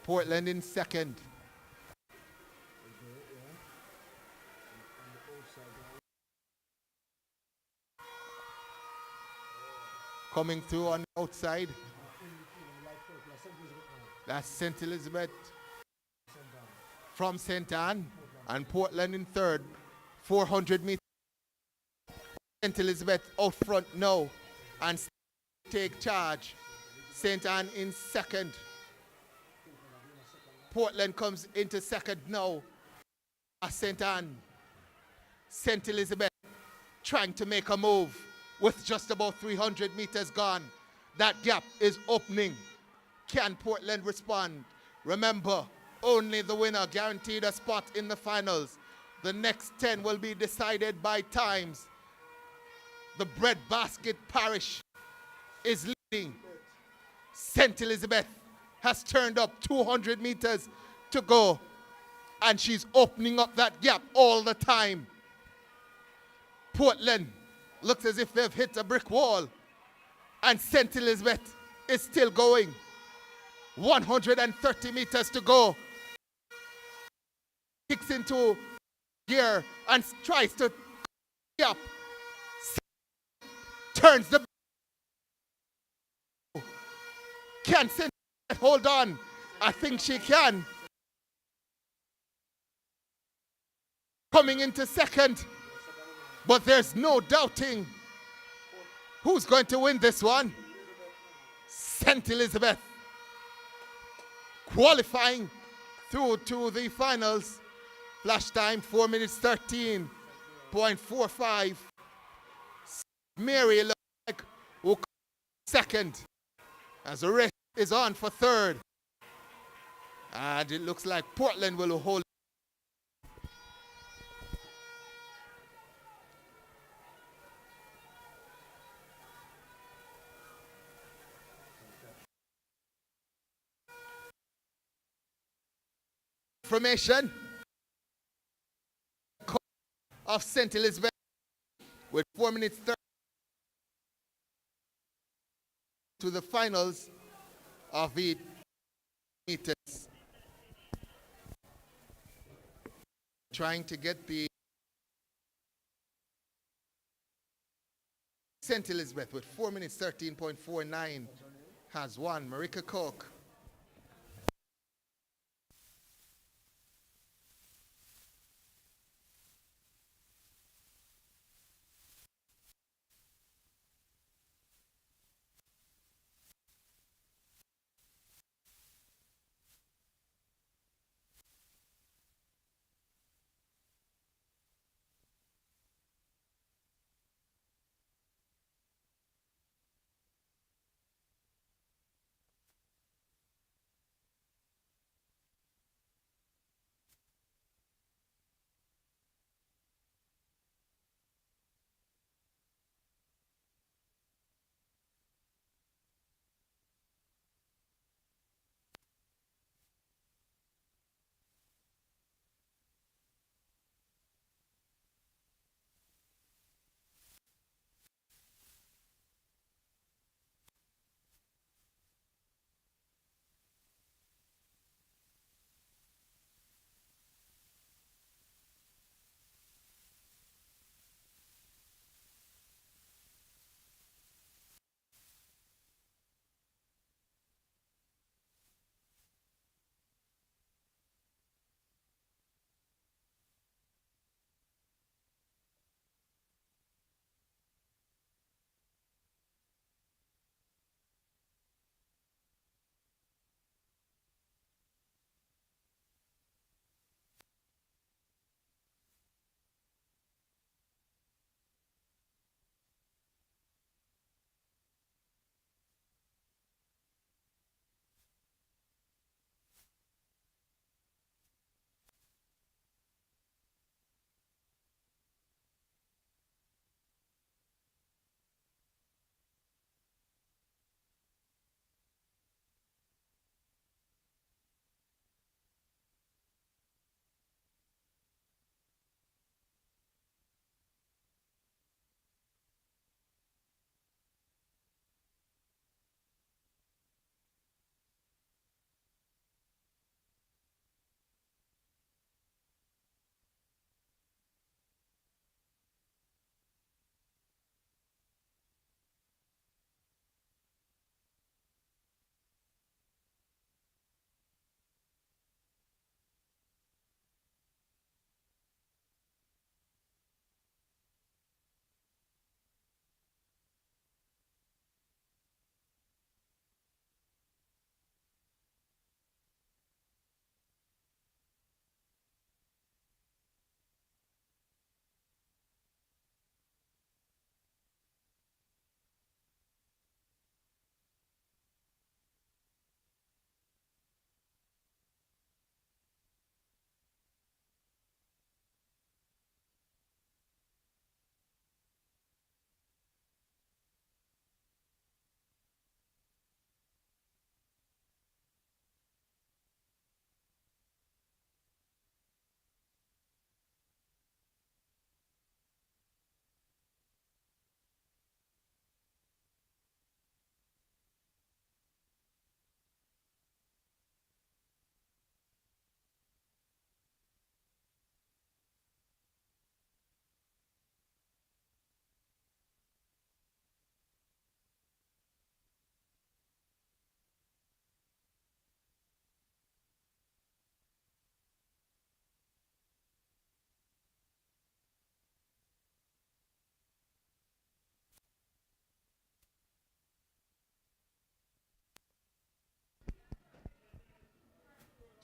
Portland in second. Coming through on the outside. That's St. Elizabeth from St. Anne, and Portland in third. 400 meters. St. Elizabeth out front now and take charge. St. Anne in second. Portland comes into second now. St. Anne. St. Elizabeth trying to make a move with just about 300 meters gone. That gap is opening. Can Portland respond? Remember, only the winner guaranteed a spot in the finals. The next 10 will be decided by times. The breadbasket parish is leading. St. Elizabeth has turned up 200 meters to go, and she's opening up that gap all the time. Portland looks as if they've hit a brick wall, and St. Elizabeth is still going. 130 meters to go. Kicks into gear and tries to up. Turns the. Can St. Elizabeth hold on? I think she can. Coming into second, but there's no doubting who's going to win this one. St. Elizabeth qualifying through to the finals. Flash time 4 minutes 13.45. Mary looks like who comes second as the race is on for third. And it looks like Portland will hold. Information of St. Elizabeth with 4 minutes 30 to the finals of the meters. Trying to get the St. Elizabeth with 4 minutes 13.49 has won. Marika Koch.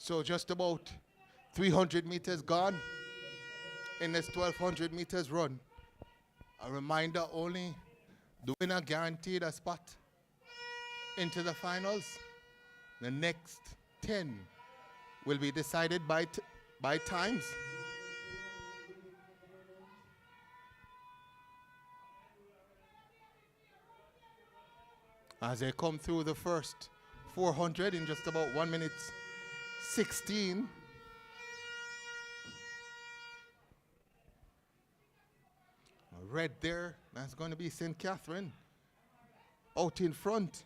So just about 300 meters gone in this 1200 meters run. A reminder only, the winner guaranteed a spot into the finals. The next 10 will be decided by times. As they come through the first 400 in just about 1 minute 16. Red there, that's going to be St. Catherine out in front.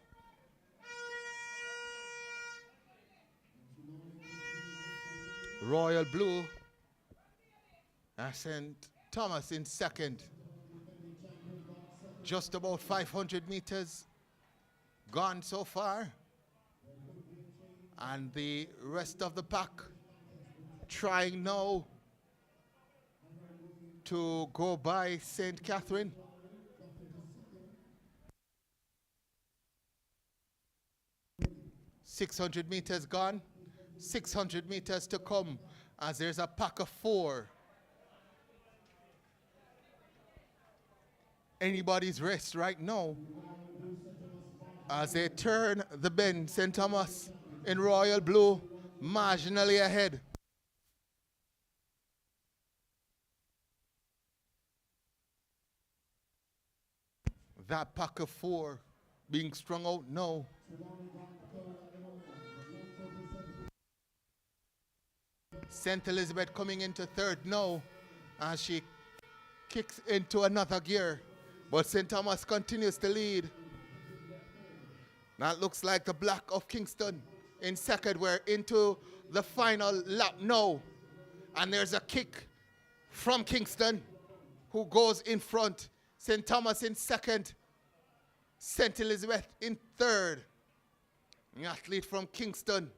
Royal Blue, St. Thomas in second. Just about 500 meters gone so far. And the rest of the pack trying now to go by St. Catherine. .600 meters gone, 600 meters to come as there's a pack of 4. Anybody's rest right now as they turn the bend. St. Thomas in Royal Blue, marginally ahead. That pack of 4 being strung out now. St. Elizabeth coming into third now as she kicks into another gear. But St. Thomas continues to lead. That looks like the Black of Kingston in second. We're into the final lap now. And there's a kick from Kingston who goes in front. St. Thomas in second. St. Elizabeth in third. The athlete from Kingston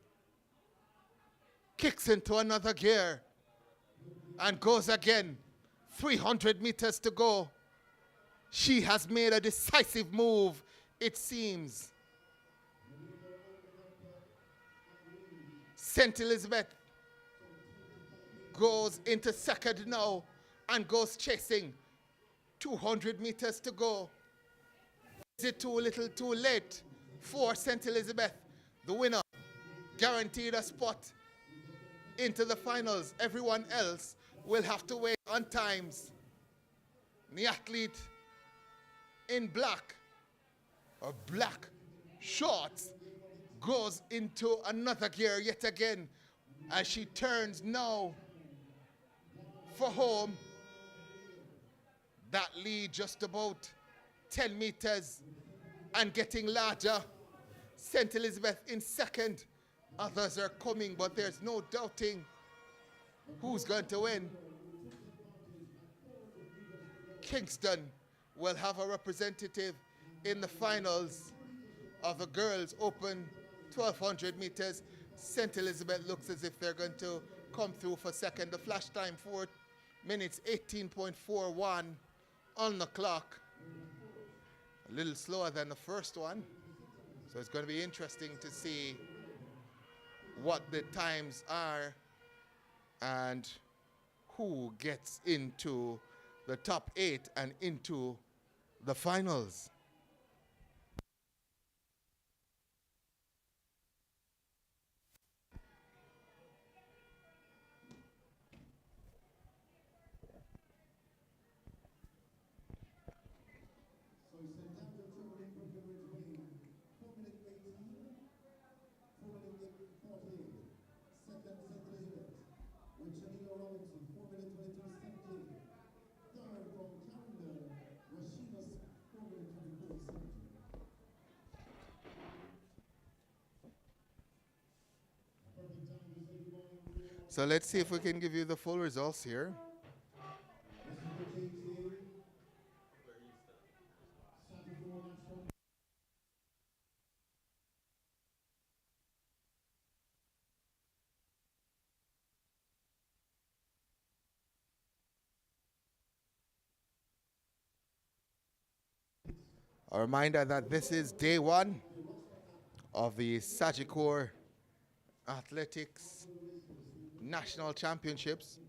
kicks into another gear and goes again. 300 meters to go. She has made a decisive move, it seems. St. Elizabeth goes into second now and goes chasing. 200 meters to go. Is it too little too late for St. Elizabeth? The winner guaranteed a spot into the finals. Everyone else will have to wait on times. The athlete in black, or black shorts, goes into another gear yet again as she turns now for home. That lead just about 10 meters and getting larger. St. Elizabeth in second. Others are coming, but there's no doubting who's going to win. Kingston will have a representative in the finals of the girls open 1200 meters. St. Elizabeth looks as if they're going to come through for second. The flash time 4 minutes 18.41 on the clock. A little slower than the first one. So it's going to be interesting to see what the times are and who gets into the top 8 and into the finals. So let's see if we can give you the full results here. A reminder that this is day 1 of the Sagicor Athletics National Championships.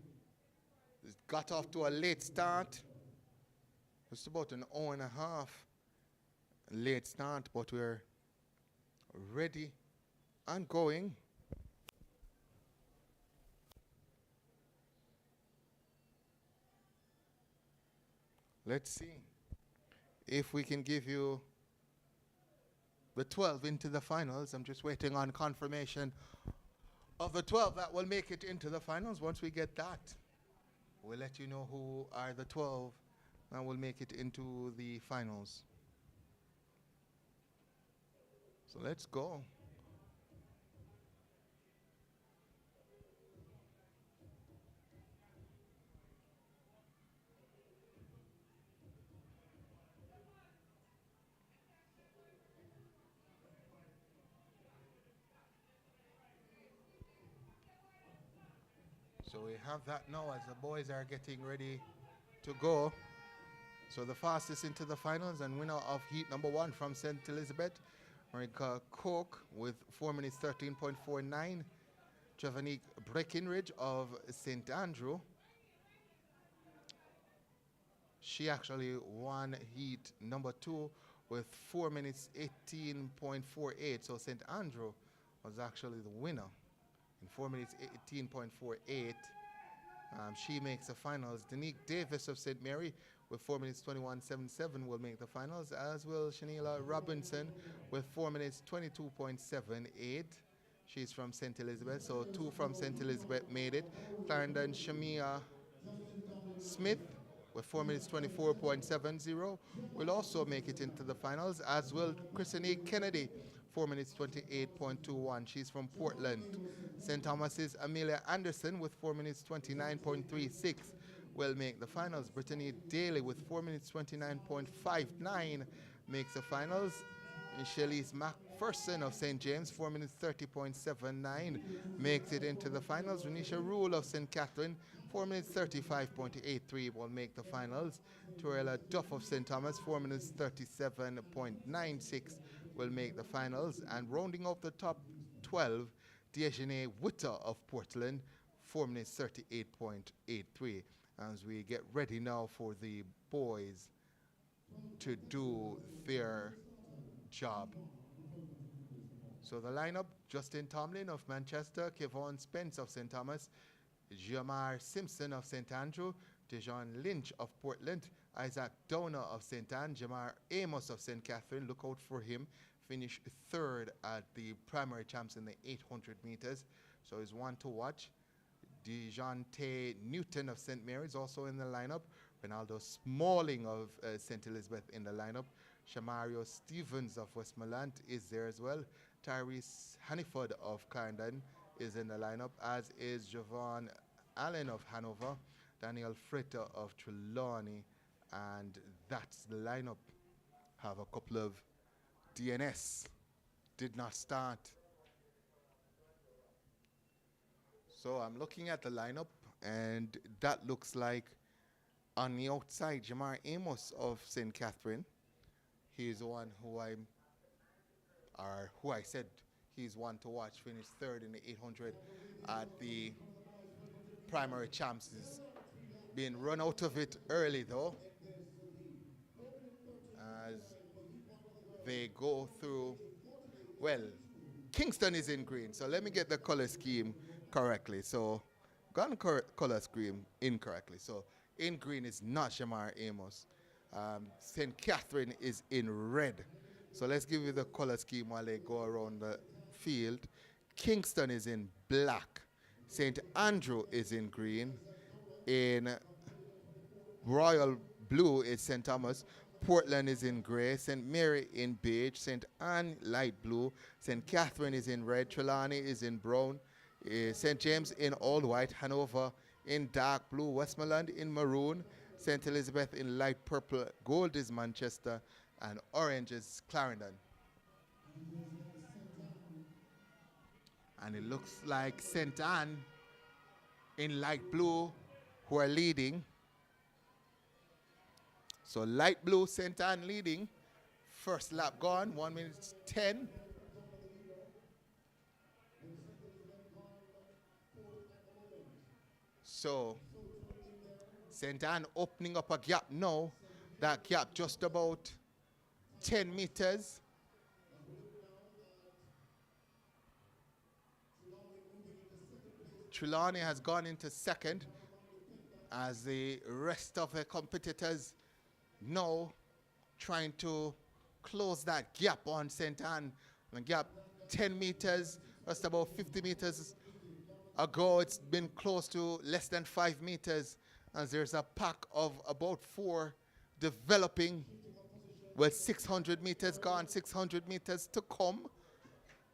It got off to a late start. Just about an hour and a half late start, but we're ready and going. Let's see if we can give you the 12 into the finals. I'm just waiting on confirmation of the 12 that will make it into the finals. Once we get that, we'll let you know who are the 12 that will make it into the finals. So let's go. So we have that now as the boys are getting ready to go. So the fastest into the finals and winner of heat number 1 from St. Elizabeth, Marika Coke with 4 minutes 13.49. Javanique Breckenridge of St. Andrew. She actually won heat number 2 with 4 minutes 18.48. So St. Andrew was actually the winner in 4 minutes 18.48. She makes the finals. Danique Davis of St. Mary with 4 minutes 21.77 will make the finals, as will Shanila Robinson with 4 minutes 22.78. She's from St. Elizabeth, so 2 from St. Elizabeth made it. Clarendon Shamia Smith with 4 minutes 24.70 will also make it into the finals, as will Christine Kennedy, 4 minutes 28.21. She's from Portland. St. Thomas's Amelia Anderson with 4 minutes 29.36 will make the finals. Brittany Daly with 4 minutes 29.59 makes the finals. And Shelley's McPherson of St. James, 4 minutes 30.79 makes it into the finals. Renisha Rule of St. Catherine, 4 minutes 35.83 will make the finals. Torella Duff of St. Thomas, 4 minutes 37.96 will make the finals. And rounding off the top 12, Diejane Witter of Portland, 4 minutes 38.83. As we get ready now for the boys to do their job. So the lineup: Justin Tomlin of Manchester, Kevon Spence of St. Thomas, Jamar Simpson of St. Andrew, Dejon Lynch of Portland, Isaac Downer of St. Anne, Jamar Amos of St. Catherine, look out for him, finished 3rd at the primary champs in the 800 meters, so he's one to watch. DeJounte Newton of St. Mary's also in the lineup, Ronaldo Smalling of St. Elizabeth in the lineup, Shamario Stevens of Westmoreland is there as well, Tyrese Hanniford of Clarendon is in the lineup, as is Javon Allen of Hanover, Daniel Fritter of Trelawney, and that's the lineup. Have a couple of DNS did not start. So I'm looking at the lineup, and that looks like on the outside, Jamar Amos of St. Catherine. He's the one who I said he's one to watch. Finished 3rd in the 800 at the primary champs. He's been run out of it early though, as they go through. Well, Kingston is in green, so let me get the color scheme correctly. So, gone color scheme incorrectly. So, in green is not Shamar Amos. St. Catherine is in red. So, let's give you the color scheme while they go around the field. Kingston is in black. St. Andrew is in green. In royal blue is St. Thomas. Portland is in gray, St. Mary in beige, St. Anne light blue, St. Catherine is in red, Trelawney is in brown, St. James in all white, Hanover in dark blue, Westmoreland in maroon, St. Elizabeth in light purple, gold is Manchester, and orange is Clarendon. And it looks like St. Anne in light blue who are leading. So light blue, St. Anne leading. First lap gone, 1 minute 10. So St. Anne opening up a gap now. That gap just about 10 meters. Trelawney has gone into second as the rest of the competitors now trying to close that gap on St. Anne. The gap 10 meters, just about 50 meters ago, it's been close to less than 5 meters, as there's a pack of about 4 developing with 600 meters gone, 600 meters to come.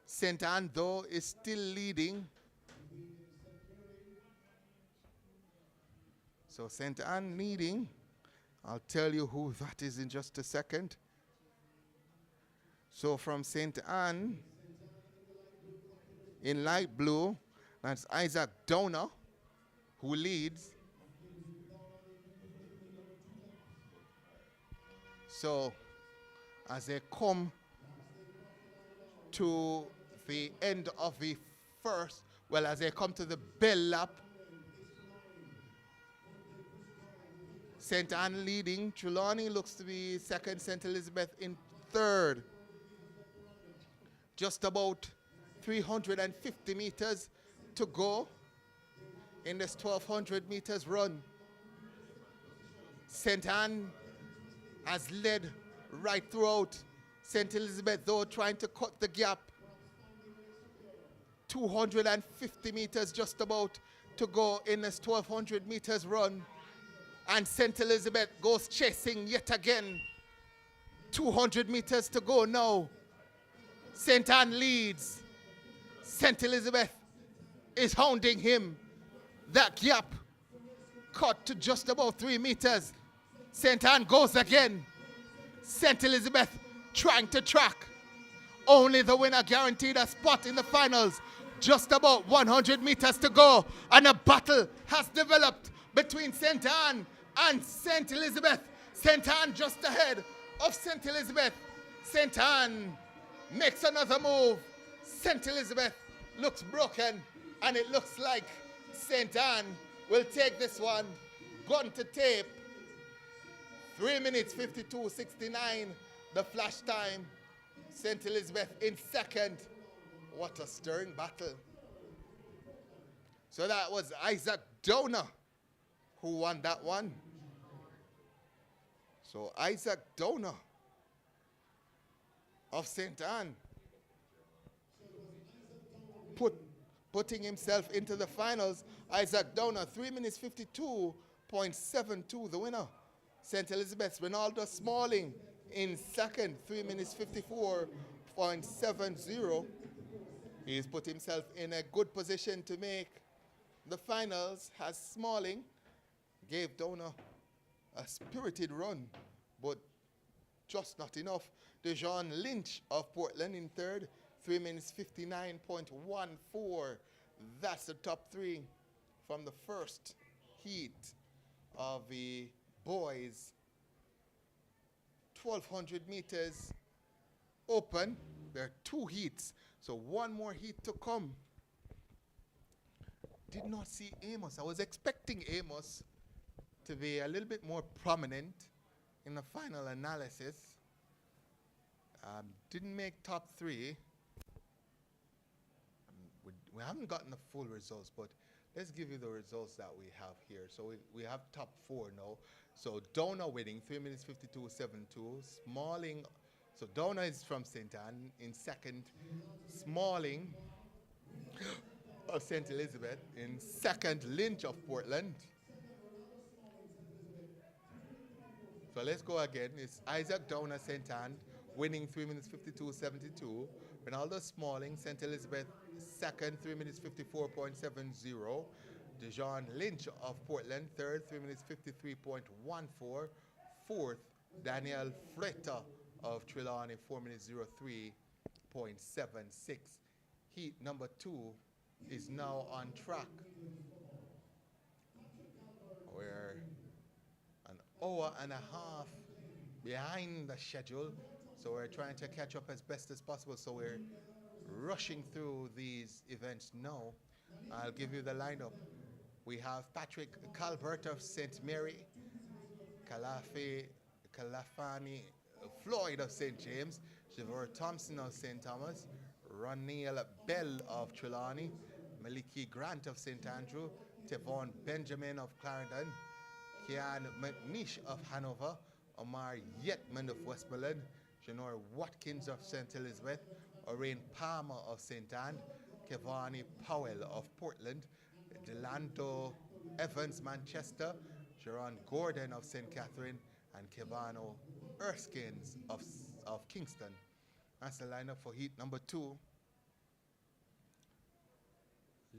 St. Anne, though, is still leading. So St. Anne leading. I'll tell you who that is in just a second. So from St. Anne, in light blue, that's Isaac Downer, who leads. So as they come to the end of the first, well, as they come to the bell lap, St. Anne leading. Trelawney looks to be second, St. Elizabeth in third. Just about 350 meters to go in this 1,200 meters run. St. Anne has led right throughout. St. Elizabeth, though, trying to cut the gap. 250 meters just about to go in this 1,200 meters run. And St. Elizabeth goes chasing yet again. 200 meters to go now. St. Anne leads. St. Elizabeth is hounding him. That gap cut to just about 3 meters. St. Anne goes again. St. Elizabeth trying to track. Only the winner guaranteed a spot in the finals. Just about 100 meters to go. And a battle has developed between St. Anne and St. Elizabeth. St. Anne just ahead of St. Elizabeth. St. Anne makes another move. St. Elizabeth looks broken, and it looks like St. Anne will take this one. Gun to tape. 3 minutes 52:69, the flash time. St. Elizabeth in second. What a stirring battle. So that was Isaac Downer who won that one. So Isaac Downer of St. Anne putting himself into the finals. Isaac Downer, 3 minutes 52.72, the winner. St. Elizabeth's Ronaldo Smalling in second, 3 minutes 54.70. He's put himself in a good position to make the finals, as Smalling gave Downer a spirited run, but just not enough. Dejan Lynch of Portland in third, 3 minutes 59.14. That's the top three from the first heat of the boys. 1,200 meters open. There are 2 heats, so 1 more heat to come. Did not see Amos. I was expecting Amos to be a little bit more prominent in the final analysis. Didn't make top 3. We haven't gotten the full results, but let's give you the results that we have here. So we have top 4 now. So Downer winning, 3 minutes 52.72. Smalling, so Downer is from St. Anne in second. Smalling of St. Elizabeth in second. Lynch of Portland. So let's go again. It's Isaac Downer, St. Anne, winning 3 minutes 52.72. Ronaldo Smalling, St. Elizabeth, second, 3 minutes 54.70. Dejan Lynch of Portland, third, 3 minutes 53.14. Fourth, Daniel Freta of Trelawney, 4 minutes 03.76. Heat number 2 is now on track. We're an hour and a half behind the schedule, so we're trying to catch up as best as possible. So we're rushing through these events now. I'll give you the lineup. We have Patrick Calvert of St. Mary, Kalafani Floyd of St. James, Elaine Thompson of St. Thomas, Ronneil Bell of Trelawney, Maliki Grant of St. Andrew, Rai Benjamin of Clarendon, Kian McNish of Hanover, Omar Yetman of Westmoreland, Janor Watkins of St. Elizabeth, Orain Palmer of St. Anne, Kirani Powell of Portland, Delando Evans Manchester, Sharon Gordon of St. Catherine, and Kevano Erskines of Kingston. That's the lineup for heat number 2.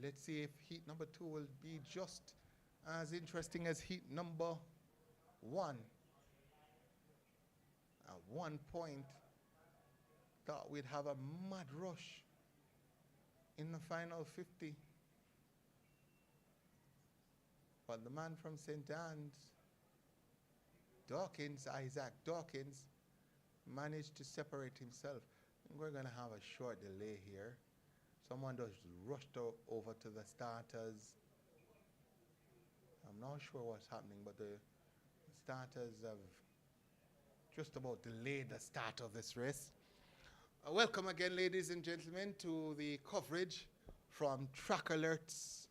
Let's see if heat number 2 will be just as interesting as heat number 1. At one point, thought we'd have a mad rush in the final 50. But the man from St. Anne's, Isaac Dawkins, managed to separate himself. We're going to have a short delay here. Someone just rushed over to the starters. I'm not sure what's happening, but the starters have just about delayed the start of this race. Welcome again, ladies and gentlemen, to the coverage from Track Alerts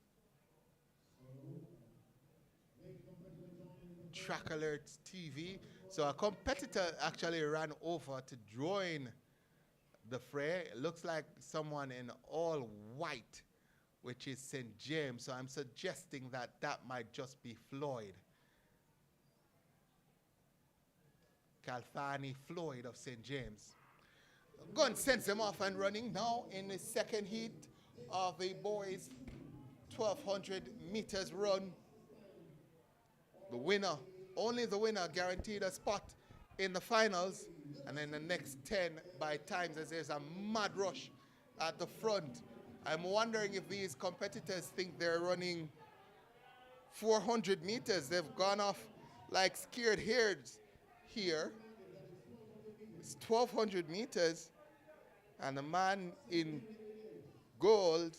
TV. So a competitor actually ran over to join the fray. It looks like someone in all white, which is St. James. So I'm suggesting that that might just be Floyd. Calfani Floyd of St. James. Go and send them off and running now in the second heat of the boys 1200 meters run. The winner, only the winner guaranteed a spot in the finals, and then the next 10 by times as there's a mad rush at the front. I'm wondering if these competitors think they're running 400 meters. They've gone off like scared hares here. It's 1200 meters, and the man in gold,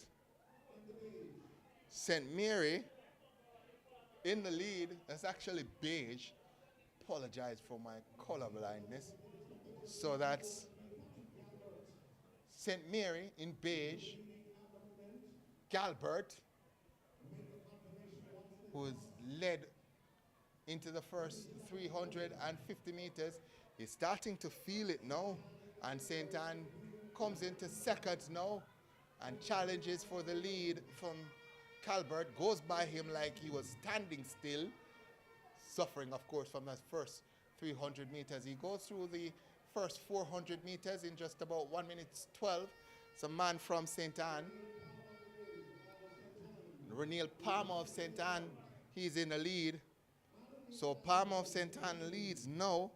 St. Mary, in the lead. That's actually beige. Apologize for my color blindness. So that's St. Mary in beige. Galbert, who is led into the first 350 meters, is starting to feel it now. And St. Anne comes into second now and challenges for the lead from Calvert, goes by him like he was standing still, suffering, of course, from that first 300 meters. He goes through the first 400 meters in just about 1 minute 12. It's a man from St. Anne. Ronneil Palmer of St. Anne, he's in the lead. So Palmer of St. Anne leads now.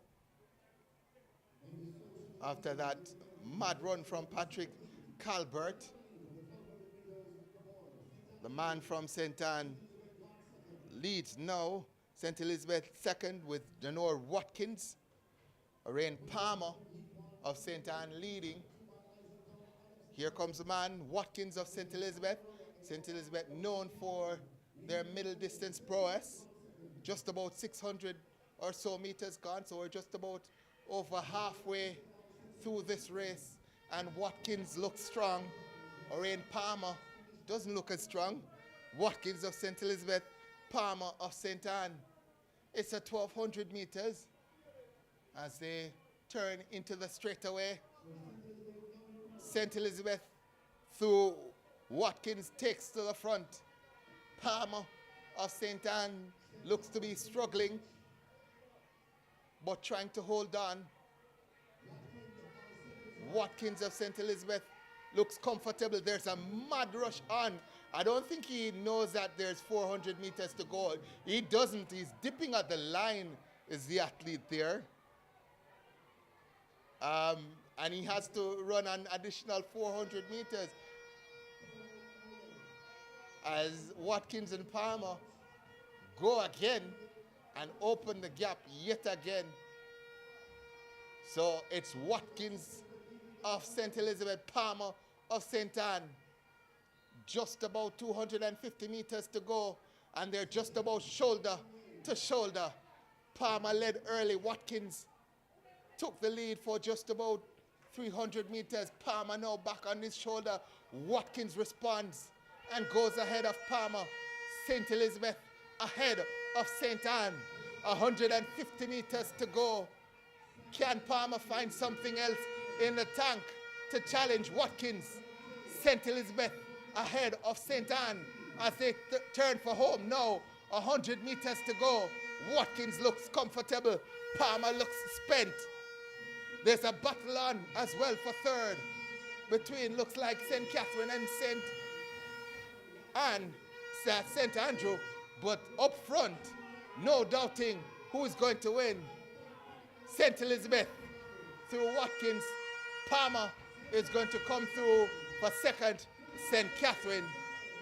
After that mad run from Patrick Calvert. The man from St. Anne leads now. St. Elizabeth second with Janor Watkins. Orain Palmer of St. Anne leading. Here comes the man, Watkins of St. Elizabeth. St. Elizabeth known for their middle distance prowess. Just about 600 or so meters gone, so we're just about over halfway through this race. And Watkins looks strong. Orain Palmer doesn't look as strong. Watkins of St. Elizabeth, Palmer of St. Anne. It's a 1200 meters as they turn into the straightaway. St. Elizabeth through Watkins takes to the front. Palmer of St. Anne looks to be struggling, but trying to hold on. Watkins of St. Elizabeth looks comfortable. There's a mad rush on. I don't think he knows that there's 400 meters to go. He doesn't. He's dipping at the line, is the athlete there. And he has to run an additional 400 meters. As Watkins and Palmer go again and open the gap yet again. So it's Watkins of St. Elizabeth, Palmer of St. Anne. Just about 250 meters to go and they're just about shoulder to shoulder. Palmer led early. Watkins took the lead for just about 300 meters. Palmer now back on his shoulder. Watkins responds and goes ahead of Palmer. St. Elizabeth ahead of St. Anne. 150 meters to go. Can Palmer find something else in the tank to challenge Watkins? St. Elizabeth ahead of St. Anne as they turn for home. Now 100 meters to go. Watkins looks comfortable. Palmer looks spent. There's a battle on as well for third between, looks like St. Catherine and St. Andrew. But up front, no doubting who is going to win. St. Elizabeth through Watkins. Palmer is going to come through for second. St. Catherine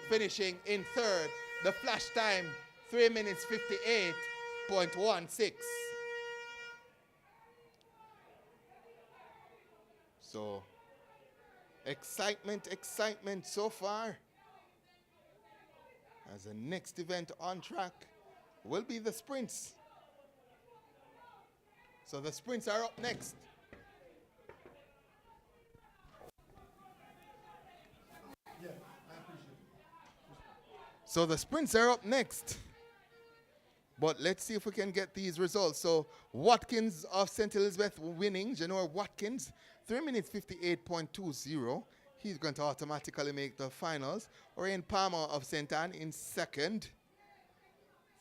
finishing in third. The flash time, 3 minutes 58.16. So, excitement so far. As the next event on track will be the sprints. So the sprints are up next. Yeah, I appreciate it. So the sprints are up next. But let's see if we can get these results. So Watkins of St. Elizabeth winning. Janor Watkins, 3 minutes 58.20. He's going to automatically make the finals. Orion Palmer of St. Anne in second.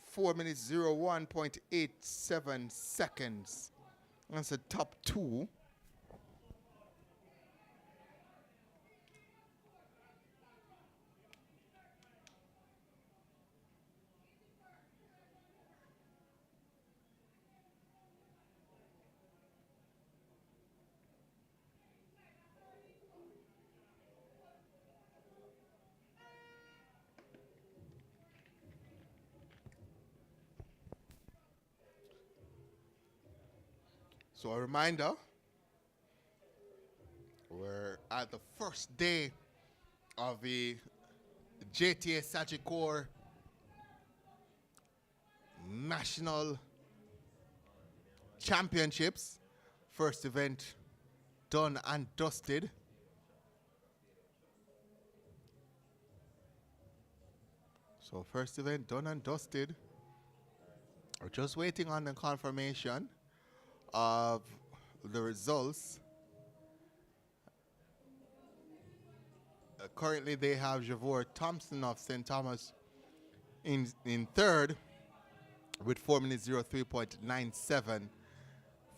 4 minutes 01.87 seconds. That's the top two. So a reminder, we're at the first day of the JTA Sagicor National Championships. First event done and dusted. So first event done and dusted. We're just waiting on the confirmation of the results. Currently they have Javor Thompson of St. Thomas in third with 4 minutes 03.97.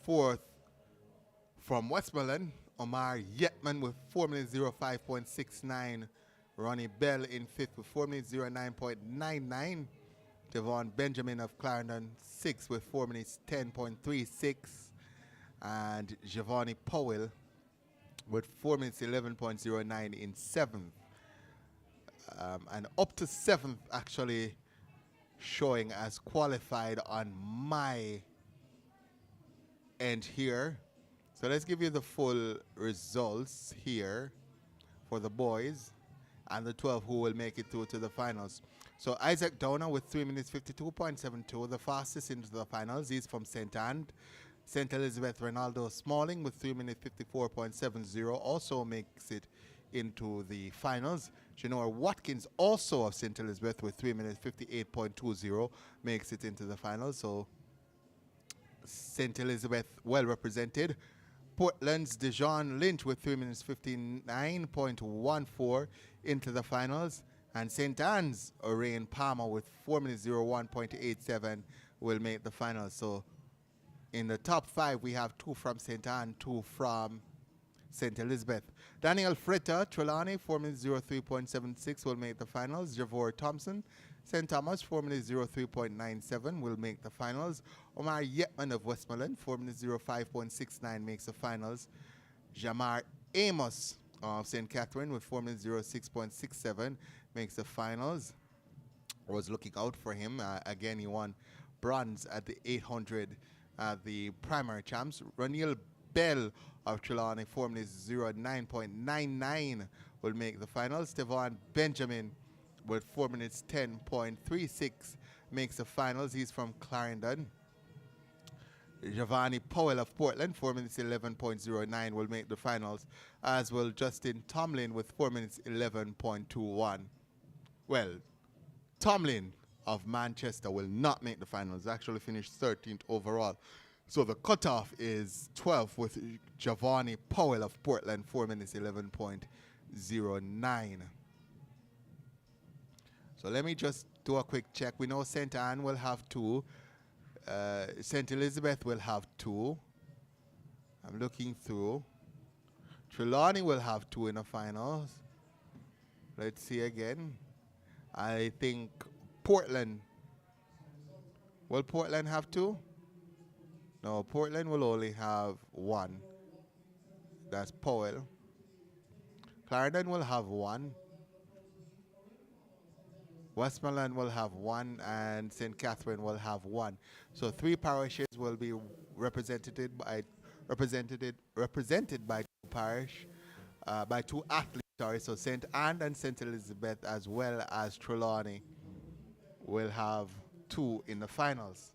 Fourth from Westmoreland, Omar Yetman with 4 minutes 05.69. Ronnie Bell in fifth with 4 minutes 09.99. Yohan Benjamin of Clarendon, 6th with 4 minutes 10.36. And Giovanni Powell with 4 minutes 11.09 in 7th. And up to 7th actually showing as qualified on my end here. So let's give you the full results here for the boys and the 12 who will make it through to the finals. So Isaac Downer with 3 minutes 52.72, the fastest into the finals. He's from St. Anne. St. Elizabeth Ronaldo Smalling with 3 minutes 54.70 also makes it into the finals. Janor Watkins also of St. Elizabeth with 3 minutes 58.20 makes it into the finals. So St. Elizabeth well represented. Portland's Dejon Lynch with 3 minutes 59.14 into the finals. And St. Anne's Orion Palmer with 4 minutes 01.87 will make the finals. So in the top 5, we have 2 from St. Anne, 2 from St. Elizabeth. Daniel Fretta, Trelawney, 4 minutes 03.76 will make the finals. Javor Thompson, St. Thomas, 4 minutes 03.97 will make the finals. Omar Yetman of Westmoreland, 4 minutes 05.69 makes the finals. Jamar Amos of St. Catherine with 4 minutes 06.67 makes the finals. I was looking out for him. Again, he won bronze at the 800 the primary champs. Raniel Bell of Trelawney, 4 minutes 09.99 will make the finals. Stevan Benjamin with 4 minutes 10.36 makes the finals. He's from Clarendon. Giovanni Powell of Portland, 4 minutes 11.09 will make the finals, as will Justin Tomlin with 4 minutes 11.21. Well, Tomlin of Manchester will not make the finals, actually finished 13th overall. So the cutoff is 12th with Giovanni Powell of Portland, 4 minutes 11.09. So let me just do a quick check. We know St. Anne will have 2. St. Elizabeth will have 2. I'm looking through. Trelawney will have 2 in the finals. Let's see again. I think Portland. Will Portland have 2? No, Portland will only have 1. That's Powell. Clarendon will have 1. Westmoreland will have 1, and St. Catherine will have 1. So 3 parishes will be represented by 2 parish, by 2 athletes. Sorry, so St. Anne and St. Elizabeth, as well as Trelawney, will have 2 in the finals.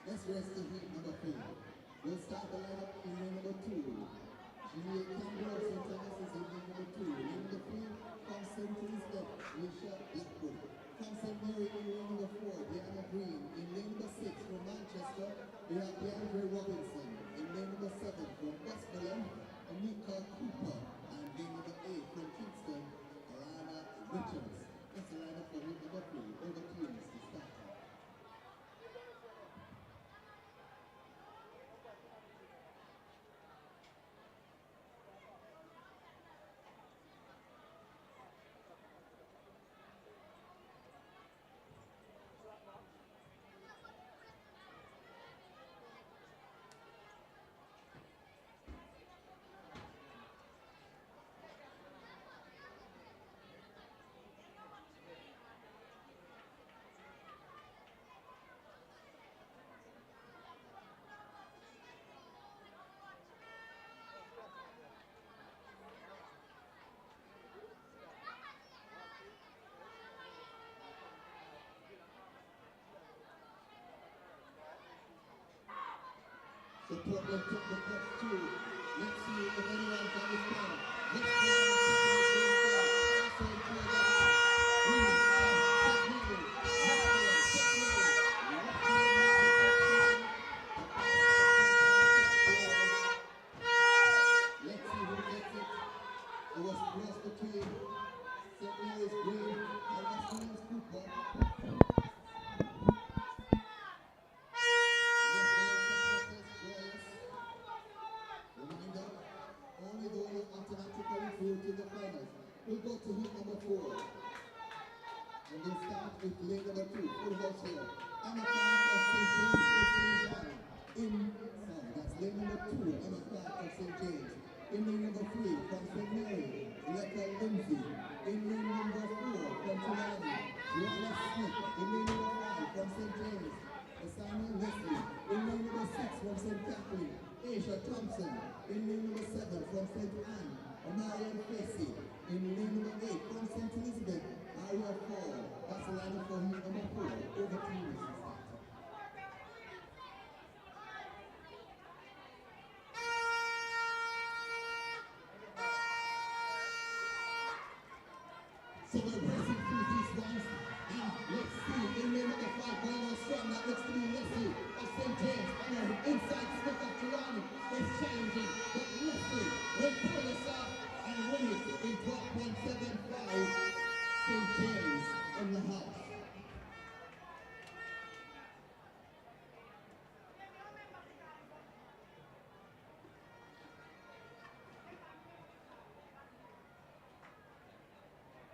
Let's rest the heat number 3. We'll start the lineup in lane number 2. Julia Campbell, St. Thomas is in lane number 2. Lane number 3, from St. Elizabeth, Risha Blackwood. From St. Mary in lane number 4, Diana Green. In lane number 6, from Manchester, we have DeAndre Robinson. In lane number 7, from Westmoreland, Anika Cooper. And lane number 8, from Kingston, Alana Richards. That's the lineup for lane number 3. Over to you, Mr. Starter. The problem took the first 2. Let's see if anyone can respond. Let's go let's see who gets it. It was close between St. Mary's Green and Westmoreland's Cooper. We'll go to heat number 4. And we'll start with lane number 2, full house here. Emma Clark of St. James that's lane number 2, Emma Clark of St. James. In lane number 3, from St. Mary, Rebecca Lindsay. In lane number 4, from Tulane, Joanna Smith. In lane number 5, from St. James, Asana Leslie. In lane number 6, from St. Catherine, Asia Thompson. In lane number 7, from St. Anne, Marian Facey. In lane number 8, from St. Elizabeth, Aria 4. That's the lineup for heat number 4. Over to you, Mrs. So we're racing through these ones, and let's see, in lane number 5, going on strong, that looks to be Leslie of St. James, and her inside Smith of Kirani is challenging, but Leslie will pull this off and win it in 12.75. St. James in the house.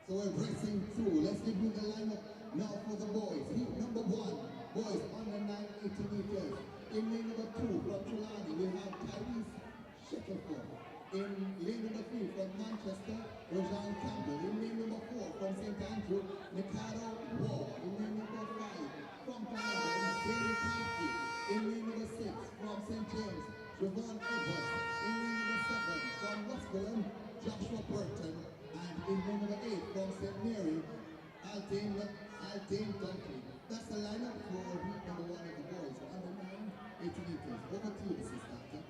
So So we're racing through. Let's give you the lineup now for the boys. Heat number 1, boys under 980 meters. In lane number 2 from Kirani, we have Tyrese Shackelford. In lane number 3 from Manchester, Rojan Campbell. In lane number 4 from St. Andrew, Mikado Wall. In lane number 5 from Canada, David Kafke. In lane number 6 from St. James, Javon Edwards. In lane number 7 from Westmoreland, Joshua Burton. And in lane number 8 from St. Mary, Aldane Dunkley. That's the lineup for heat number 1 of the boys. Under 980 meters. Over to you, Mrs. Doctor.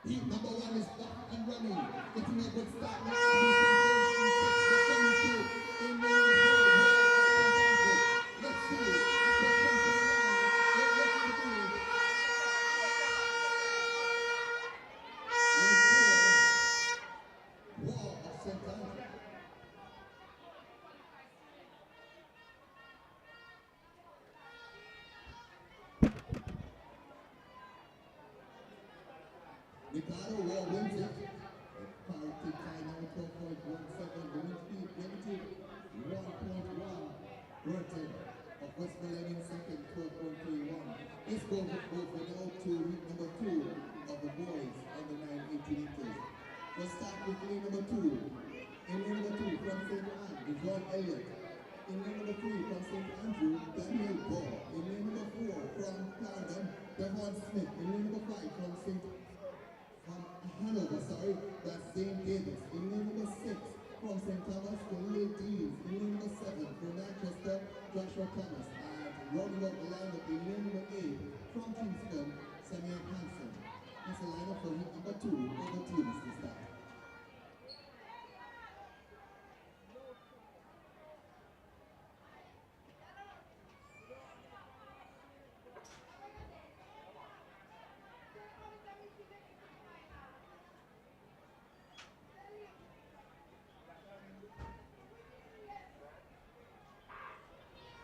Heat number 1 is up and running. Getting a good start. Let's see. Wall of St. Andrew. Ricardo Wall wins it. Parity time now 12.17. The wind speed negative 1.1. Burton of Westmoreland in second, 12.31. Let's go now to heat number 2 of the boys under 980 meters. We'll start with lane number 2. In lane number 2 from St. Anne, John Elliott. In lane number 3 from St. Andrew, Daniel Ball. In lane number 4 from Clarendon, Devon Smith. In lane number 5 from Hanover, that's Zane Davis. In lane number 6 from St. Thomas, Khalil Deans. In lane number 7 from Manchester, Joshua Thomas. And rounding up the lineup in lane number 8 from Kingston, Samuel Hansen. That's the lineup for heat number 2. Over to you, Mr. Stark.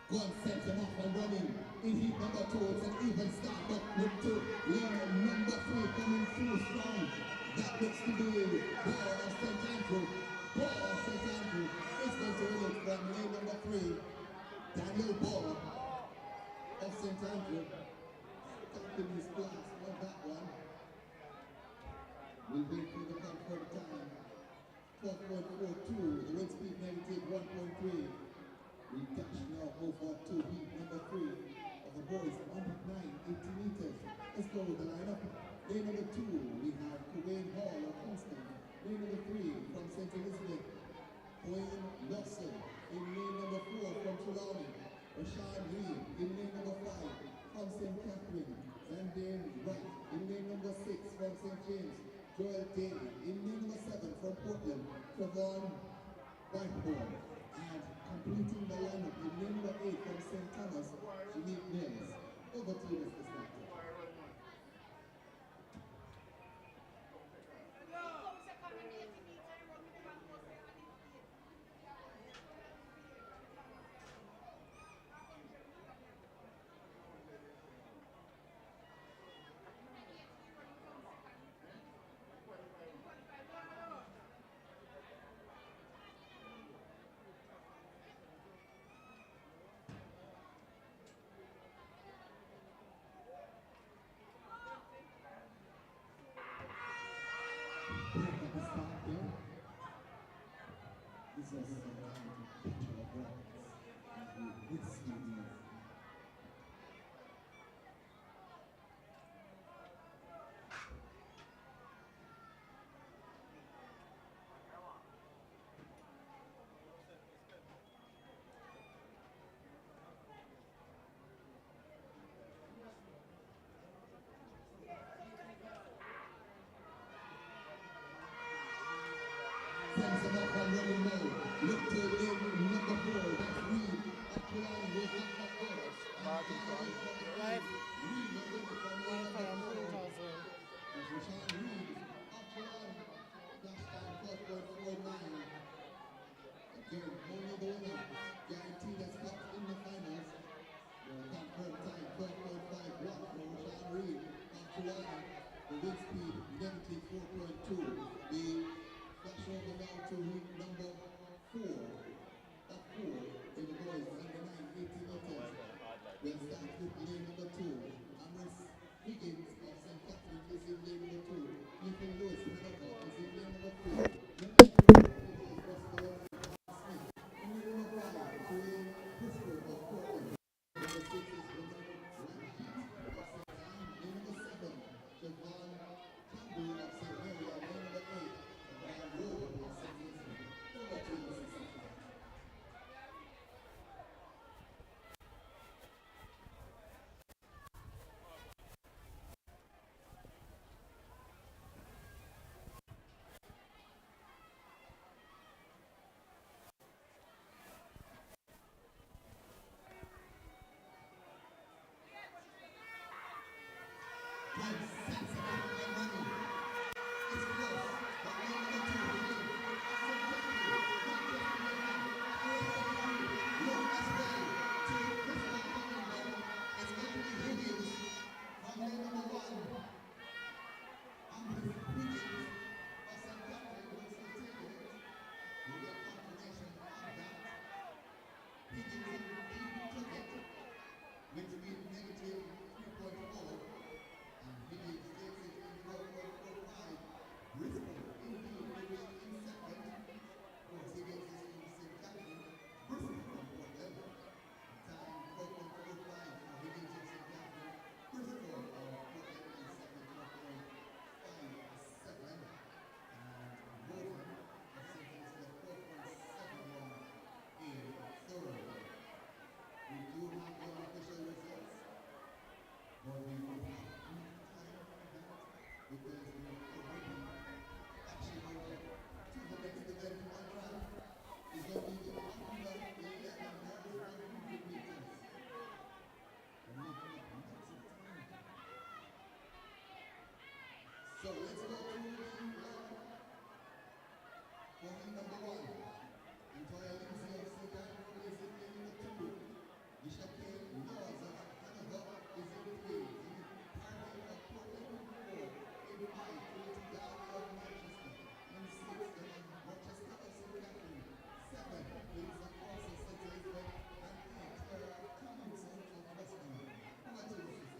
One sets him off and running. In heat number 2, it's an even start, but look to lane number 3 coming through strong. That looks to be Ball of St. Andrew. Ball of St. Andrew is going to win it from lane number 3. Daniel Ball of St. Andrew. Tapping his class on that one. We'll wait for the comfort time. 12.42. The wind speed negative 1.3. We dash now over to heat number 3 of the boys under 980 meters. Let's go with the lineup. Lane number 2, we have Wayne Hall of Kingston. Lane number 3 from St. Elizabeth, Wayne Lawson. In lane number 4 from Trelawney, Rashawn Reed. In lane number 5 from St. Catherine, Zandane Wright. In lane number 6 from St. James, Joel Daly. In lane number 7 from Portland, Trevon Whitehorn. And completing the lineup in lane number 8 from St. Thomas, Shaunae Miller-Uibo. Over to you, Mr. Stanton. Sends him up and running low. Look to lane number 4. That's Reed. Up to line with up the first. Live. 24.2. The flash over now to heat number 4. That 4 in the boys under 9, 80 meters. We'll start with lane number 2. Ambrose Higgins of St. Catherine is in lane number 2. Ethan Lewis Hanover is in lane number 3. So let's go to point number 1. Antoya Lindsay of St. Catherine is in lane number 2. Sha'Carri Richardson of Hanover is in 3. Kirani of Portland 4. In 5, Dalilah of Manchester. In 6, Rochester of St. Catherine. 7, Lisa Cross of St. Elizabeth. And 8, Tomlinson of Westmoreland. Over to you, sister.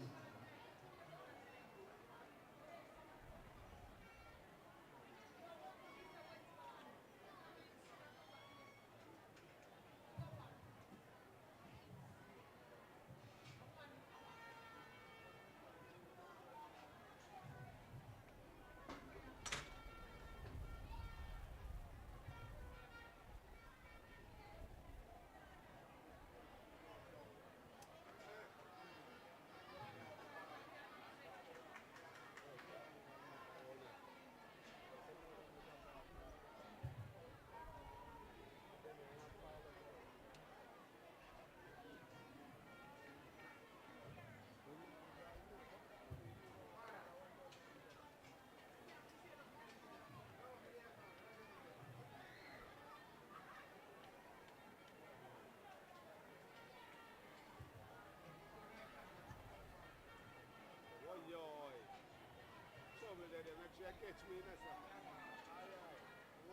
Make sure you catch me, sir.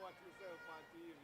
Watch myself on TV.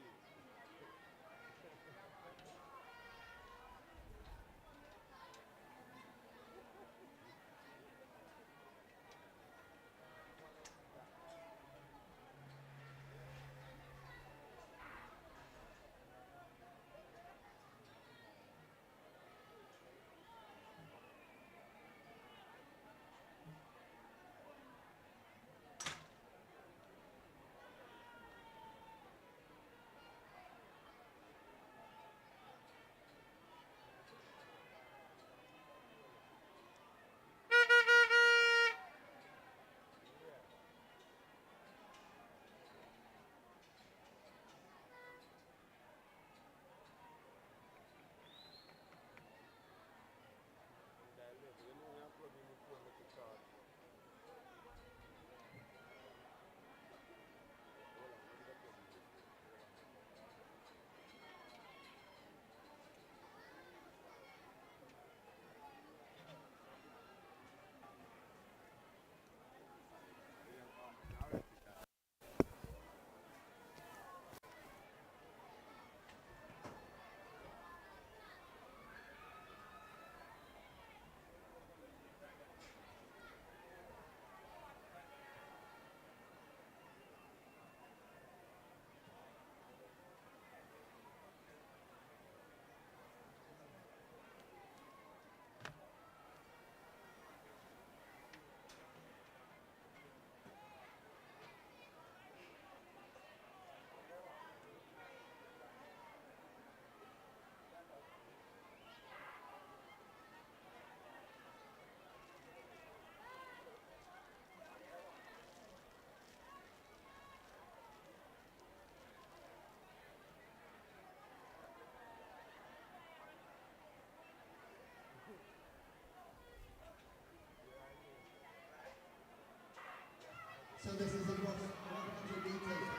So this is a cross 100 meters.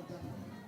The girls.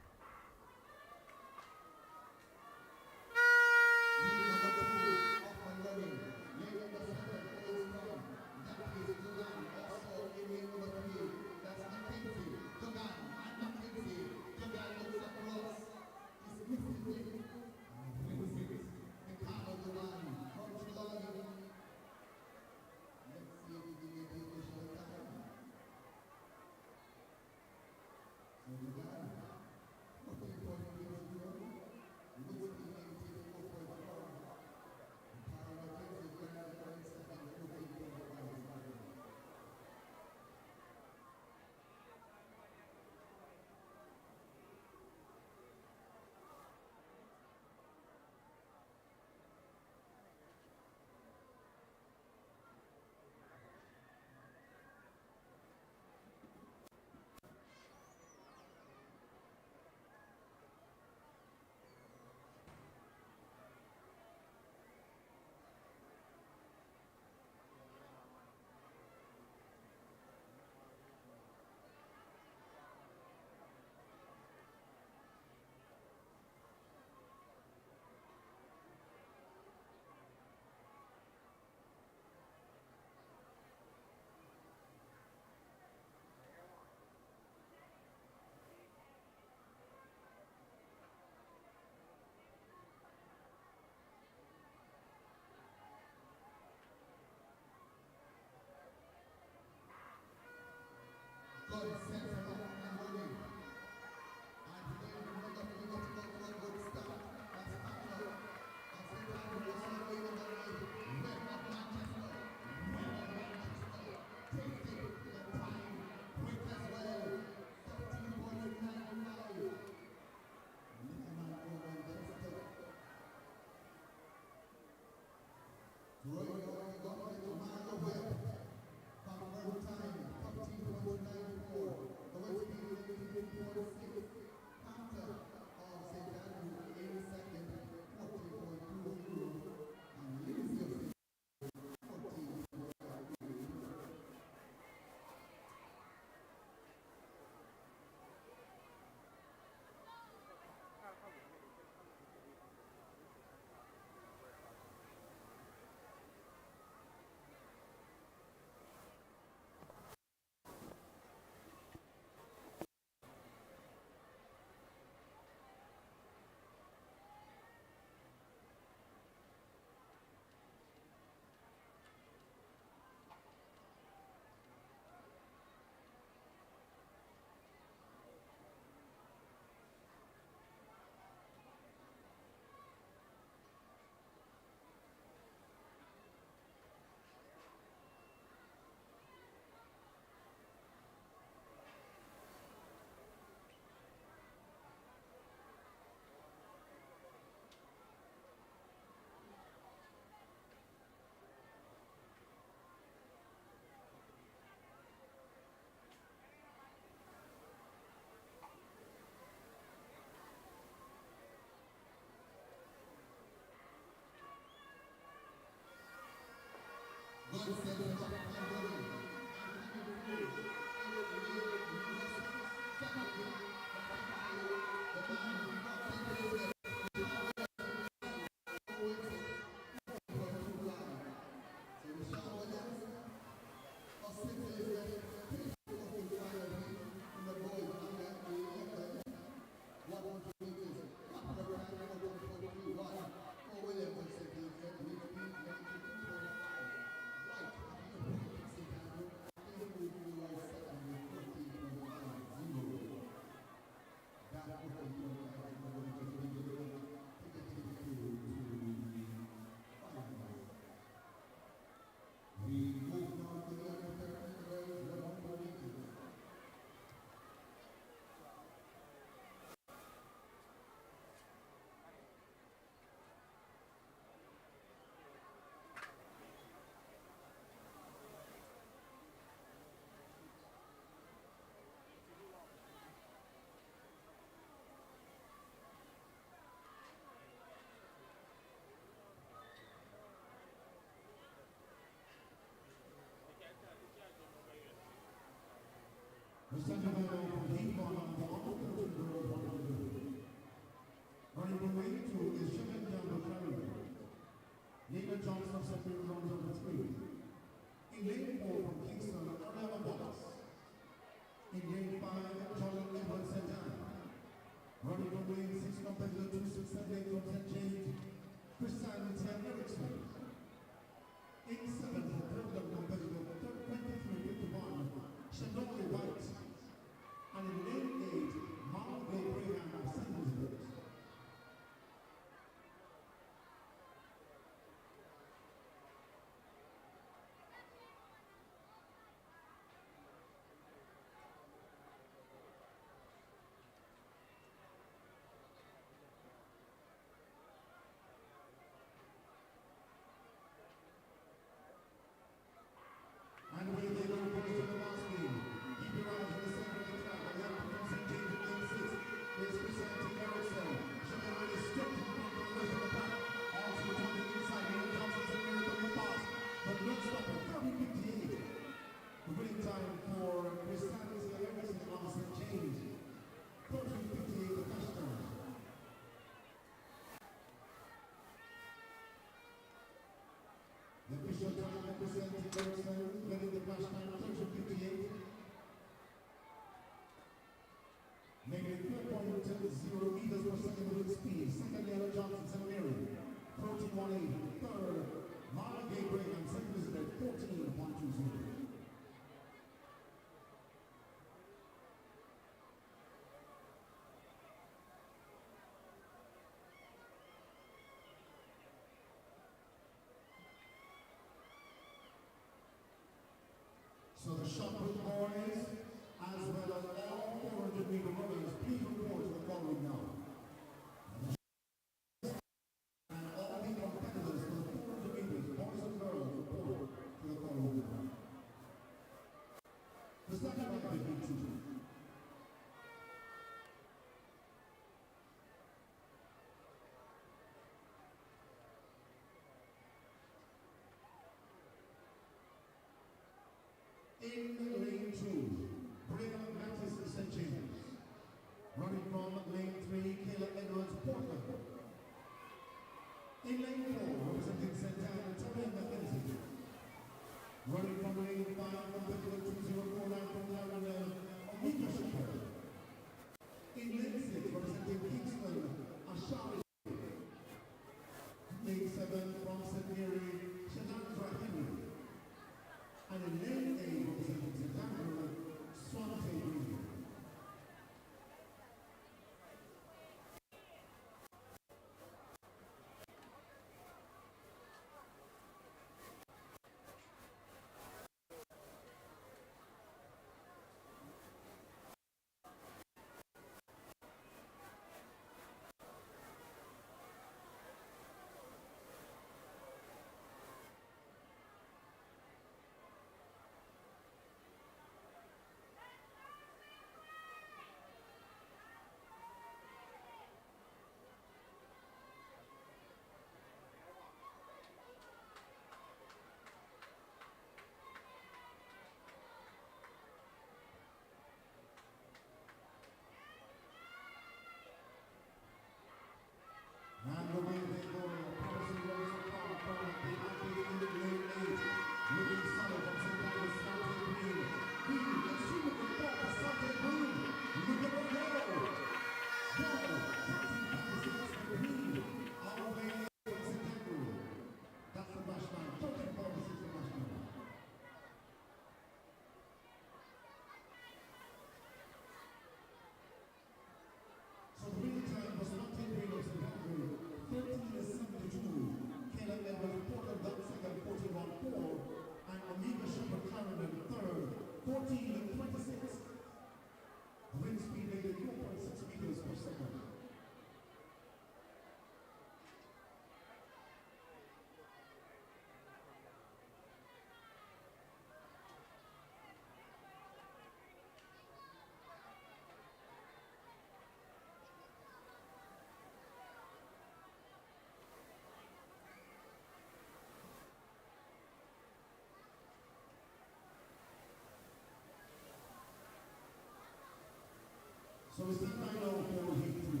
semi-final for heat 3.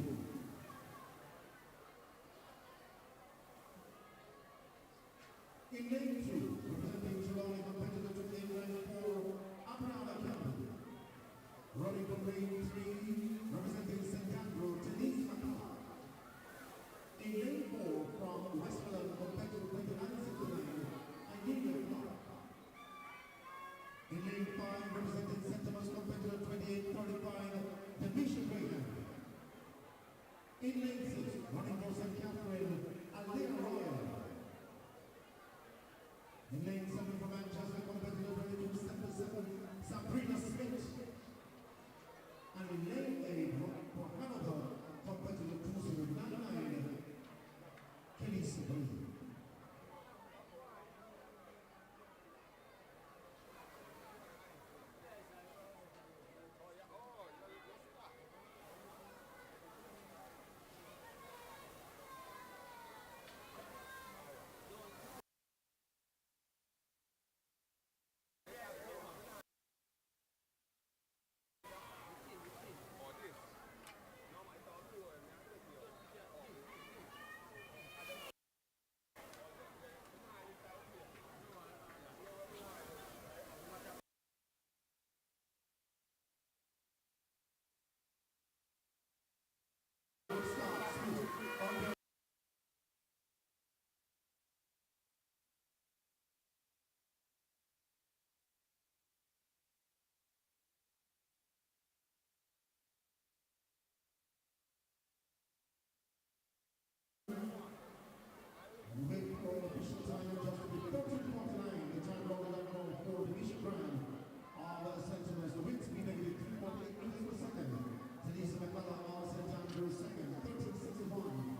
In lane 2, representing July competitor to lane 4, Abraham Campbell. Running from lane 3, representing St. Andrew, Denise McLaughlin. In lane 4, from Westmoreland competitor 2969, Amelia Clark. In lane 5, representing St. Thomas competitor 2835, Demisha Graham. In lane 6, running for St. Catherine, Alina Royal. In lane 7 from Manchester, competitor 2277, Sabrina Smith. And in lane 8 for Hanover, competitor 2099, Kelly Sabine. Wait for the official time adjusted to 13:49. The time rolled out for the Bishop Brand. All sentiments, the wind speed negative 3.8 meters per second. Denise McLaughlin, all St. Andrew second, 13:61.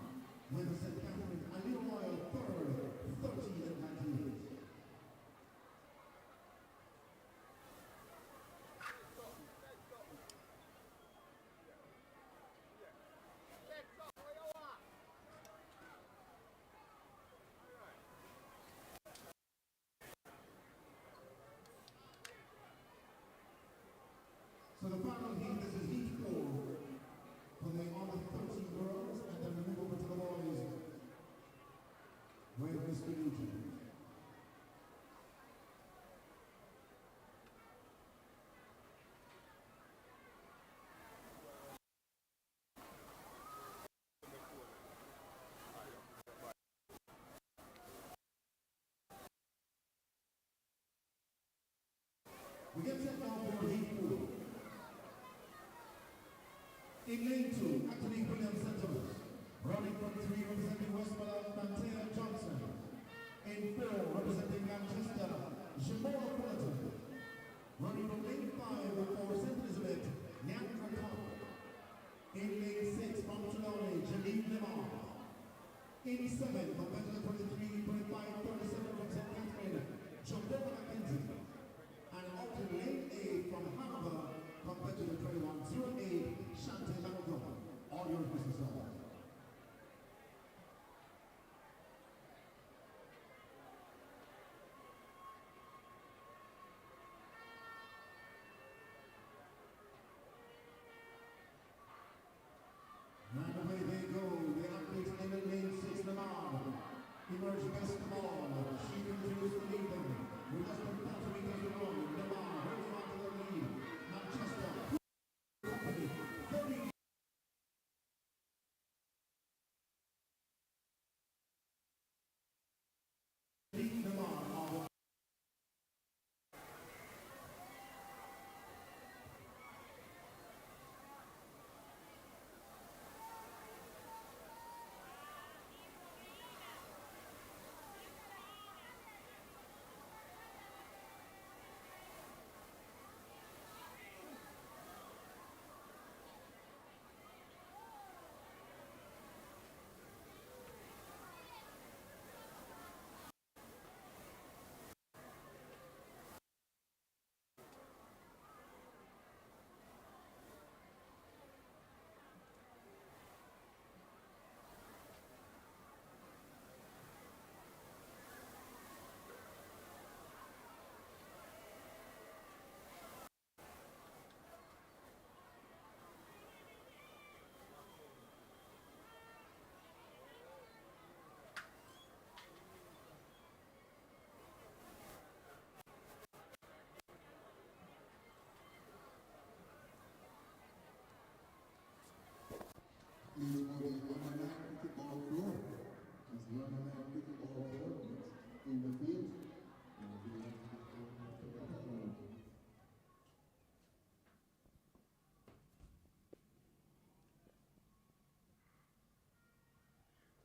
With St. Catherine, Alina Royal third, 13:98. So the final heat, this is heat 4 for the under 13 girls, and then we move over to the boys with Mr. Newton. We get set now for heat 4. In lane 2, Anthony Williams Centers. Running from 3, representing Westmoreland, Mantea Johnson. In 4, representing Manchester, Jamal Fullerton. Running from lane 5 for St. Elizabeth, Nyandra Cobb. In lane 6, from Trelawney, Janine Lemar. In 7, competitor 23, 25, 37 from St. Catherine, Jabora McKenzie. And out in lane 8 from Hanover, competitor 2108, Shante Lanogo. All your business on. is for the number 9 cricket ball floor. It's the number 9 cricket ball floor in the field.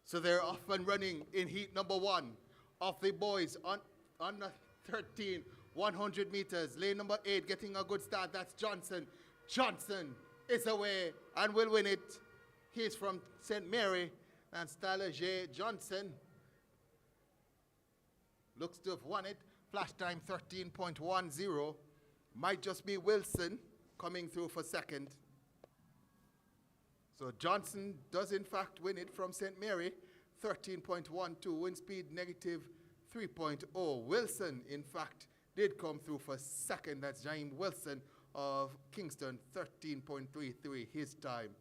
So they're off and running in heat number 1 of the boys on the 13, 100 meters. Lane number 8 getting a good start. That's Johnson. Johnson is away and will win it. He's from St. Mary. And Styler J. Johnson looks to have won it. Flash time 13.10. Might just be Wilson coming through for second. So Johnson does in fact win it from St. Mary, 13.12, wind speed negative 3.0. Wilson, in fact, did come through for second. That's James Wilson of Kingston, 13.33, his time.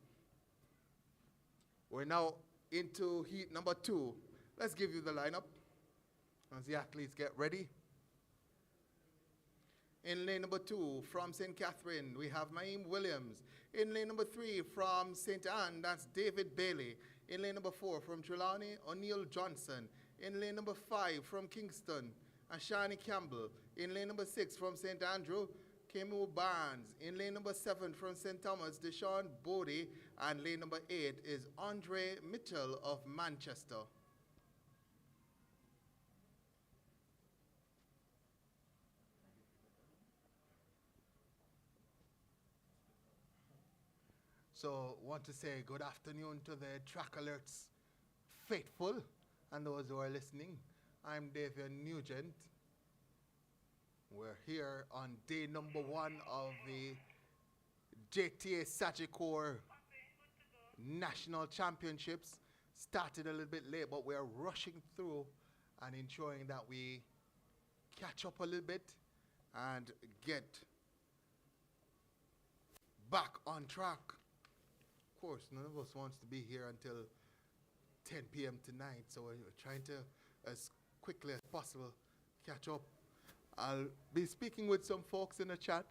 We're now into heat number 2. Let's give you the lineup as the athletes get ready. In lane number 2, from St. Catherine, we have Maim Williams. In lane number 3, from St. Anne, that's David Bailey. In lane number 4, from Trelawney, O'Neill Johnson. In lane number 5, from Kingston, Ashani Campbell. In lane number 6, from St. Andrew, Kemu Barnes. In lane number 7, from St. Thomas, Deshaun Bodie. And lane number 8 is Andre Mitchell of Manchester. So want to say good afternoon to the Track Alerts faithful and those who are listening. I'm David Nugent. We're here on day number 1 of the JTA Sagicor National Championships. Started a little bit late, but we're rushing through and ensuring that we catch up a little bit and get back on track. Of course, none of us wants to be here until 10 p.m. tonight, so we're trying to, as quickly as possible, catch up. I'll be speaking with some folks in the chat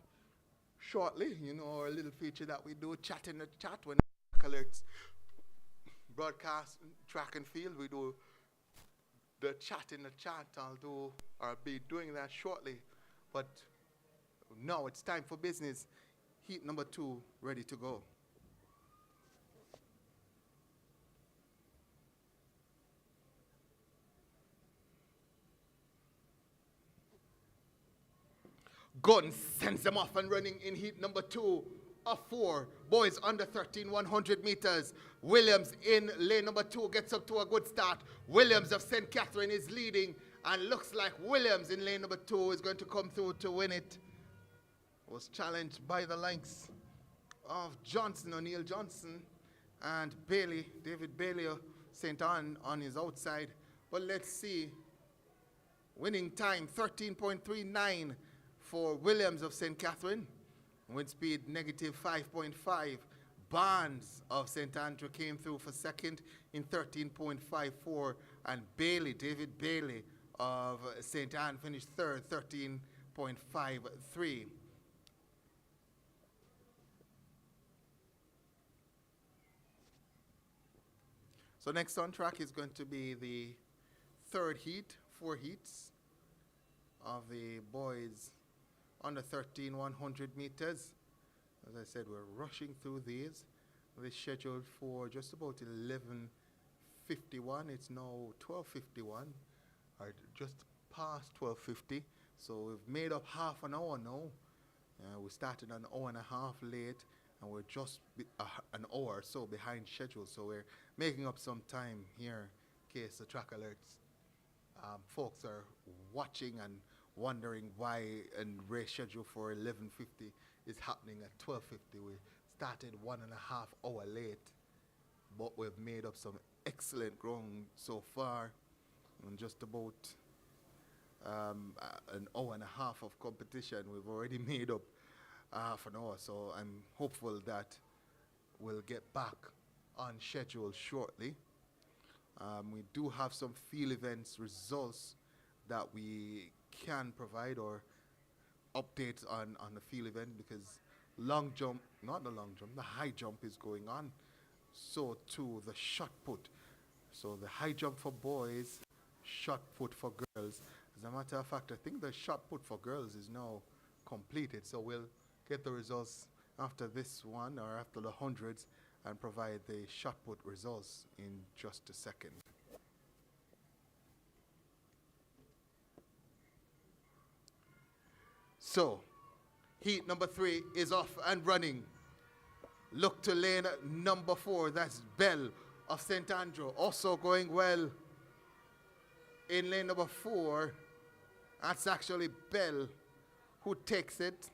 shortly, you know, our little feature that we do, chat in the chat, when alerts broadcast track and field, we do the chat in the chat. I'll be doing that shortly, but now it's time for business. Heat number 2 ready to go. Gunn sends them off and running in heat number 2 of 4. Boys under 13, 100 meters. Williams in lane number 2 gets up to a good start. Williams of St. Catherine is leading, and looks like Williams in lane number 2 is going to come through to win it. Was challenged by the likes of Johnson, O'Neill Johnson, and Bailey, David Bailey of St. Anne on his outside. But let's see. Winning time 13.39. For Williams of St. Catherine, wind speed negative 5.5. Barnes of St. Andrew came through for second in 13.54. And Bailey, David Bailey of St. Anne finished third, 13.53. So next on track is going to be the third heat, 4 heats of the boys under 13, 100 meters. As I said, we're rushing through these. We're scheduled for just about 11:51. It's now 12:51, or just past 12:50. So we've made up half an hour now. We started an hour and a half late, and we're just an hour or so behind schedule. So we're making up some time here in case the track alerts folks are watching and wondering why a race schedule for 11:50 is happening at 12:50. We started 1.5 hours late, but we've made up some excellent ground so far, and just about an hour and a half of competition. We've already made up half an hour, so I'm hopeful that we'll get back on schedule shortly. We do have some field events results that we can provide, or updates on the field event, because long jump, not the long jump, the high jump is going on. so too the shot put. So the high jump for boys, shot put for girls. As a matter of fact, I think the shot put for girls is now completed. So we'll get the results after this one or after the hundreds and provide the shot put results in just a second. So, heat number 3 is off and running. Look to lane number 4, that's Bell of St. Andrew, also going well. In lane number 4, that's actually Bell who takes it.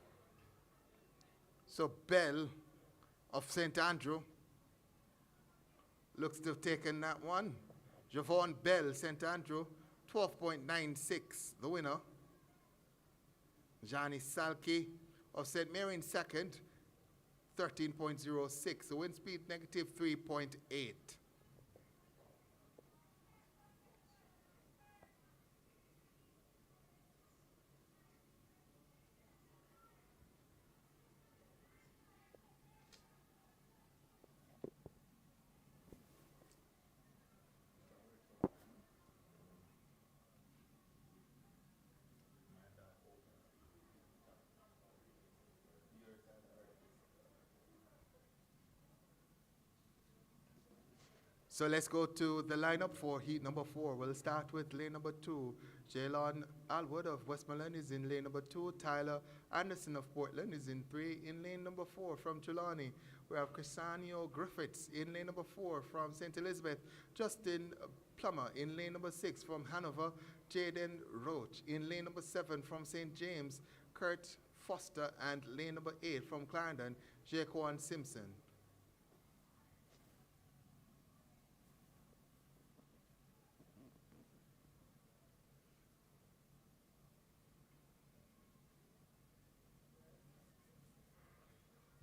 So Bell of St. Andrew looks to have taken that one. Yohan Bell, St. Andrew, 12.96, the winner. Johnny Salke of St. Mary in second, 13.06. The wind speed negative 3.8. So let's go to the lineup for heat number 4. We'll start with lane number 2. Jaylon Alwood of Westmoreland is in lane number 2. Tyler Anderson of Portland is in 3. In lane number 4 from Trelawney, we have Crisanio Griffiths in lane number 4 from St. Elizabeth. Justin Plummer in lane number 6 from Hanover. Jaden Roach in lane number 7 from St. James. Kurt Foster, and lane number 8 from Clarendon, Jaquan Simpson.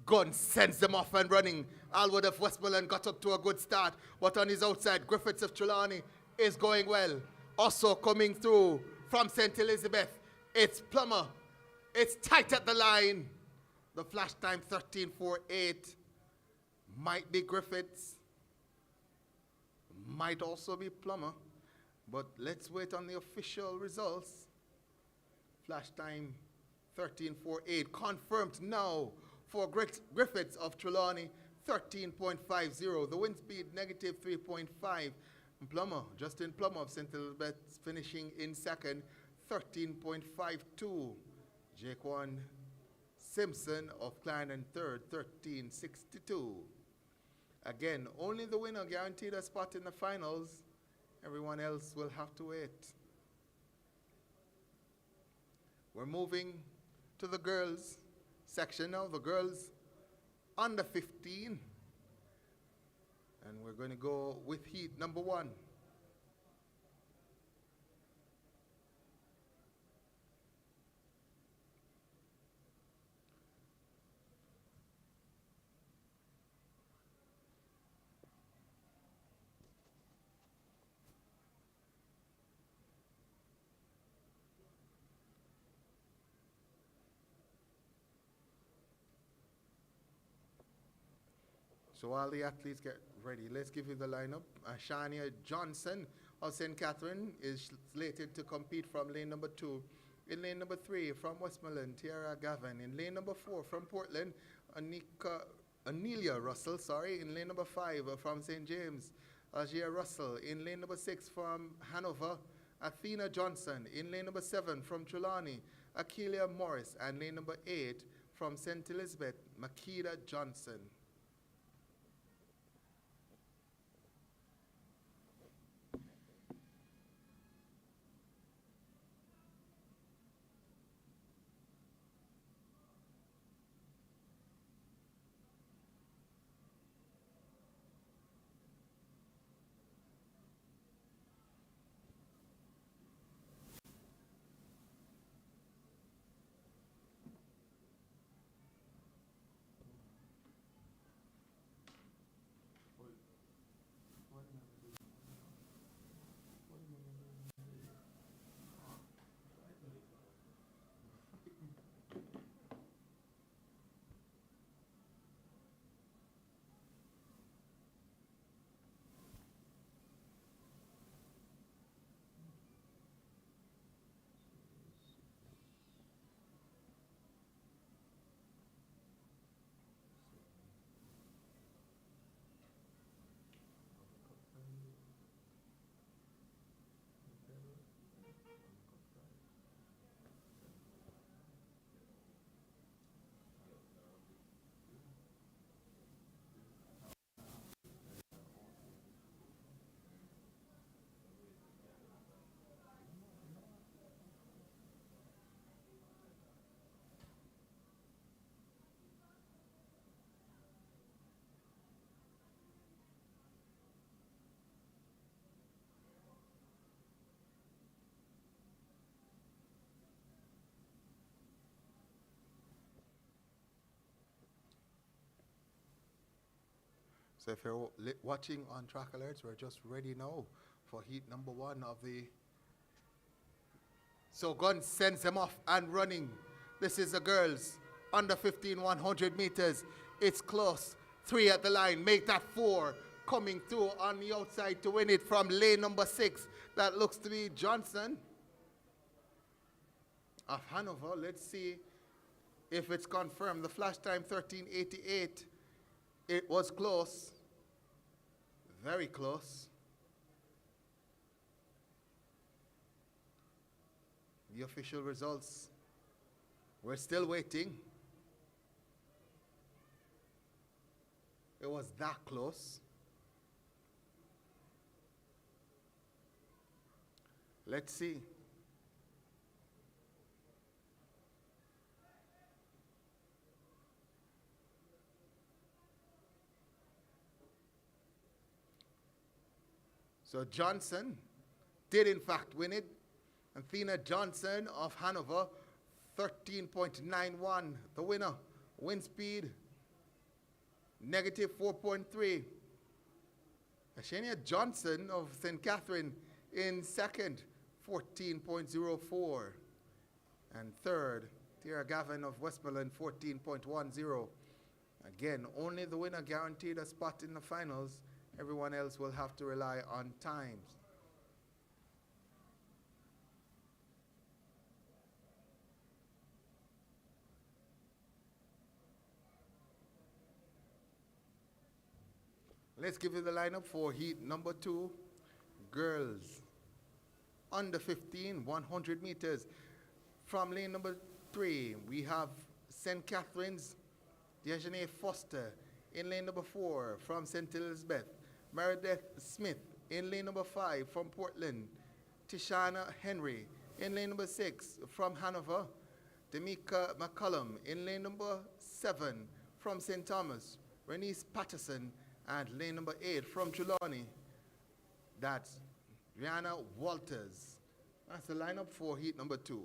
Gunn sends them off and running. Alwood of Westmoreland got up to a good start, but on his outside, Griffiths of Trelawney is going well. Also coming through from St. Elizabeth, it's Plummer. It's tight at the line. The flash time 13.48. Might be Griffiths. Might also be Plummer. But let's wait on the official results. Flash time 13.48. Confirmed now for Griffiths of Trelawney, 13.50. The wind speed negative 3.5. Plummer, Justin Plummer of St. Elizabeth finishing in second, 13.52. Jaquan Simpson of Clarendon third, 13.62. Again, only the winner guaranteed a spot in the finals. Everyone else will have to wait. We're moving to the girls section now, the girls under 15. And we're going to go with heat number 1. So while the athletes get ready, let's give you the lineup. Shania Johnson of St. Catherine is slated to compete from lane number 2. In lane number 3 from Westmoreland, Tiara Gavin. In lane number 4 from Portland, Anelia Russell, In lane number 5 from St. James, Ajia Russell. In lane number 6 from Hanover, Athena Johnson. In lane number 7 from Trelawney, Akelia Morris. And lane number 8 from St. Elizabeth, Makeda Johnson. So if you're watching on Track Alerts, we're just ready now for heat number 1 of the... So Gunn sends them off and running. This is the girls, under 15, 100 meters. It's close. 3 at the line, make that 4. Coming through on the outside to win it from lane number 6. That looks to be Johnson of Hanover. Let's see if it's confirmed. The flash time 13:88. It was close. Very close. The official results. We're still waiting. It was that close. Let's see. So Johnson did in fact win it. Athena Johnson of Hanover, 13.91. The winner. Wind speed, negative 4.3. Ashania Johnson of St. Catherine in second, 14.04. And third, Tara Gavin of Westmoreland, 14.10. Again, only the winner guaranteed a spot in the finals. Everyone else will have to rely on times. Let's give you the lineup for heat number 2. Girls, under 15, 100 meters. From lane number 3, we have St. Catherine's, Dejanay Foster. In lane number 4, from St. Elizabeth, Meredith Smith. In lane number 5, from Portland, Tishana Henry. In lane number 6, from Hanover, Demika McCullum. In lane number 7, from St. Thomas, Renice Patterson. And lane number 8, from Trelawney, that's Rihanna Walters. That's the lineup for heat number 2.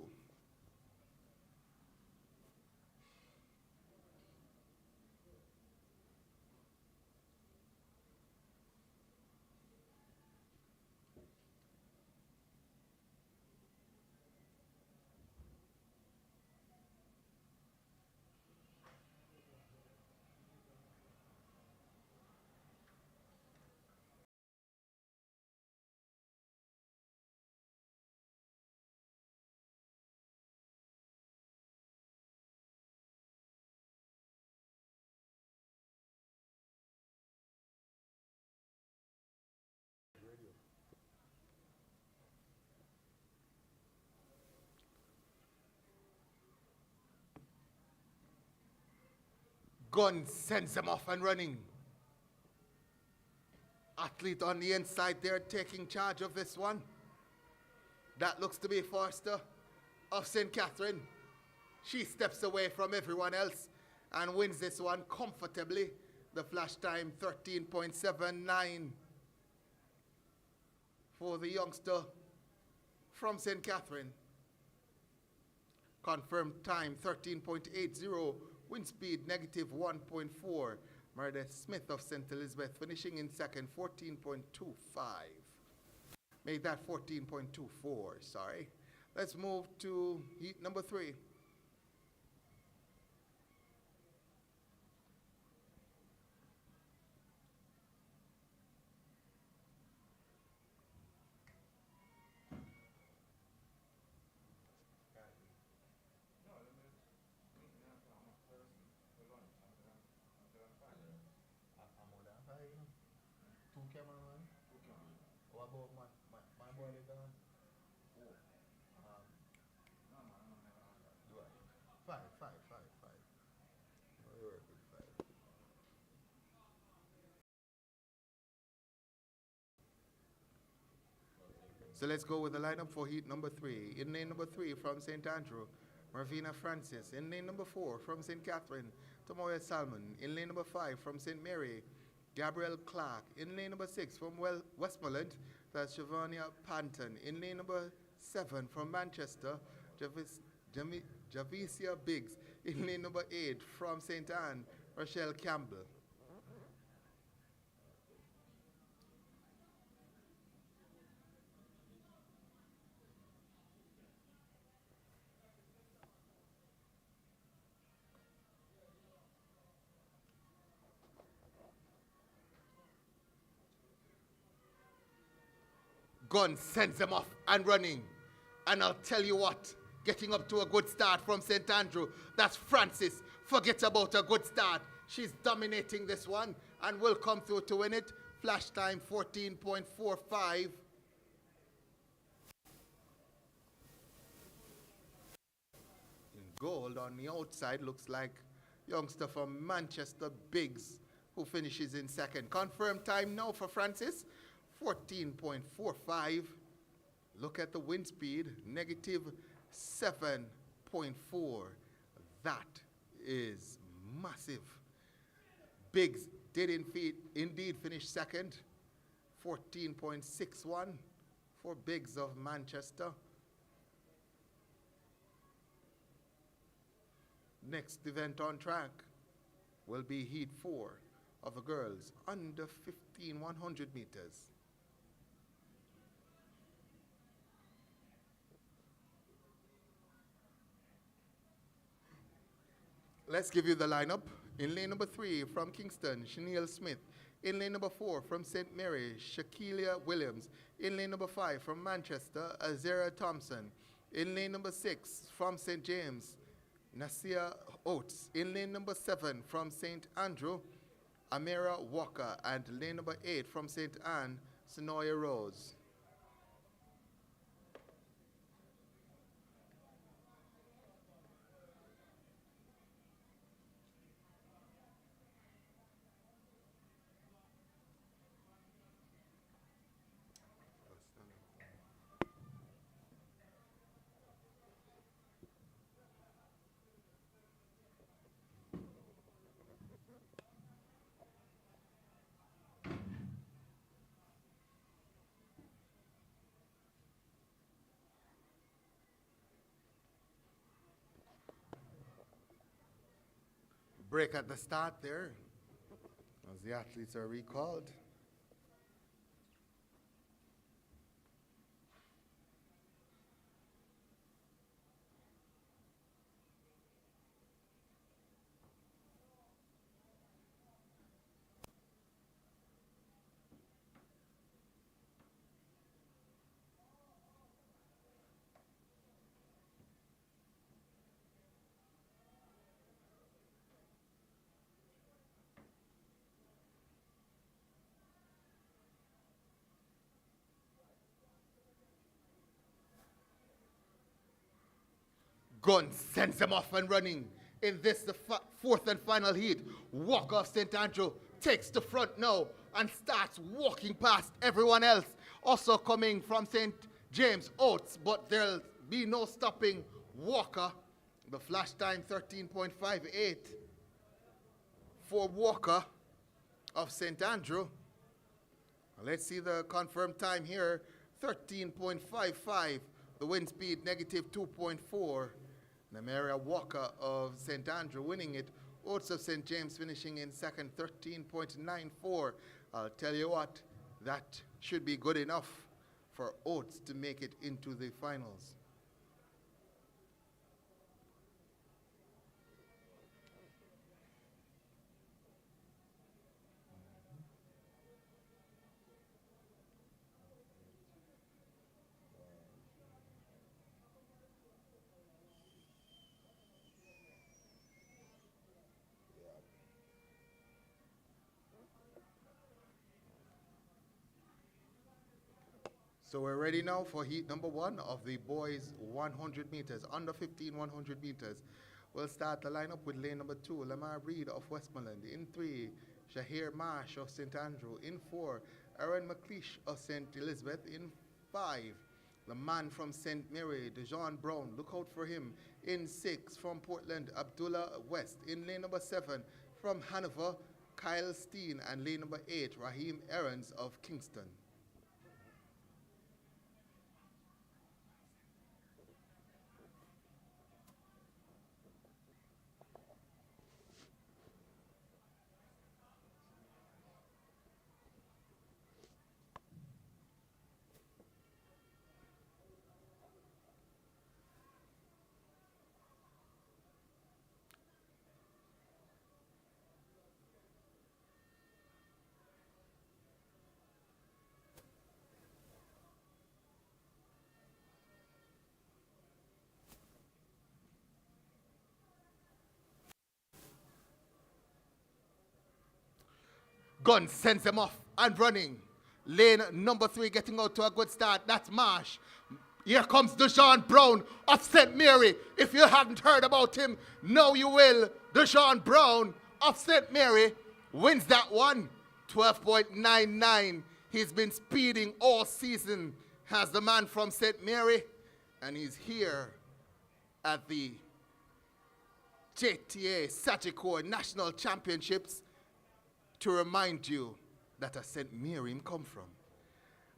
Gun sends them off and running. Athlete on the inside there taking charge of this one. That looks to be Forster of St. Catherine. She steps away from everyone else and wins this one comfortably. The flash time 13.79 for the youngster from St. Catherine. Confirmed time 13.80. Wind speed negative 1.4. Meredith Smith of St. Elizabeth finishing in second, 14.25. Make that 14.24, sorry. Let's move to heat number 3. So let's go with the lineup for heat number 3. In lane number 3 from St. Andrew, Marvina Francis. In lane number 4 from St. Catherine, Tomoya Salmon. In lane number 5 from St. Mary, Gabrielle Clark. In lane number 6 from Westmoreland, that's Shavania Panton. In lane number 7 from Manchester, Javicia Biggs. In lane number 8 from St. Anne, Rochelle Campbell. Gun sends them off and running. And I'll tell you what, getting up to a good start from St. Andrew, that's Francis. Forget about a good start. She's dominating this one and will come through to win it. Flash time 14.45. Gold on the outside looks like youngster from Manchester, Biggs, who finishes in second. Confirmed time now for Francis, 14.45. Look at the wind speed, negative 7.4. That is massive. Biggs did indeed finish second, 14.61 for Biggs of Manchester. Next event on track will be Heat 4 of the girls under 1,100 meters. Let's give you the lineup. In lane number 3 from Kingston, Chanel Smith. In lane number 4 from St. Mary, Shaquilla Williams. In lane number 5 from Manchester, Azera Thompson. In lane number 6 from St. James, Nasia Oates. In lane number 7 from St. Andrew, Amira Walker. And lane number 8 from St. Anne, Sonoya Rose. Break at the start there as the athletes are recalled. Gun sends them off and running. In this, the fourth and final heat, Walker of St. Andrew takes the front now and starts walking past everyone else. Also coming from St. James Oates, but there'll be no stopping Walker. The flash time 13.58 for Walker of St. Andrew. Let's see the confirmed time here, 13.55. The wind speed negative 2.4. Namaria Walker of St. Andrew winning it. Oates of St. James finishing in second, 13.94. I'll tell you what, that should be good enough for Oates to make it into the finals. So we're ready now for heat number 1 of the boys 100 meters, under 1,100 meters. We'll start the lineup with lane number 2, Lamar Reed of Westmoreland. In 3, Shahir Marsh of St. Andrew. In 4, Aaron McLeish of St. Elizabeth. In 5, the man from St. Mary, Dejon Brown. Look out for him. In 6, from Portland, Abdullah West. In lane number 7, from Hanover, Kyle Steen. And lane number 8, Raheem Aarons of Kingston. Gun sends him off and running. Lane number 3 getting out to a good start. That's Marsh. Here comes Deshaun Brown of St. Mary. If you haven't heard about him, now you will. Deshaun Brown of St. Mary wins that one. 12.99. He's been speeding all season as the man from St. Mary. And he's here at the JTA Sagicor National Championships to remind you that a St. Mary him come from.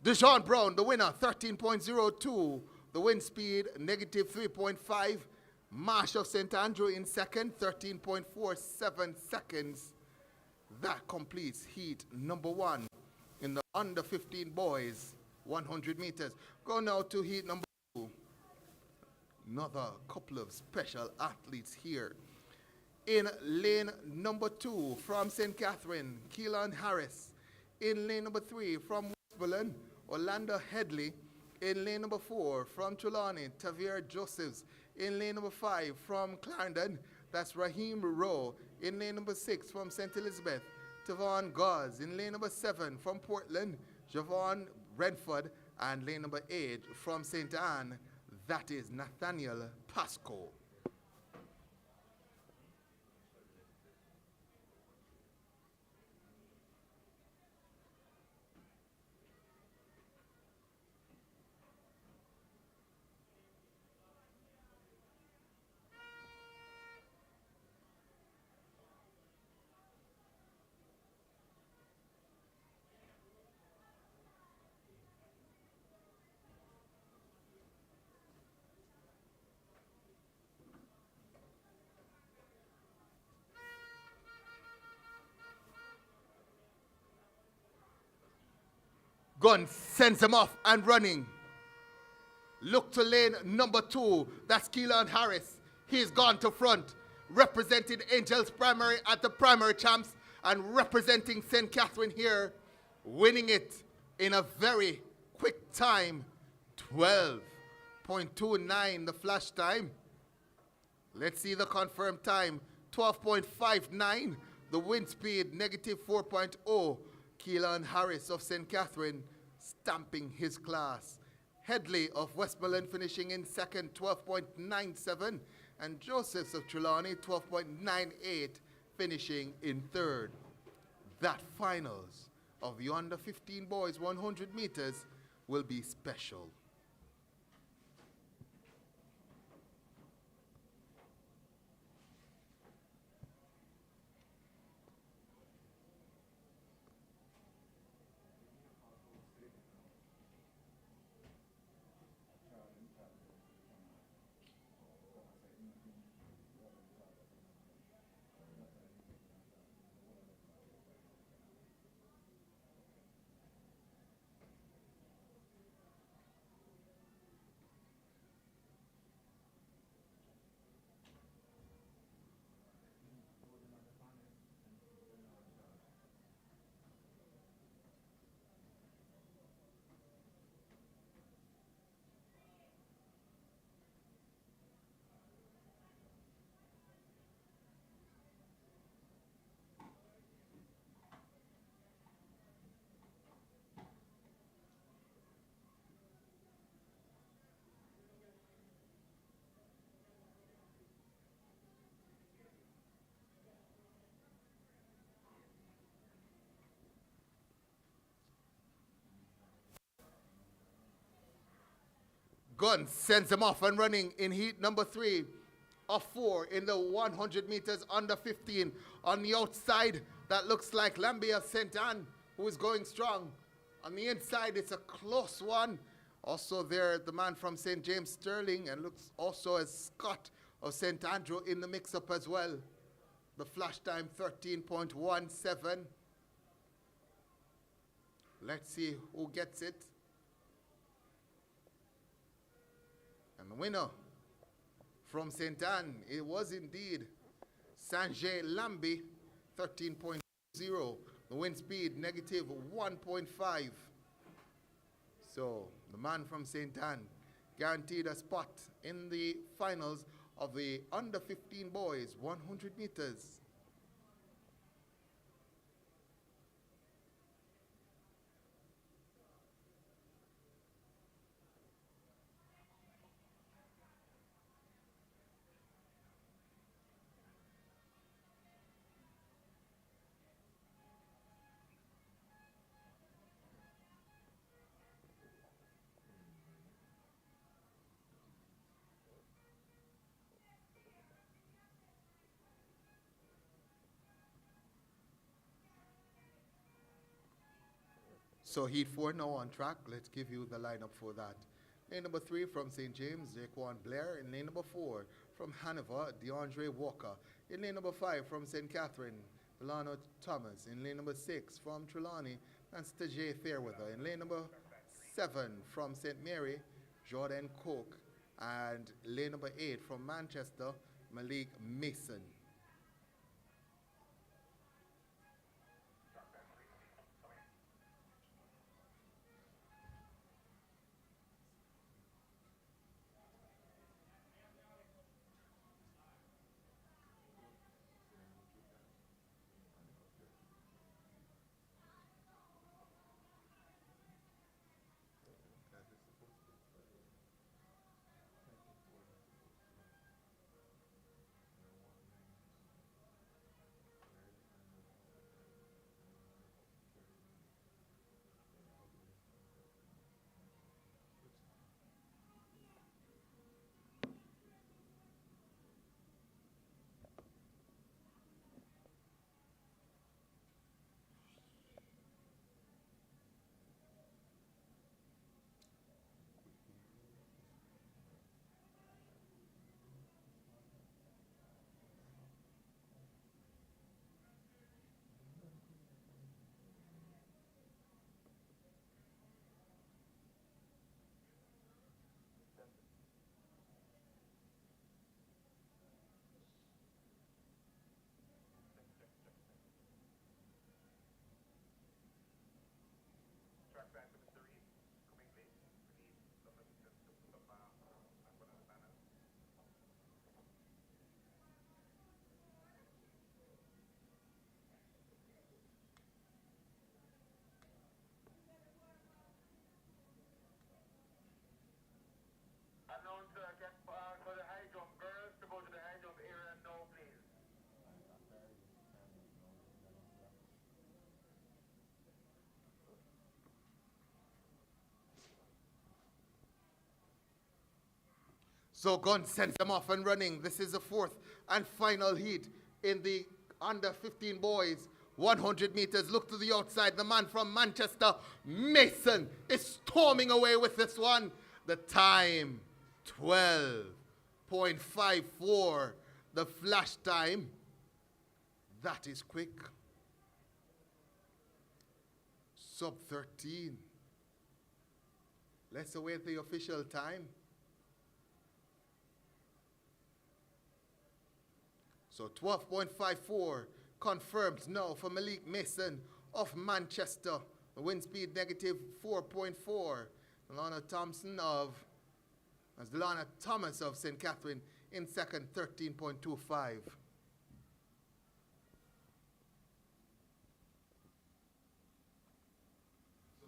Deshaun Brown, the winner, 13.02. The wind speed, negative 3.5. Marsh of St. Andrew in second, 13.47 seconds. That completes heat number 1 in the under 15 boys, 100 meters. Go now to heat number 2. Another couple of special athletes here. In lane number 2 from St. Catherine, Keelan Harris. In lane number 3 from Westmoreland, Orlando Headley. In lane number 4 from Trelawney, Tavir Josephs. In lane number 5 from Clarendon, that's Raheem Rowe. In lane number 6 from St. Elizabeth, Tavon Gauze. In lane number 7 from Portland, Javon Redford. And lane number 8 from St. Anne, that is Nathaniel Pasco. Gun sends him off and running. Look to lane number 2. That's Keelan Harris. He's gone to front, representing Angels Primary at the primary champs and representing St. Catherine here, winning it in a very quick time, 12.29 the flash time. Let's see the confirmed time, 12.59. The wind speed, negative 4.0. Keelan Harris of St. Catherine stamping his class. Headley of Westmoreland finishing in second, 12.97. And Josephs of Trelawney, 12.98, finishing in third. That finals of the under 15 boys 100 meters will be special. Gun sends him off and running in heat number 3 of 4 in the 100 meters under 15. On the outside, that looks like Lambia St. Anne, who is going strong. On the inside, it's a close one. Also there, the man from St. James Sterling, and looks also as Scott of St. Andrew in the mix-up as well. The flash time, 13.17. Let's see who gets it. And the winner from St. Anne, it was indeed Sanjay Lambi, 13.0. The wind speed, negative 1.5. So the man from St. Anne guaranteed a spot in the finals of the under 15 boys, 100 meters. So Heat 4 now on track. Let's give you the lineup for that. Lane number 3 from St. James, Jaquan Blair. In lane number 4 from Hanover, DeAndre Walker. In lane number 5 from St. Catherine, Delano Thomas. In lane number 6 from Trelawney, and Stajay Fairweather. In lane number 7 from St. Mary, Jordan Coke. And lane number 8 from Manchester, Malik Mason. So Gunn sends them off and running. This is the 4th and final heat in the under 15 boys. 100 meters. Look to the outside. The man from Manchester, Mason, is storming away with this one. The time, 12.54. The flash time. That is quick. Sub 13. Let's await the official time. So 12.54 confirmed now for Malik Mason of Manchester. The wind speed negative 4.4. Delana Thomas of St. Catherine in second, 13.25. So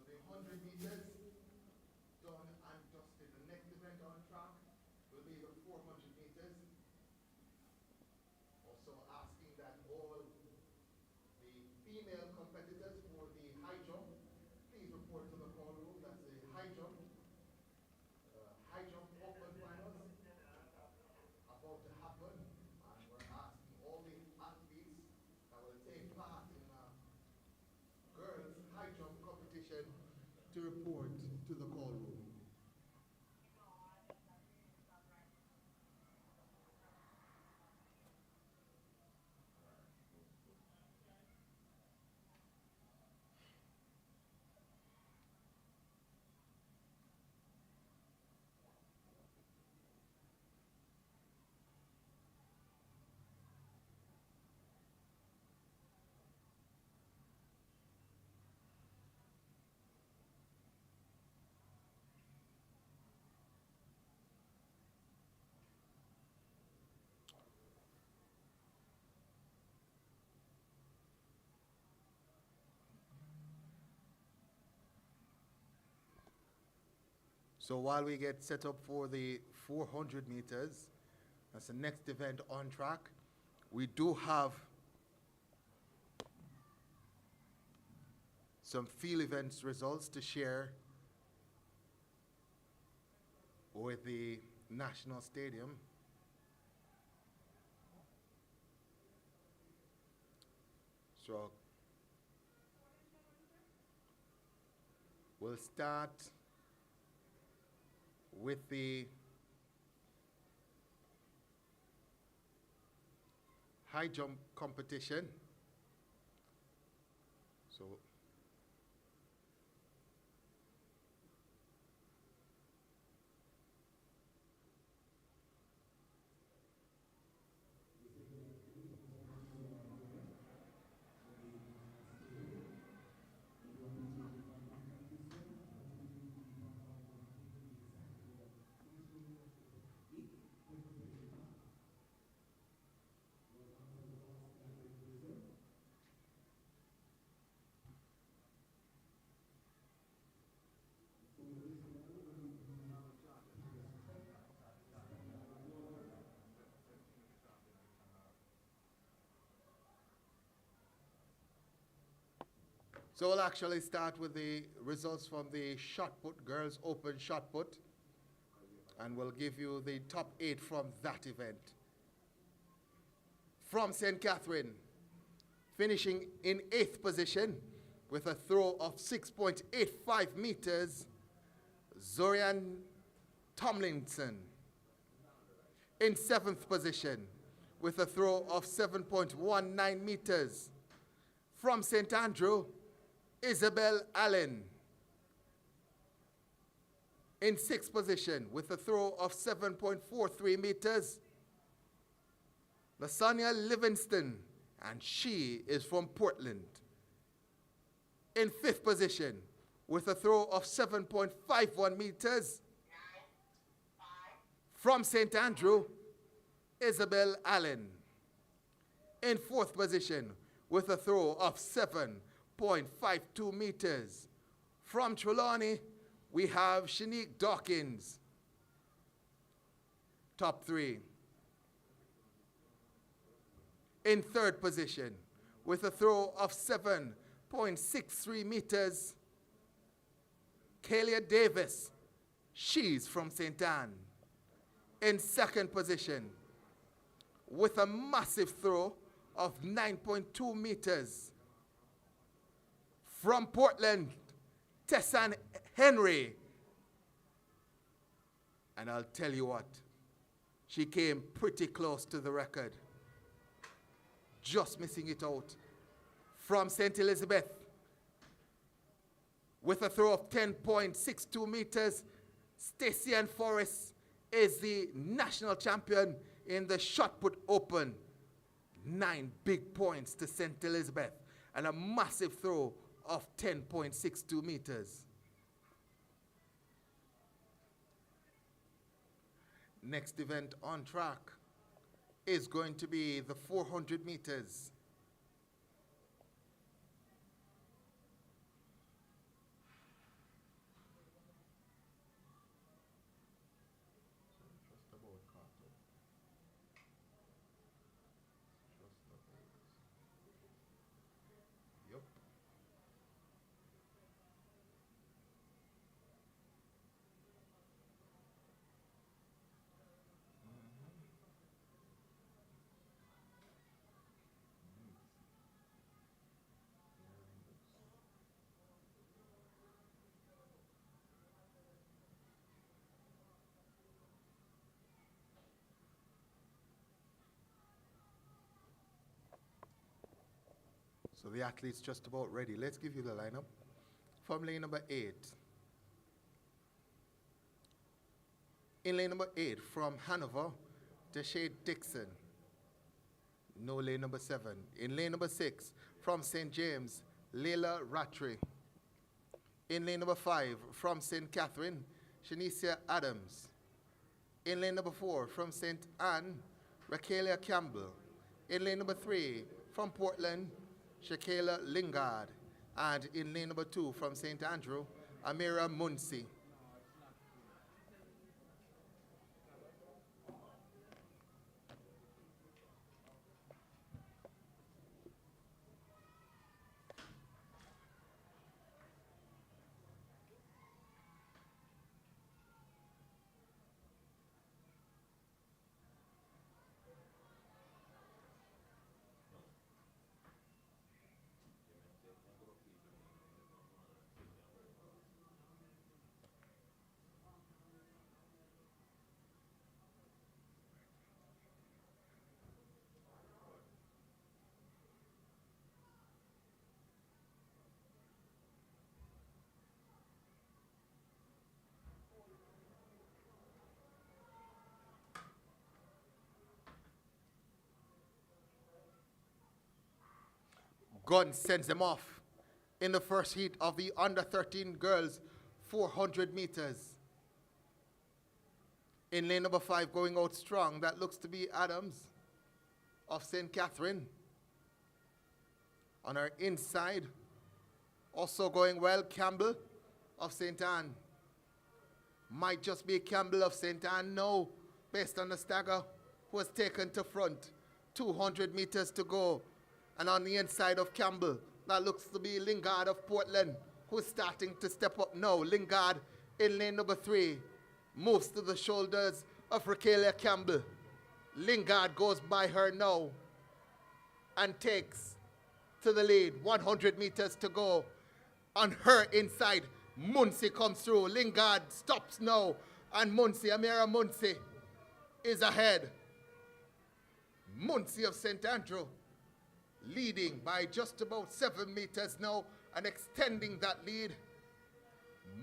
the 100 meters done and dusted. The next event on track will be the 400 meters. Also asking that all the female competitors for the high jump, please report to the call room. That's the high jump open finals about to happen, and we're asking all the athletes that will take part in girls high jump competition to report to the call room. So while we get set up for the 400 meters, that's the next event on track, we do have some field events results to share with the National Stadium. So We'll start with the high jump competition. So So we'll actually start with the results from the shot put, girls open shot put, and we'll give you the top 8 from that event. From St. Catherine, finishing in 8th position with a throw of 6.85 meters, Zorian Tomlinson. In 7th position with a throw of 7.19 meters, from St. Andrew, Isabel Allen. In 6th position with a throw of 7.43 meters, Lasagna Livingston, and she is from Portland. In 5th position with a throw of 7.51 meters, from St. Andrew, Isabel Allen. In 4th position with a throw of 7.52 meters, from Trelawney, we have Shanique Dawkins. Top 3. In 3rd position with a throw of 7.63 meters, Kalia Davis. She's from St. Anne. In 2nd position with a massive throw of 9.2 meters, from Portland, Tessan Henry. And I'll tell you what, she came pretty close to the record, just missing it out. From St. Elizabeth, with a throw of 10.62 meters, Stacey-Ann Forrest is the national champion in the shot put open. 9 big points to St. Elizabeth and a massive throw of 10.62 meters. Next event on track is going to be the 400 meters. So the athlete's just about ready. Let's give you the lineup. From lane number 8. In lane number 8, from Hanover, Deshae Dixon. No lane number 7. In lane number 6, from St. James, Layla Rattray. In lane number 5, from St. Catherine, Shanicia Adams. In lane number 4, from St. Anne, Raquelia Campbell. In lane number 3, from Portland, Shakayla Lingard. And in lane number 2, from St. Andrew, Amira Munsi. Gunn sends him off in the first heat of the under 13 girls 400 meters. In lane number 5, going out strong, that looks to be Adams of St. Catherine. On her inside, also going well, Campbell of St. Anne. Might just be Campbell of St. Anne, no, based on the stagger, who was taken to front. 200 meters to go. And on the inside of Campbell, that looks to be Lingard of Portland, who's starting to step up now. Lingard in lane number 3, moves to the shoulders of Raquelia Campbell. Lingard goes by her now and takes to the lead. 100 meters to go. On her inside, Muncie comes through. Lingard stops now, and Muncie, Amira Muncie, is ahead. Muncie of St. Andrew leading by just about 7 meters now and extending that lead.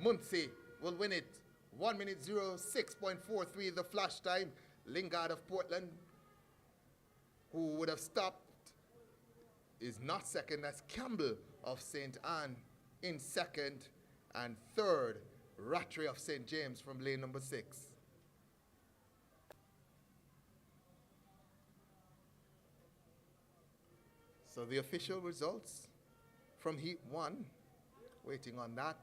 Muncie will win it. 1 minute 06.43 the flash time. Lingard of Portland, who would have stopped, is not second. That's Campbell of St. Anne in second, and third, Rattray of St. James from lane number 6. So the official results from heat 1, waiting on that.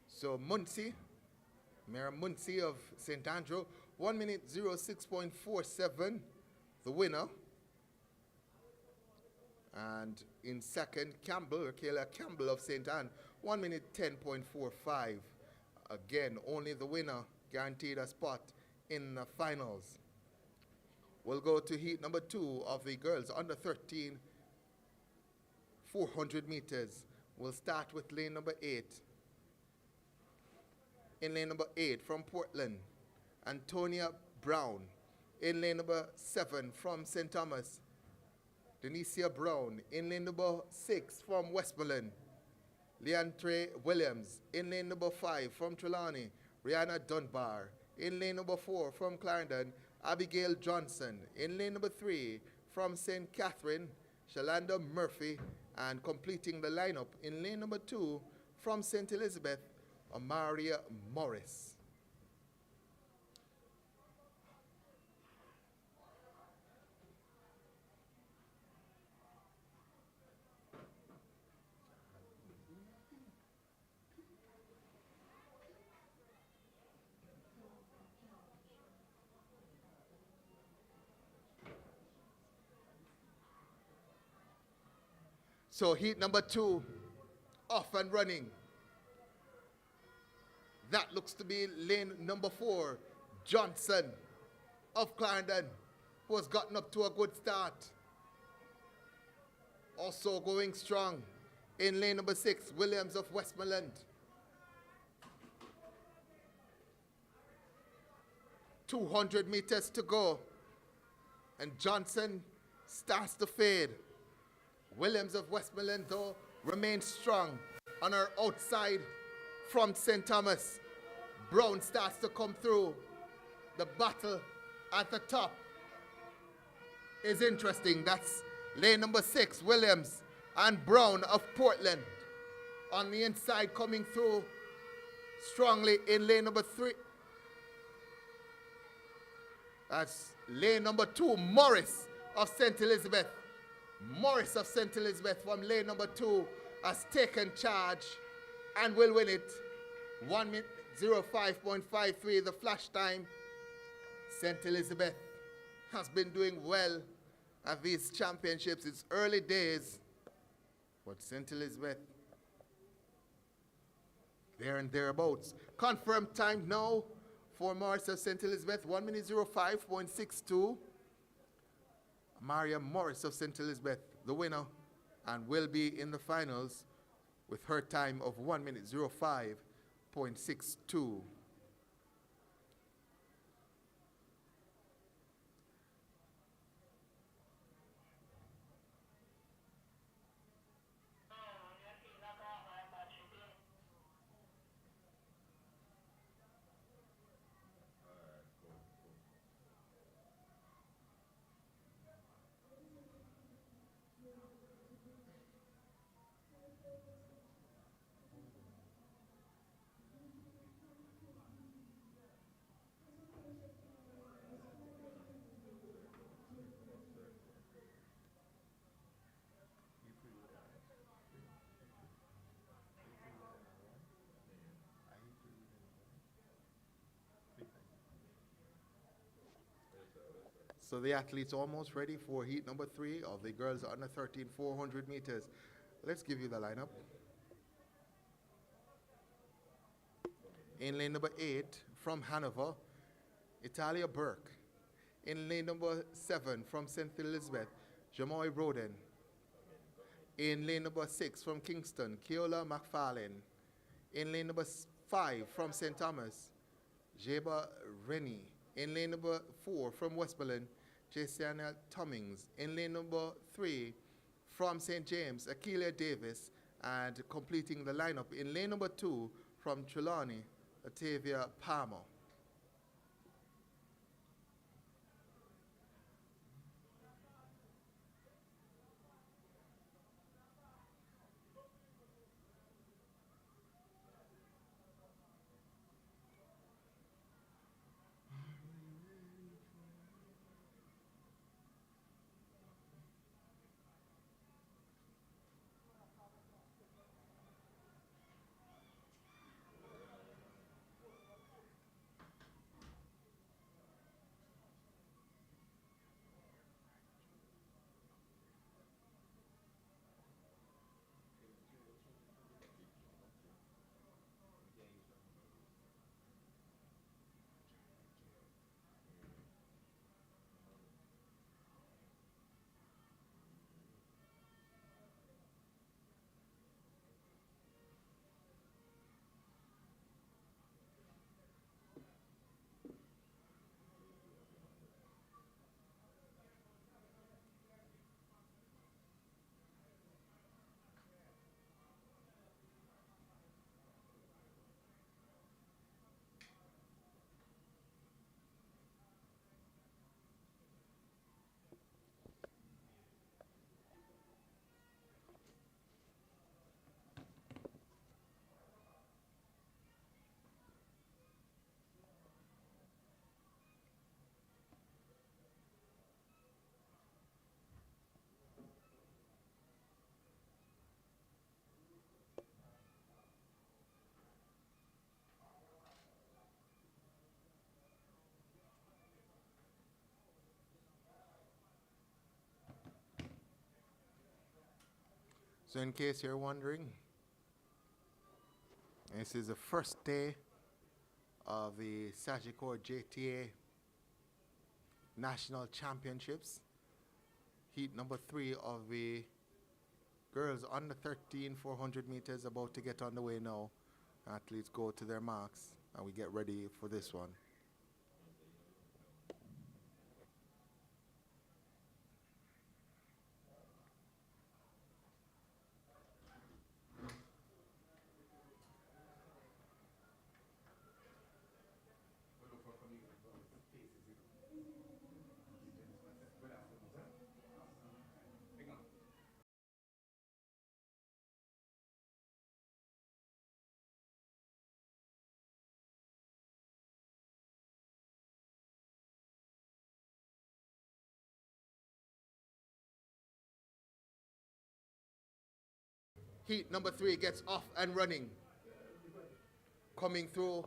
So Muncie, Mayor Muncie of St. Andrew, 1 minute 06.47, the winner. And in second, Campbell, Raquelia Campbell of St. Anne, 1 minute 10.45. Again, only the winner guaranteed a spot in the finals. We'll go to heat number 2 of the girls under 13, 400 meters. We'll start with lane number 8. In lane number 8 from Portland, Antonia Brown. In lane number 7 from St. Thomas, Denicia Brown. In lane number 6 from Westmoreland, Leantre Williams. In lane number 5 from Trelawney, Rihanna Dunbar. In lane number 4 from Clarendon, Abigail Johnson. In lane number 3 from St. Catherine, Shalanda Murphy. And completing the lineup in lane number 2 from St. Elizabeth, Amaria Morris. So heat number 2, off and running. That looks to be lane number 4, Johnson of Clarendon, who has gotten up to a good start. Also going strong in lane number 6, Williams of Westmoreland. 200 meters to go, and Johnson starts to fade. Williams of Westmoreland, though, remains strong on her outside from St. Thomas. Brown starts to come through. The battle at the top is interesting. That's lane number 6, Williams and Brown of Portland. On the inside, coming through strongly in lane number 3. That's lane number 2, Morris of St. Elizabeth. Morris of St. Elizabeth from lane number 2 has taken charge and will win it. 1 minute 05.53 the flash time. St. Elizabeth has been doing well at these championships. It's early days, but St. Elizabeth, there and thereabouts. Confirmed time now for Morris of St. Elizabeth, 1 minute 05.62. Maria Morris of St. Elizabeth, the winner, and will be in the finals with her time of 1 minute 05.62. So the athletes almost ready for heat number 3 of the girls under 13 400 meters. Let's give you the lineup. In lane number 8 from Hanover, Italia Burke. In lane number 7 from St. Elizabeth, Jamoy Roden. In lane number 6 from Kingston, Keola McFarlane. In lane number 5 from St. Thomas, Jeba Rennie. In lane number 4 from Westmoreland, Jasiana Tummings. In lane number 3 from St. James, Akeelia Davis. And completing the lineup in lane number 2 from Trelawney, Atavia Palmer. So in case you're wondering, this is the first day of the Sagicor JTA National Championships. Heat number 3 of the girls under 13 400 meters about to get underway now. Athletes go to their marks and we get ready for this one. Heat number 3 gets off and running. Coming through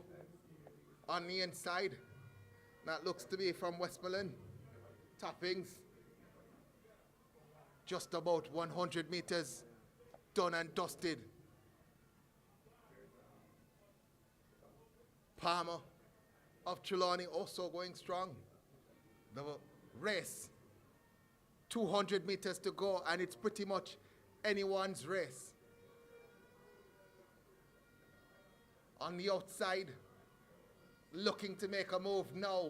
on the inside. That looks to be from Westmoreland. Toppings. Just about 100 meters done and dusted. Palmer of Trelawney also going strong. The race, 200 meters to go, and it's pretty much anyone's race. On the outside, looking to make a move now.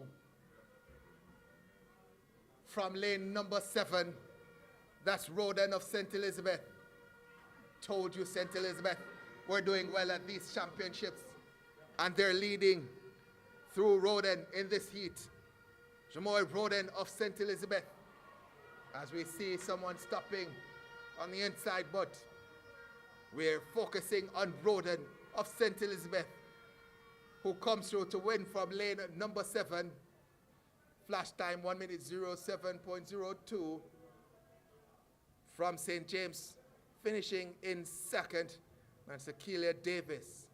From lane number 7, that's Roden of St. Elizabeth. Told you St. Elizabeth were doing well at these championships. And they're leading through Roden in this heat. Jamoy Roden of St. Elizabeth. As we see someone stopping on the inside, but we're focusing on Roden of St. Elizabeth, who comes through to win from lane number 7. Flash time 1 minute 07.02. From St. James, finishing in second. That's Akeelia Davis.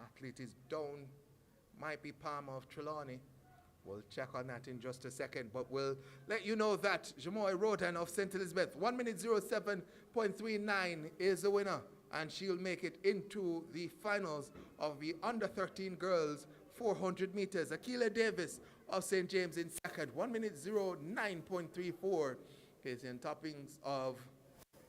Athlete is down. Might be Palmer of Trelawney, We'll check on that in just a second, but we'll let you know that Jamoy Rodan of St. Elizabeth, 1 minute 07.39 is the winner, and she'll make it into the finals of the under 13 girls 400 meters. Akila Davis of St. James in second, 1 minute 09.34. Kasian Toppings of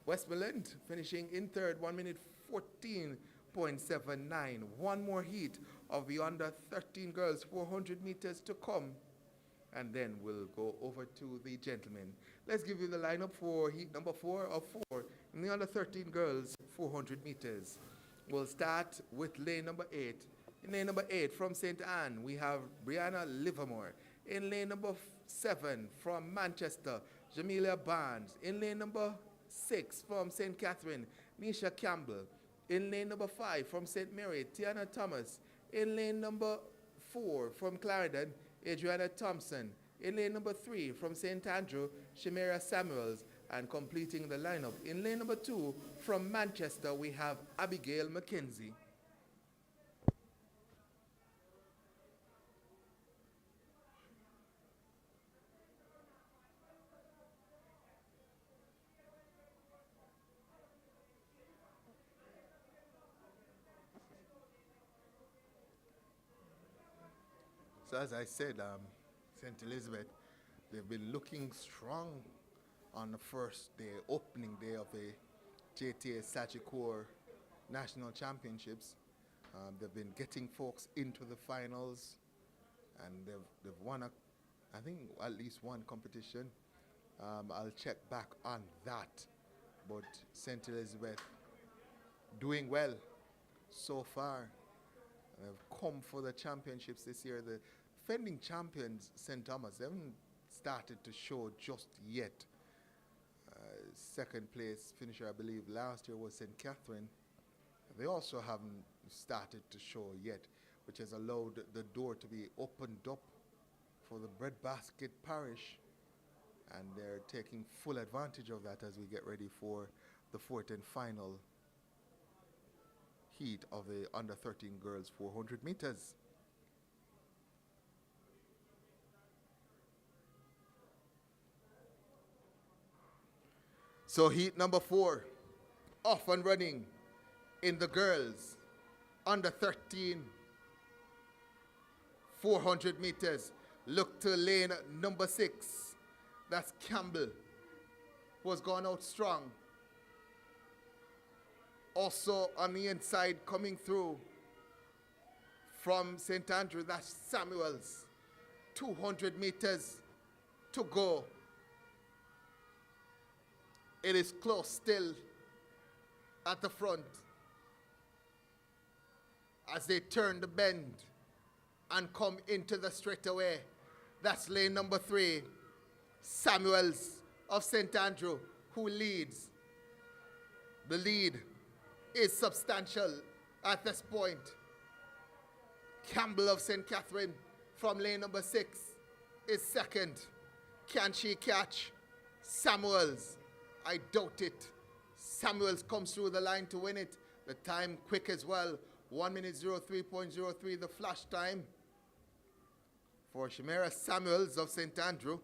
Westmoreland finishing in third, 1 minute 14.79. One more heat of the under 13 girls 400 meters to come, and then we'll go over to the gentlemen. Let's give you the lineup for heat number 4 of 4 in the under 13 girls 400 meters. We'll start with lane number 8. In lane number 8 from St. Anne, we have Brianna Livermore. In lane number 7 from Manchester, Jamelia Barnes. In lane number 6 from St. Catherine, Nisha Campbell. In lane number 5 from St. Mary, Tiana Thomas. In lane number 4 from Clarendon, Adriana Thompson. In lane number 3 from St. Andrew, Shemira Samuels. And completing the lineup, in lane number 2 from Manchester, we have Abigail McKenzie. So as I said, St. Elizabeth, they've been looking strong on the first day, opening day of the JTA Sagicor National Championships. They've been getting folks into the finals, and they've won, I think, at least one competition. I'll check back on that. But St. Elizabeth doing well so far. They've come for the championships this year. The defending champions, St. Thomas, they haven't started to show just yet. Second place finisher, I believe, last year was St. Catherine. They also haven't started to show yet, which has allowed the door to be opened up for the breadbasket parish. And they're taking full advantage of that as we get ready for the fourth and final heat of the under 13 girls 400 meters. So heat number 4, off and running in the girls under 13 400 meters. Look to lane number 6. That's Campbell, who has gone out strong. Also on the inside coming through from St. Andrew, that's Samuels. 200 meters to go. It is close still at the front as they turn the bend and come into the straightaway. That's lane number 3, Samuels of St. Andrew, who leads. The lead is substantial at this point. Campbell of St. Catherine from lane number 6 is second. Can she catch Samuels? I doubt it. Samuels comes through the line to win it. The time quick as well. 1 minute 03.03, the flash time for Shemira Samuels of St. Andrew.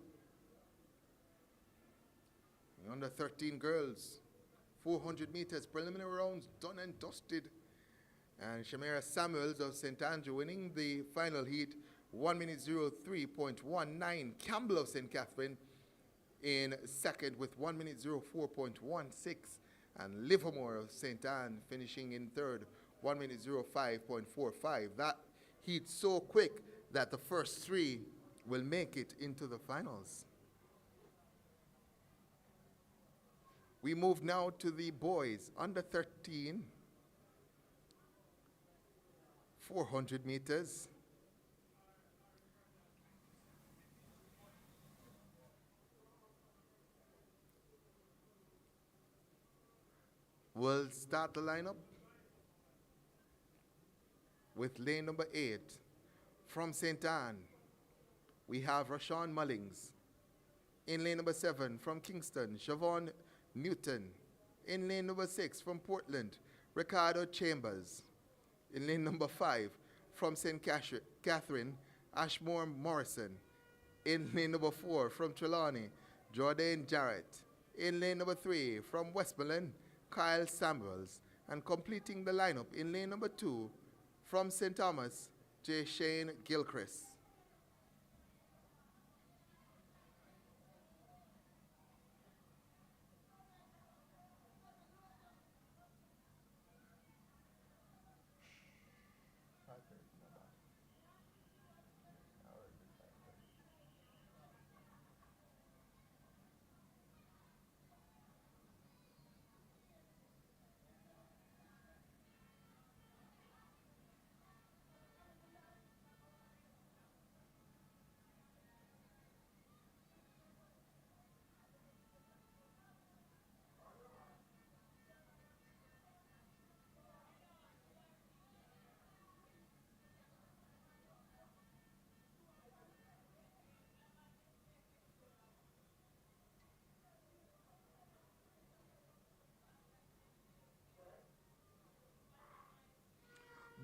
The under 13 girls, 400 meters, preliminary rounds done and dusted. And Shemira Samuels of St. Andrew winning the final heat, 1 minute 03.19. Campbell of St. Catherine in second with 1 minute 04.16. And Livermore of St. Anne finishing in third, 1 minute 05.45. That heat so quick that the first 3 will make it into the finals. We move now to the boys under 13, 400 meters. We'll start the lineup with lane number 8 from St. Anne. We have Rashawn Mullings. In lane number 7 from Kingston, Siobhan Newton. In lane number 6 from Portland, Ricardo Chambers. In lane number 5 from St. Catherine, Ashmore Morrison. In lane number 4 from Trelawney, Jordan Jarrett. In lane number 3 from Westmoreland, Kyle Samuels. And completing the lineup in lane number 2 from St. Thomas, J. Shane Gilchrist.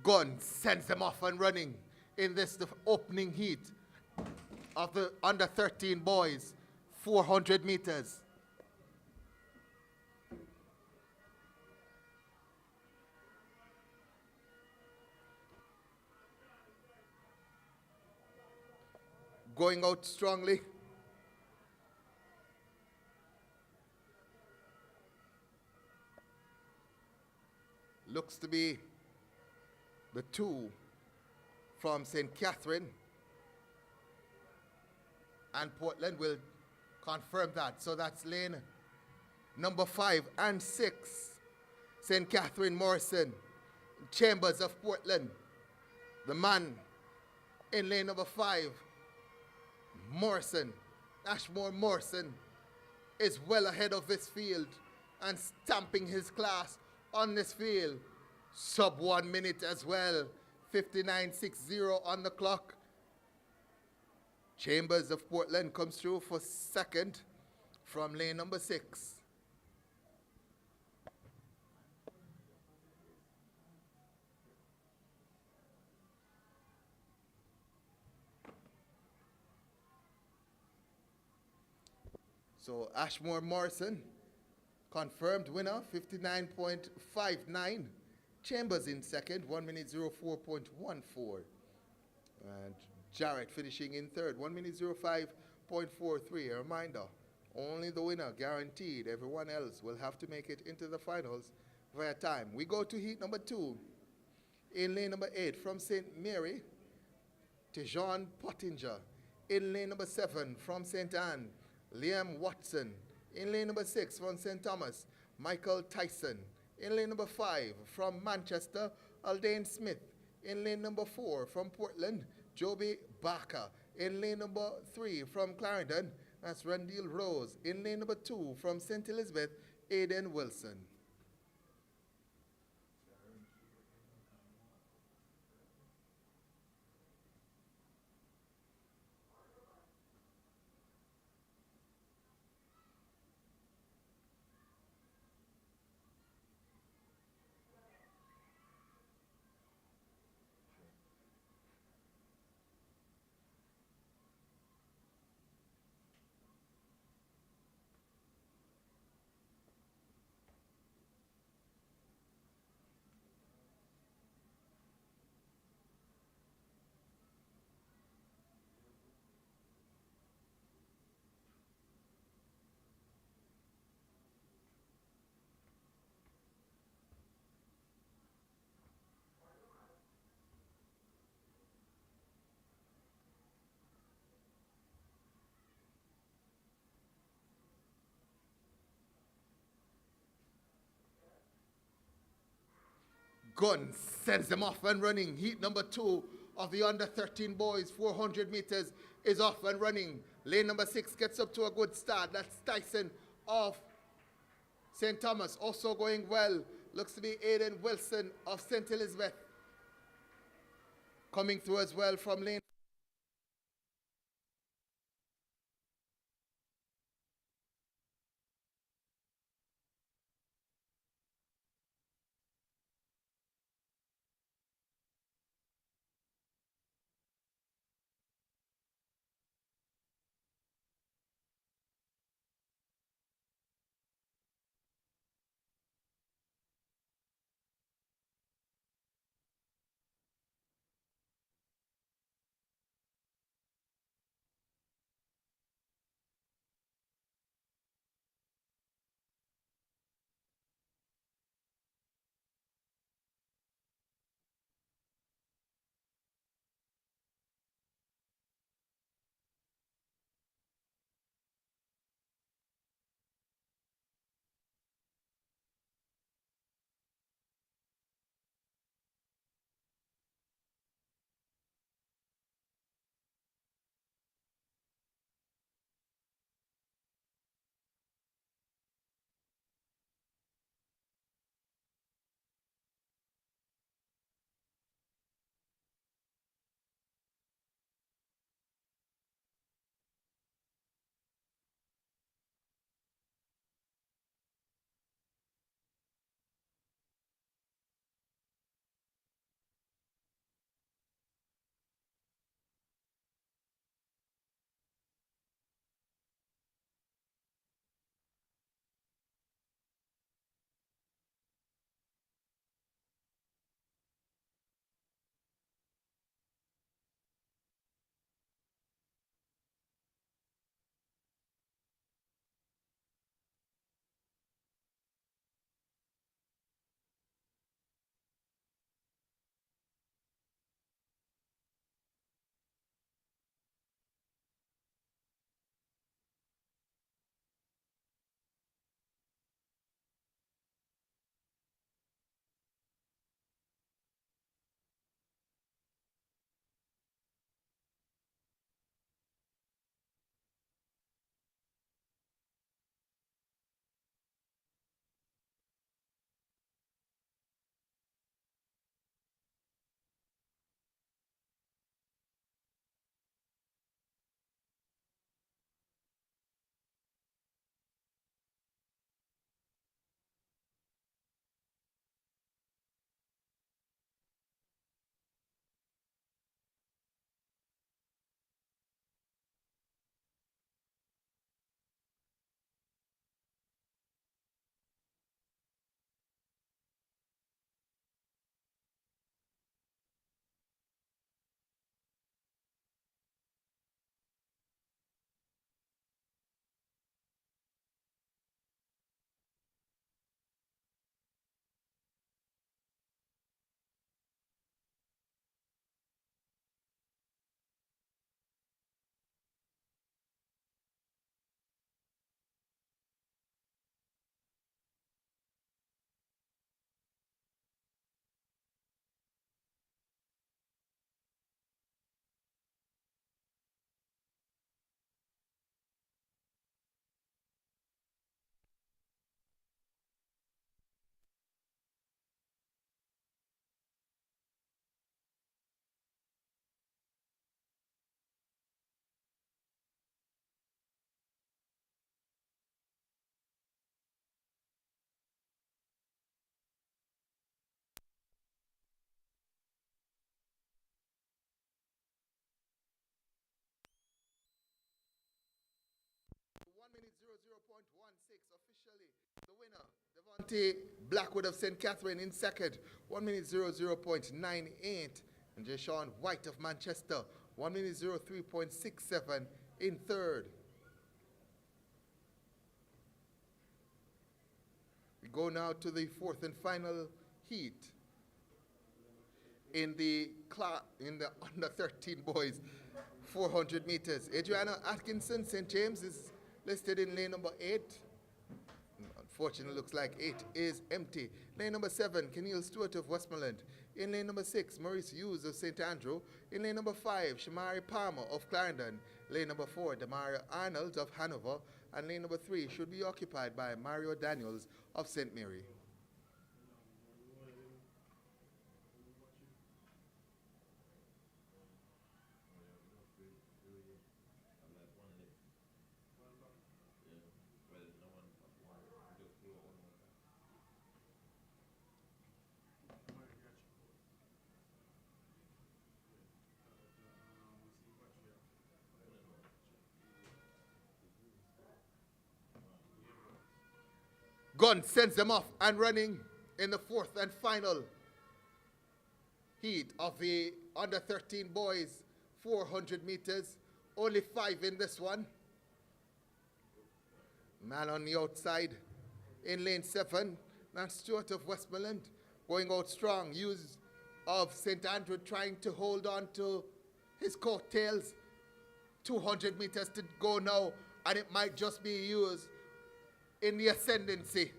Gunn sends them off and running in this the opening heat of the under 13 boys, 400 meters. Going out strongly. Looks to be the 2 from St. Catherine, and Portland will confirm that. So that's lane number 5 and 6. St. Catherine Morrison, Chambers of Portland. The man in lane number 5, Morrison, Ashmore Morrison, is well ahead of this field and stamping his class on this field. Sub 1 minute as well. 59.60 on the clock. Chambers of Portland comes through for second from lane number 6. So Ashmore Morrison, confirmed winner, 59.59. Chambers in second, 1 minute 04.14. And Jarrett finishing in third, 1 minute 05.43. A reminder, only the winner guaranteed. Everyone else will have to make it into the finals via time. We go to heat number 2. In lane number 8 from St. Mary, Tejon Pottinger. In lane number 7 from St. Anne, Liam Watson. In lane number 6 from St. Thomas, Michael Tyson. In lane number 5 from Manchester, Aldane Smith. In lane number 4 from Portland, Joby Barker. In lane number 3 from Clarendon, that's Randall Rose. In lane number 2 from St. Elizabeth, Aiden Wilson. Gunn sends them off and running. Heat number 2 of the under 13 boys, 400 meters, is off and running. Lane number 6 gets up to a good start. That's Tyson of St. Thomas, also going well. Looks to be Aiden Wilson of St. Elizabeth coming through as well from lane. 6, officially the winner, Devontae Blackwood of St. Catherine in second, 1 minute 00.98. And Keshorn White of Manchester, 1 minute 03.67 in third. We go now to the fourth and final heat in the under 13 boys 400 meters. Adriana Atkinson, St. James, is listed in lane number 8. Unfortunately, looks like 8 is empty. Lane number 7, Keneal Stewart of Westmoreland. In lane number 6, Maurice Hughes of St. Andrew. In lane number 5, Shamari Palmer of Clarendon. Lane number 4, Demaria Arnold of Hanover. And lane number 3 should be occupied by Mario Daniels of St. Mary. Gunn sends them off and running in the fourth and final heat of the under 13 boys 400 meters. Only 5 in this one. Man on the outside in lane 7, Lance Stewart of Westmoreland going out strong. Hughes of St. Andrew trying to hold on to his coattails. 200 meters to go now, and it might just be Hughes in the ascendancy.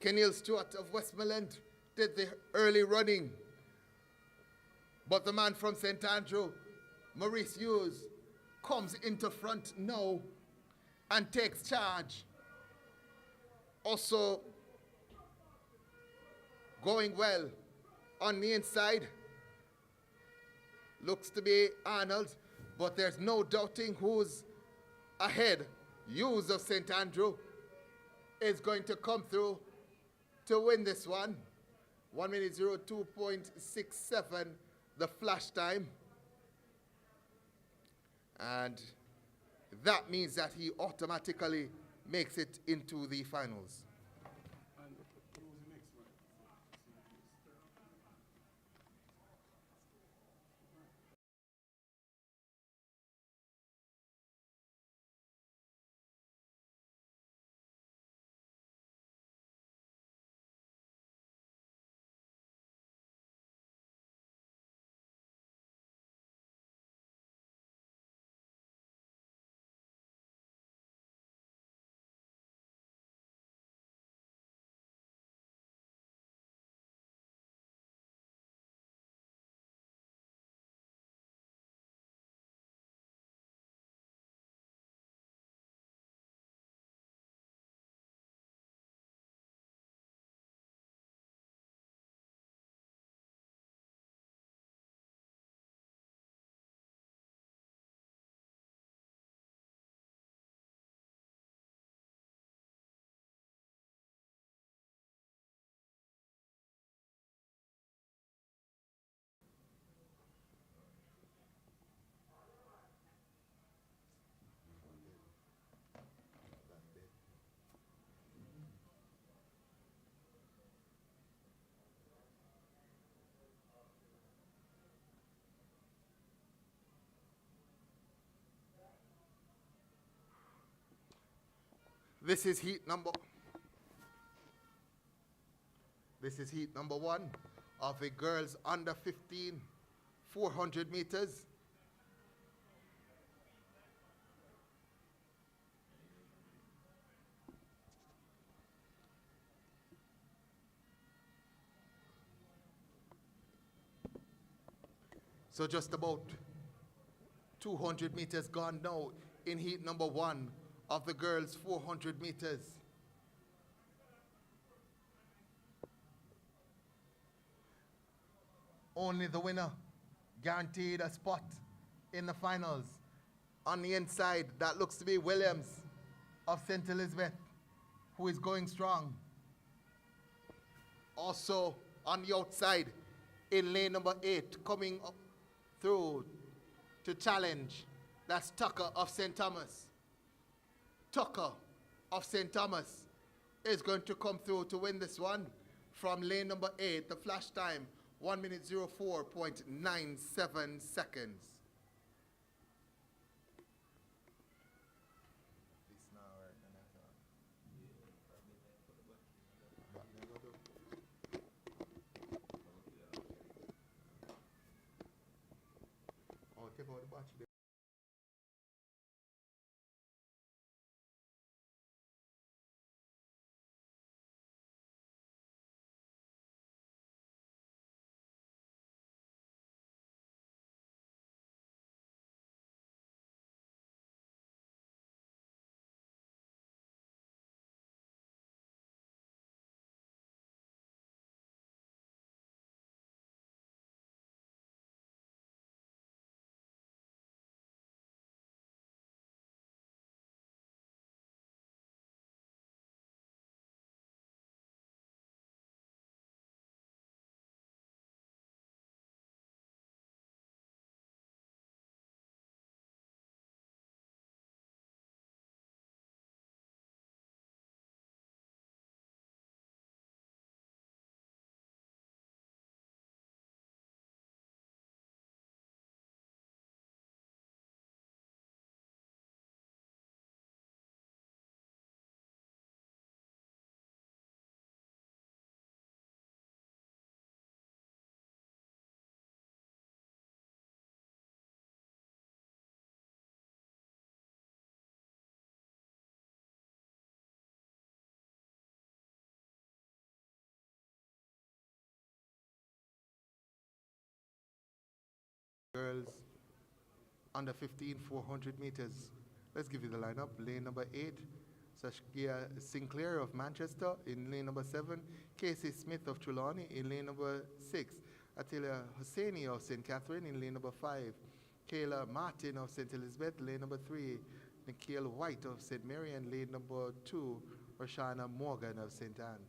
Keneal Stewart of Westmoreland did the early running, but the man from St. Andrew, Maurice Hughes, comes into front now and takes charge. Also going well on the inside looks to be Arnold, but there's no doubting who's ahead. Hughes of St. Andrew is going to come through to win this one. 1 minute 02.67, the flash time. And that means that he automatically makes it into the finals. This is heat number 1 of the girls under 15 400 meters. So just about 200 meters gone now in heat number 1 of the girls 400 meters. Only the winner guaranteed a spot in the finals. On the inside, that looks to be Williams of St. Elizabeth, who is going strong. Also on the outside, in lane number 8, coming up through to challenge, that's Tucker of St. Thomas. Tucker of St. Thomas is going to come through to win this one from lane number 8. The flash time, 1 minute 04.97 seconds. Take out the batch there. Girls under 15, 400 meters. Let's give you the lineup. Lane number 8, Saskia Sinclair of Manchester. In lane number 7, Casey Smith of Trelawney. In lane number 6, Attila Hosseini of St. Catherine. In lane number 5, Kayla Martin of St. Elizabeth. Lane number 3, Nikhil White of St. Mary. And lane number 2, Roshana Morgan of St. Anne.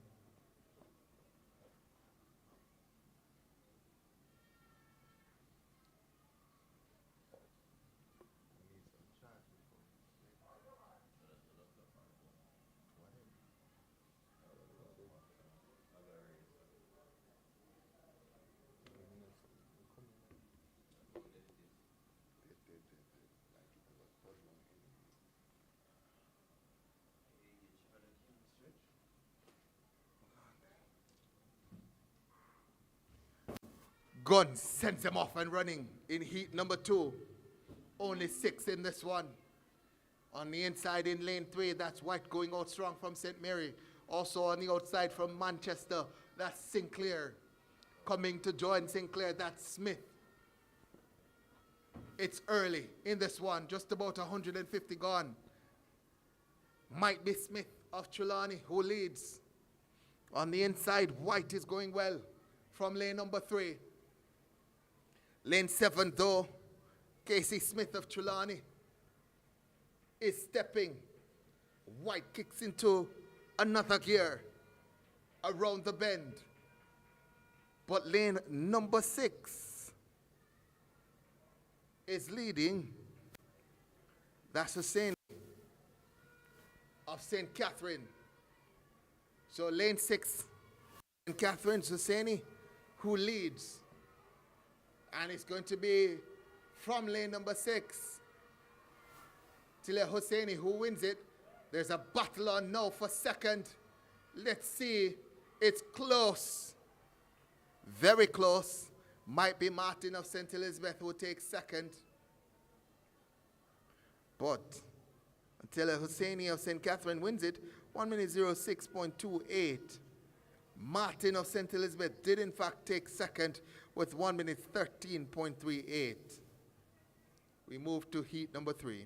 Gun sends him off and running in heat number 2. Only 6 in this one. On the inside in lane 3, that's White going out strong from St. Mary. Also on the outside from Manchester, that's Sinclair. Coming to join Sinclair, that's Smith. It's early in this one, just about 150 gone. Might be Smith of Trelawney who leads. On the inside, White is going well from lane number 3. Lane 7 though, Casey Smith of Trelawney is stepping. White kicks into another gear around the bend. But lane number 6 is leading. That's Hussein of St. Catherine. So lane 6, St. Catherine's Husseini who leads. And it's going to be from lane number 6, Tila Hosseini who wins it. There's a battle on now for second. Let's see. It's close. Very close. Might be Martin of St. Elizabeth who takes second. But Tila Hosseini of St. Catherine wins it. 1 minute 06.28. Martin of St. Elizabeth did in fact take second with 1 minute 13.38. We move to heat number 3.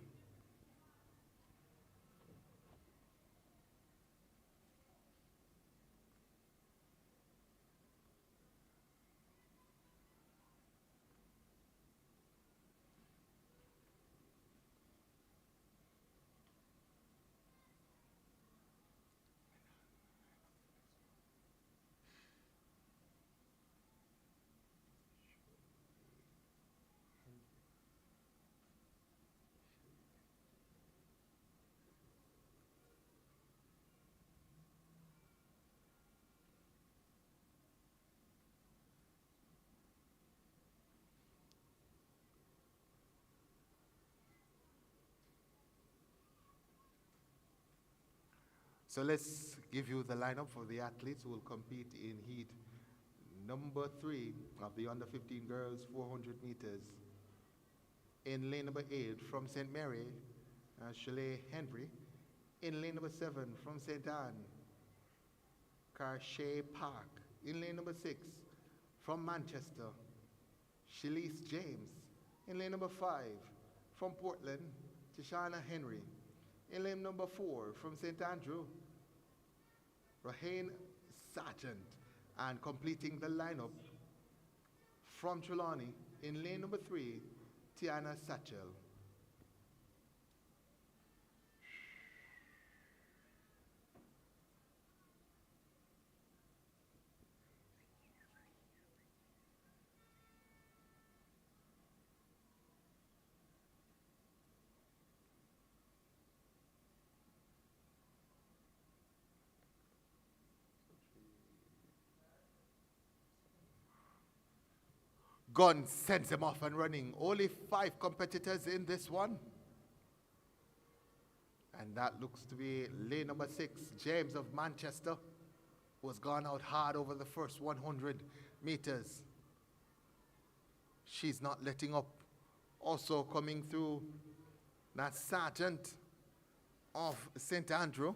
So let's give you the lineup for the athletes who will compete in heat number 3 of the under 15 girls 400 meters. In lane number 8 from St. Mary, Shelly-Ann. In lane number 7 from St. Anne, Carshay Park. In lane number 6 from Manchester, Shelly-Ann James. In lane number 5 from Portland, Tishana Henry. In lane number 4 from St. Andrew, Rahane Sargent. And completing the lineup from Trelawney, in lane number 3, Tiana Satchel. Gun sends him off and running. Only 5 competitors in this one. And that looks to be lane number 6, James of Manchester, who has gone out hard over the first 100 meters. She's not letting up. Also coming through, that Sargent of St. Andrew.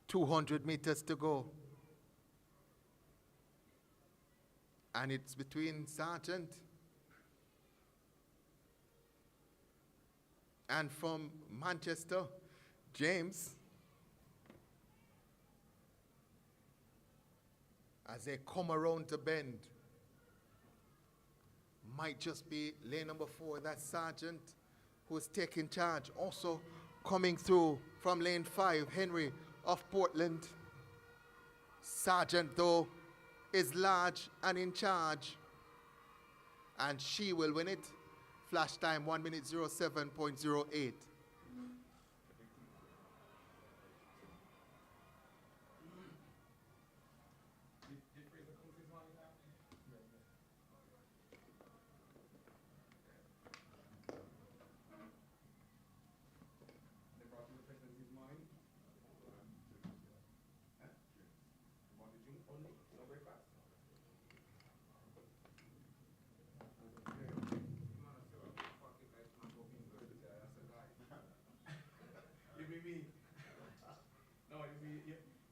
200 meters to go. And it's between Sargent and from Manchester, James, as they come around to bend. Might just be lane number 4, that's Sargent, who's taking charge. Also coming through from lane 5, Henry of Portland. Sargent, though, is large and in charge, and she will win it. Flash time 1:07.08.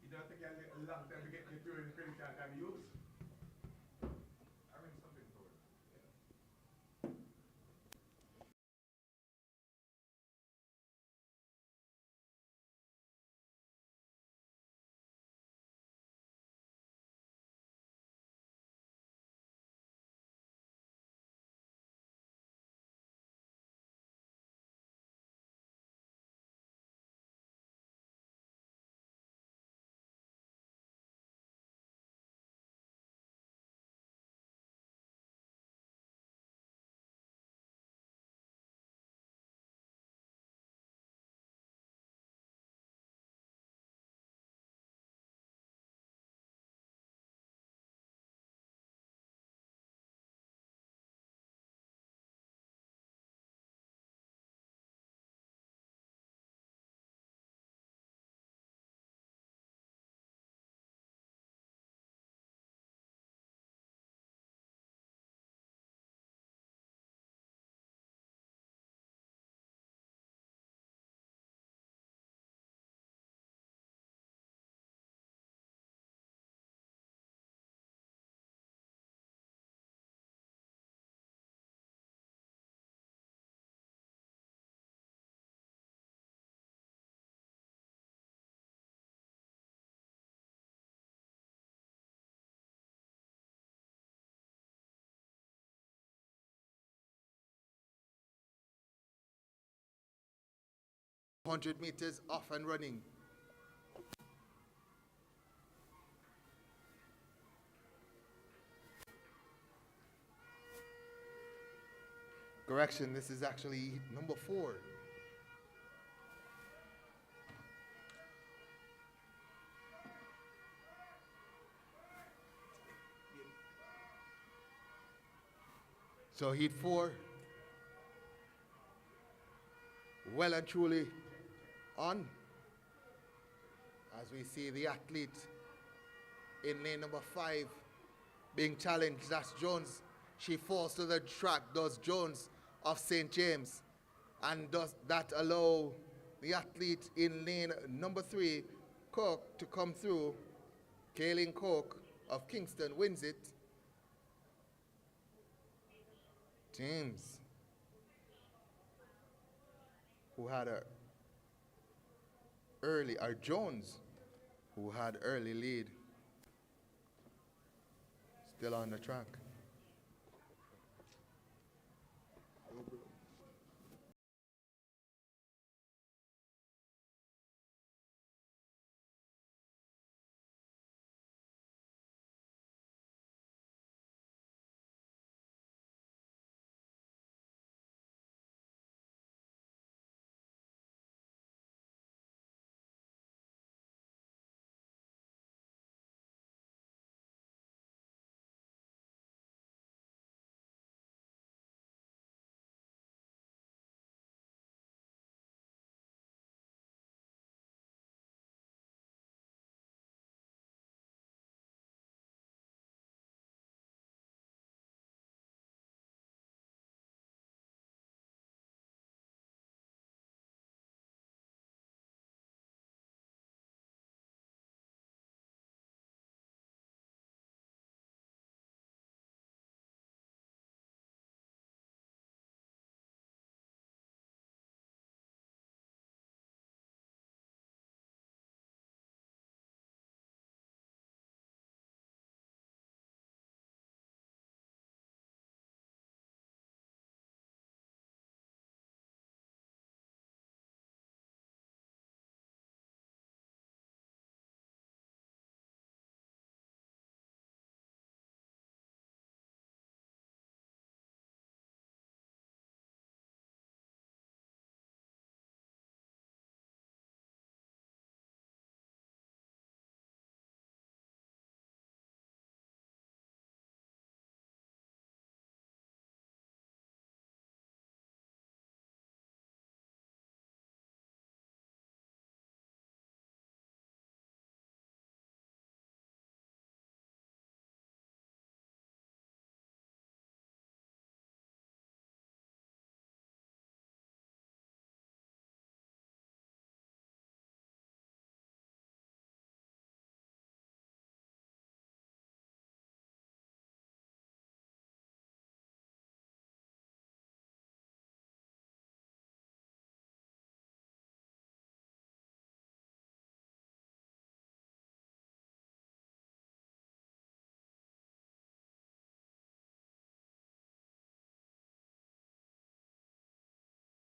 You don't think a long time to get the touring credit card can be used? I mean, something for it. Yeah. 100 meters off and running. Correction, this is actually number 4. So heat 4, well and truly on. As we see the athlete in lane number 5 being challenged, that's Jones. She falls to the track, does Jones of St. James. And does that allow the athlete in lane number 3, Cook, to come through? Kaylin Cook of Kingston wins it. James, who had a early, or Jones, who had early lead, still on the track.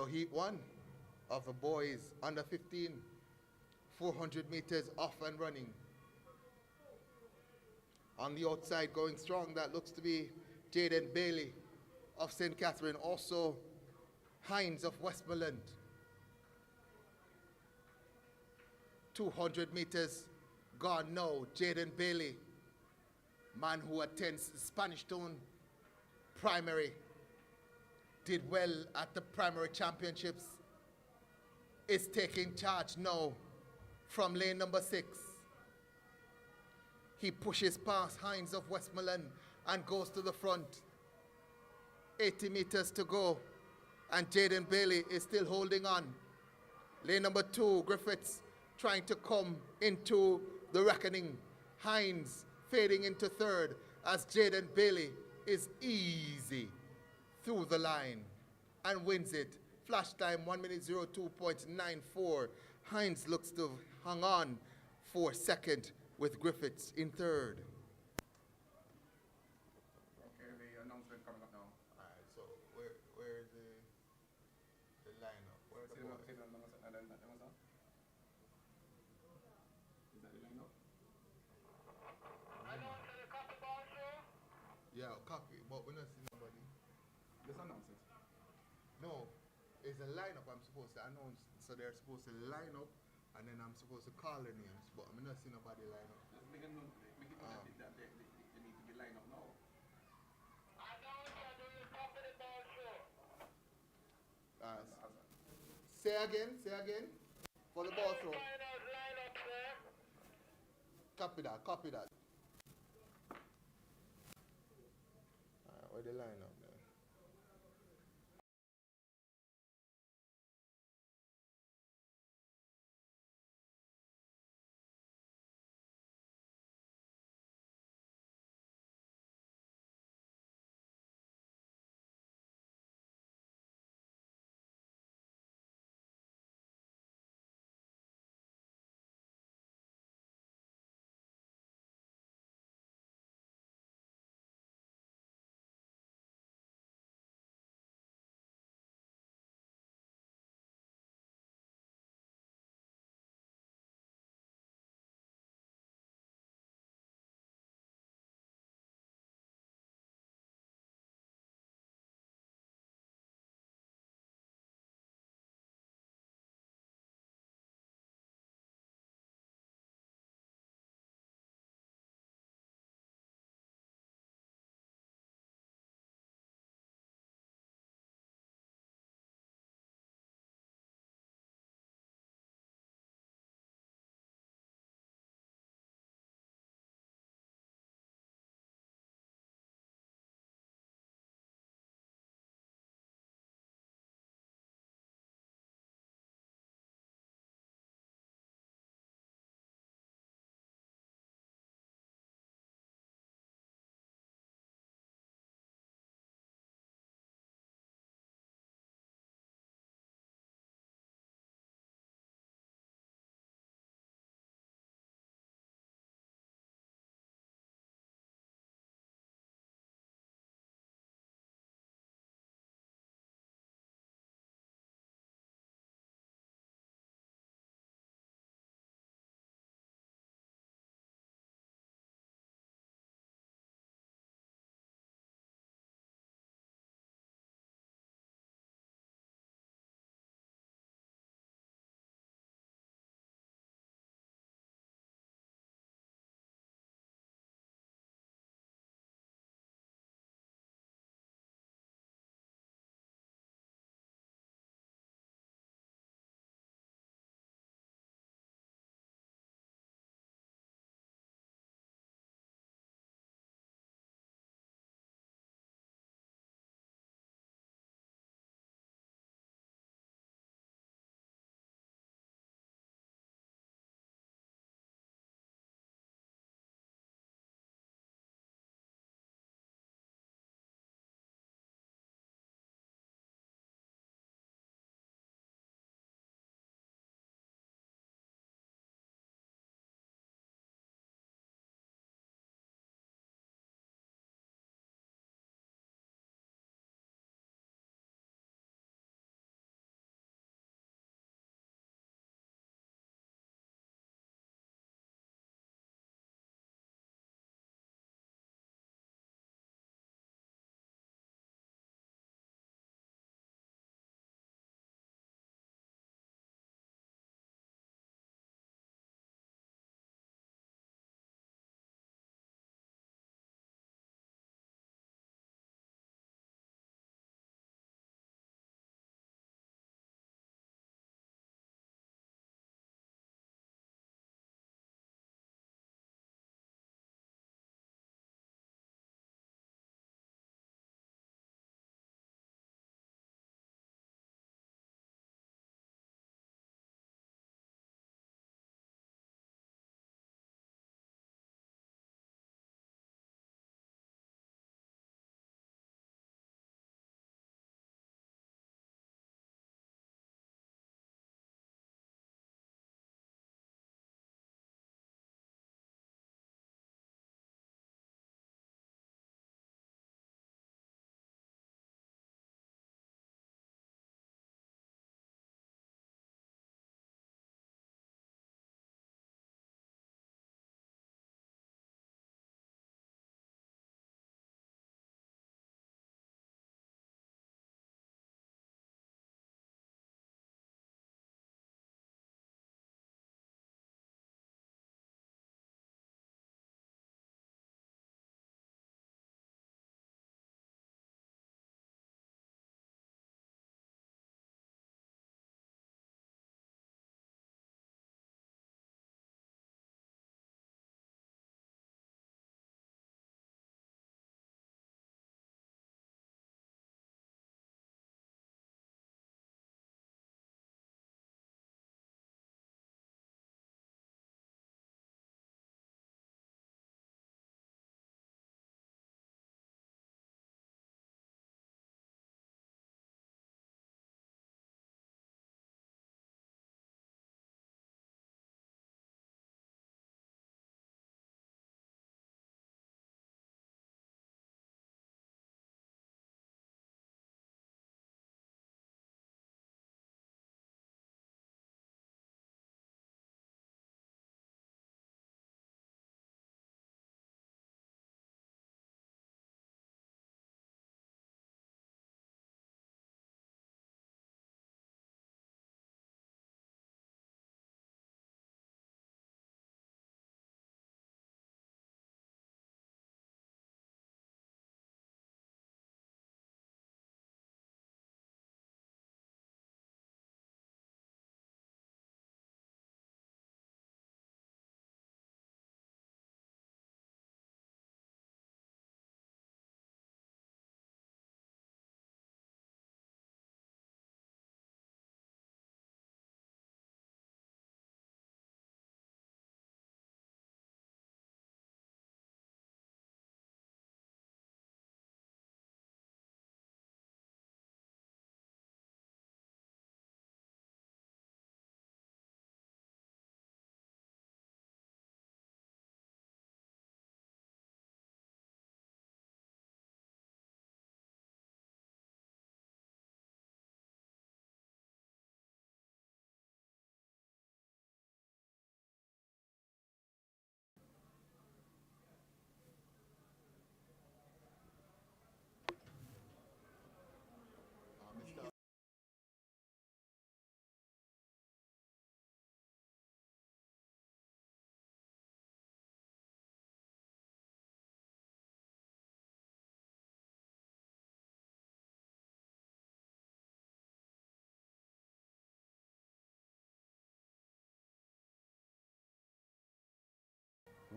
Heat 1 of the boys under 15, 400 meters off and running. On the outside going strong, that looks to be Jaden Bailey of St. Catherine, also Hines of Westmoreland. 200 meters gone now. Jaden Bailey, man who attends Spanish Town Primary, did well at the primary championships, is taking charge now from lane number 6. He pushes past Hines of Westmoreland and goes to the front. 80 meters to go, and Jaden Bailey is still holding on. Lane number 2, Griffiths trying to come into the reckoning. Hines fading into third as Jaden Bailey is easy through the line and wins it. Flash time 1:02.94. Hines looks to hang on for second with Griffiths in third. Okay, the announcement coming up now. All right, so where is the lineup? Where are the boys? Is that the lineup? Yeah, copy, but we're not seeing nobody. Just announce it. No, it's a lineup I'm supposed to announce. So they're supposed to line up, and then I'm supposed to call the names, but I'm not seeing nobody line up. Just make it known that they need to be lined up now. Say again. For the ball throw. Copy that. Alright, where the lineup there?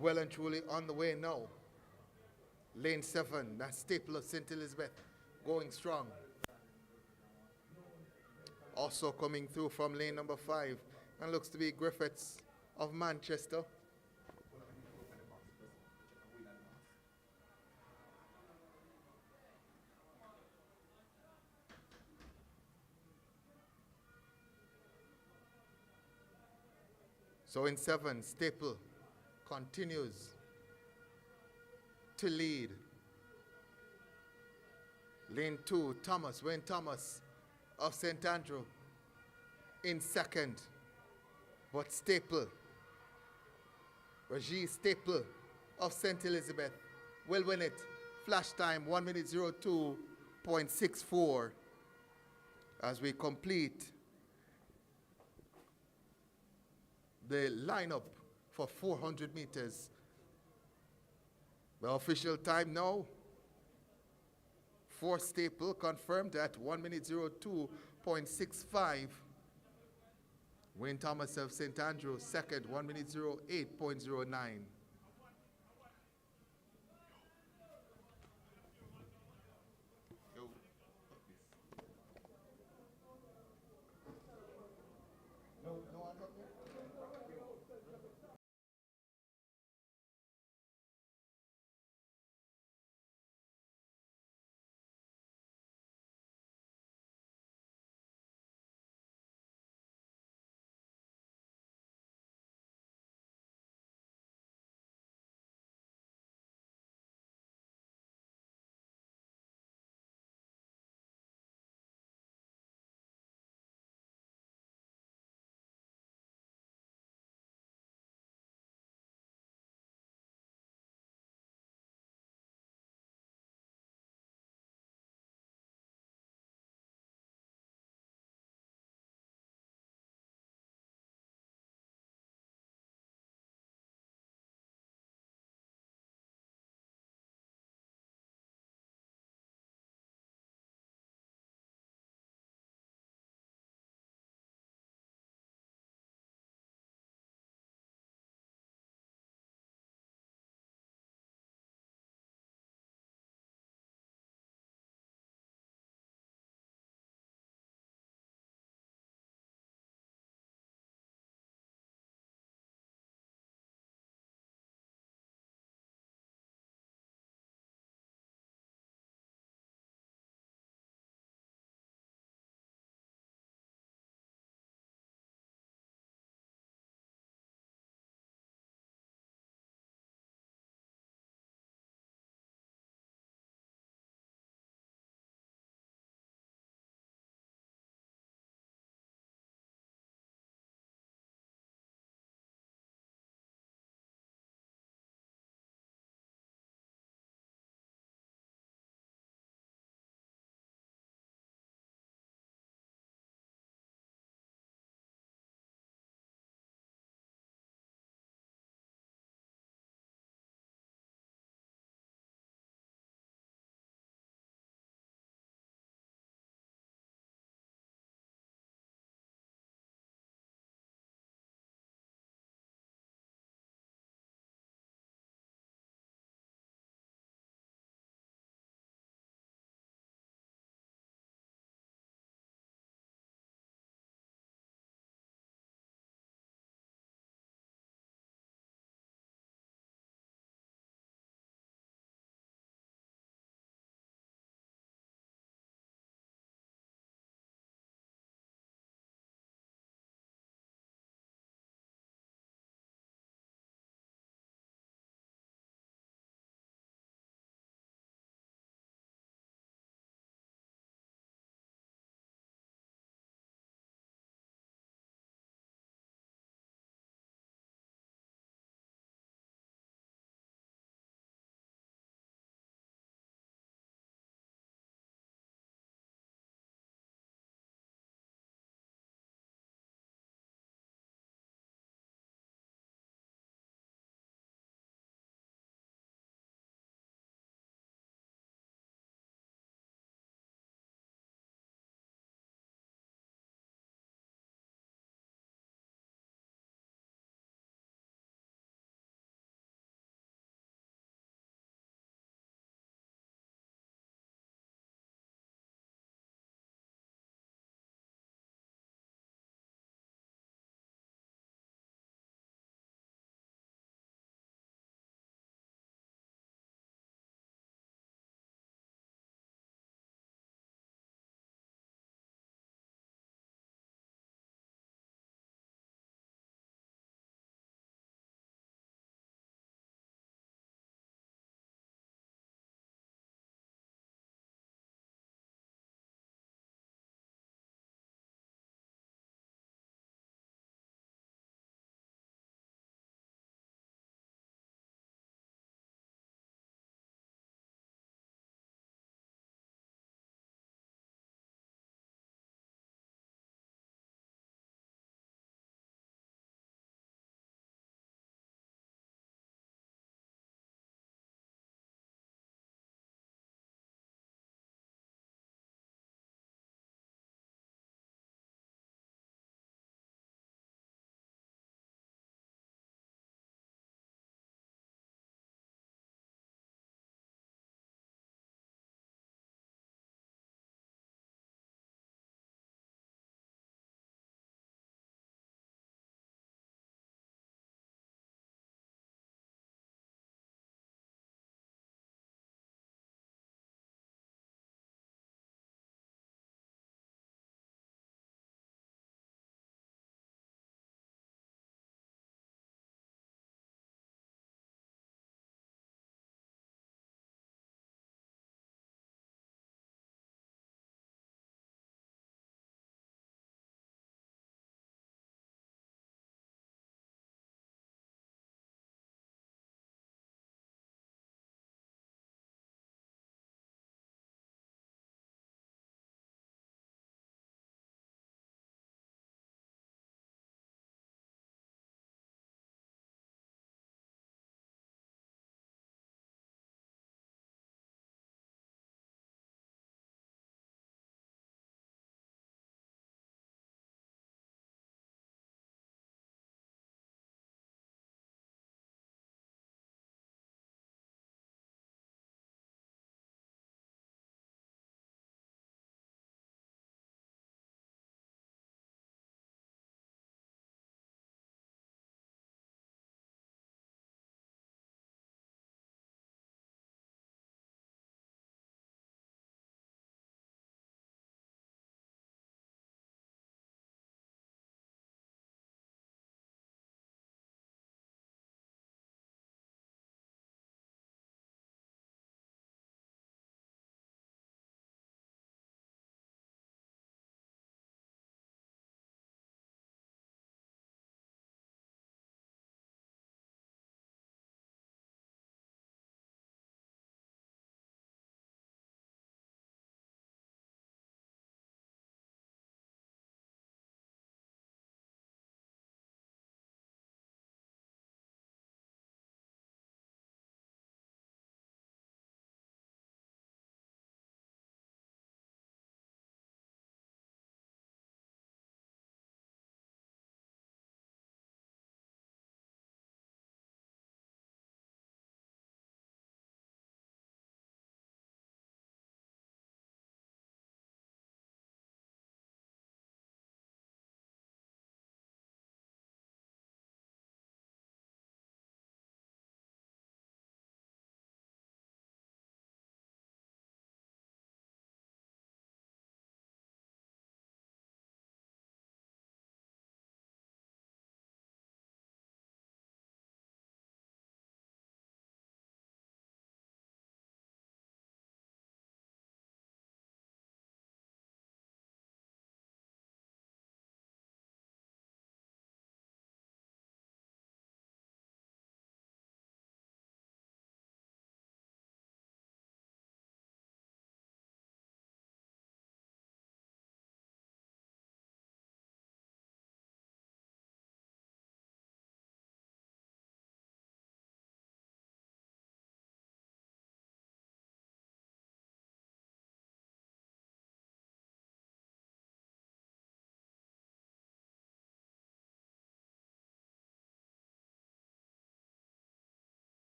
well and truly on the way now. Lane 7, that's Staple of St. Elizabeth, going strong. Also coming through from lane number 5, and looks to be Griffiths of Manchester. So in 7, Staple continues to lead. Lane 2, Thomas, Wayne Thomas of St. Andrew in 2nd. But Staple, Regis Staple of St. Elizabeth will win it. Flash time 1:02.64 as we complete the lineup for 400 meters. The official time now for Staple confirmed at 1:02.65. Wayne Thomas of St. Andrew, 2nd, 1:08.09.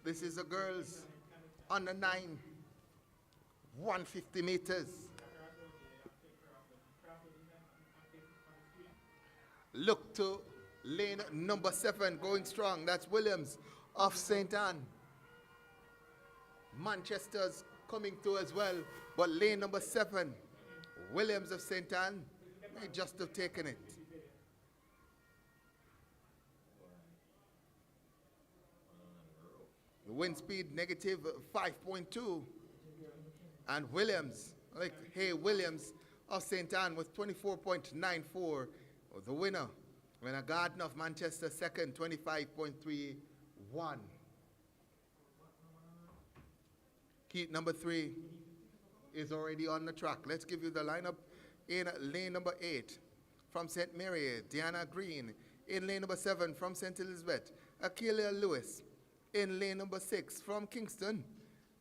This is the girls under 9, 150 meters. Look to lane number 7 going strong. That's Williams of St. Anne. Manchester's coming through as well, but lane number 7, Williams of St. Anne, may just have taken it. The wind speed negative 5.2, and Williams, Williams of St. Anne with 24.94, the winner. When a Garden of Manchester second, 25.31. Heat number 3 is already on the track. Let's give you the lineup. In lane number 8 from St. Mary, Deanna Green. In lane number 7 from St. Elizabeth, Akelia Lewis. In lane number 6 from Kingston,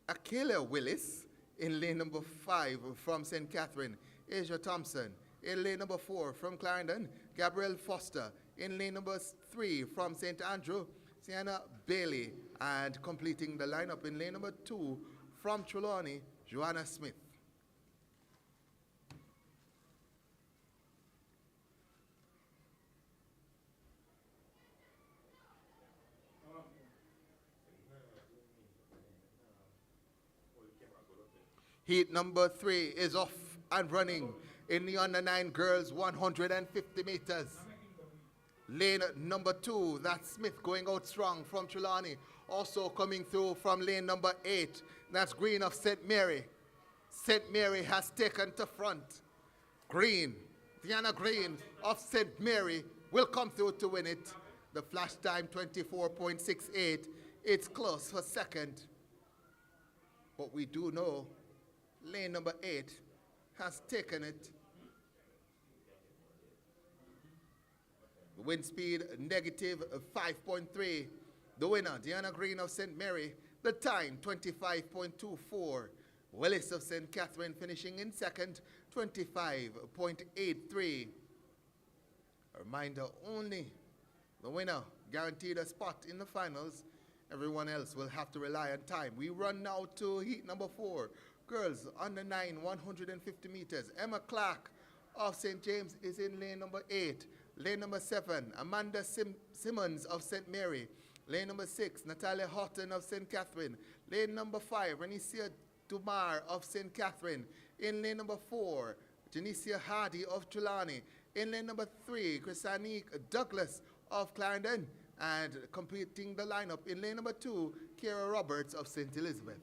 Akelia Willis. In lane number 5 from St. Catherine, Asia Thompson. In lane number 4 from Clarendon, Gabrielle Foster. In lane number 3 from St. Andrew, Sienna Bailey. And completing the lineup in lane number 2 from Trelawney, Joanna Smith. Heat number 3 is off and running in the under 9 girls 150 meters. Lane number 2, that's Smith going out strong from Trelawney. Also coming through from lane number 8, that's Green of St. Mary. St. Mary has taken to front. Green, Deanna Green of St. Mary will come through to win it. The flash time 24.68. It's close for second. But we do know lane number 8 has taken it. Wind speed negative 5.3. The winner, Deanna Green of St. Mary. The time, 25.24. Willis of St. Catherine finishing in second, 25.83. A reminder only, the winner guaranteed a spot in the finals. Everyone else will have to rely on time. We run now to heat number 4. Girls under 9, 150 meters. Emma Clark of St. James is in lane number 8. Lane number 7, Amanda Simmons of St. Mary. Lane number 6, Natalia Houghton of St. Catherine. Lane number 5, Renicia Dumar of St. Catherine. In lane number 4, Janicia Hardy of Trelawney. In lane number 3, Chrisanique Douglas of Clarendon. And completing the lineup in lane number 2, Kira Roberts of St. Elizabeth.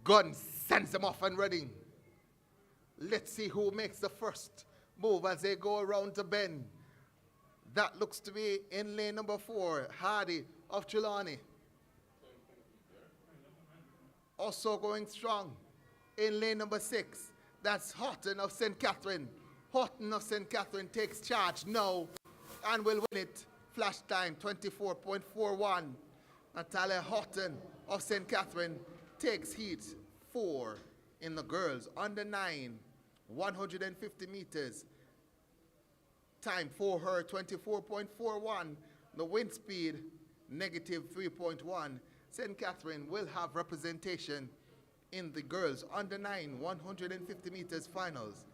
Gun sends them off and running. Let's see who makes the first move as they go around the bend. That looks to be in lane number 4, Hardy of Trelawney. Also going strong in lane number 6, that's Houghton of St. Catherine. Houghton of St. Catherine takes charge now and will win it. Flash time 24.41. Natalia Houghton of St. Catherine takes heat 4 in the girls under 9, 150 meters. Time for her 24.41. The wind speed negative 3.1. St. Catherine will have representation in the girls under 9, 150 meters finals.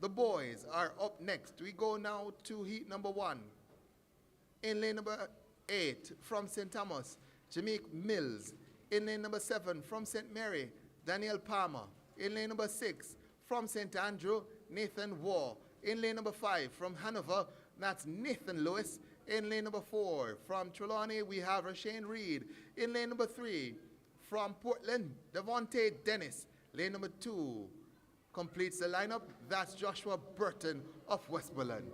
The boys are up next. We go now to heat number 1. In lane number 8 from St. Thomas, Jameek Mills. In lane number 7 from St. Mary, Daniel Palmer. In lane number 6 from St. Andrew, Nathan Waugh. In lane number 5 from Hanover, that's Nathan Lewis. In lane number 4 from Trelawney, we have Rashane Reed. In lane number 3 from Portland, Devontae Dennis. Lane number 2 completes the lineup. That's Joshua Burton of Westmoreland.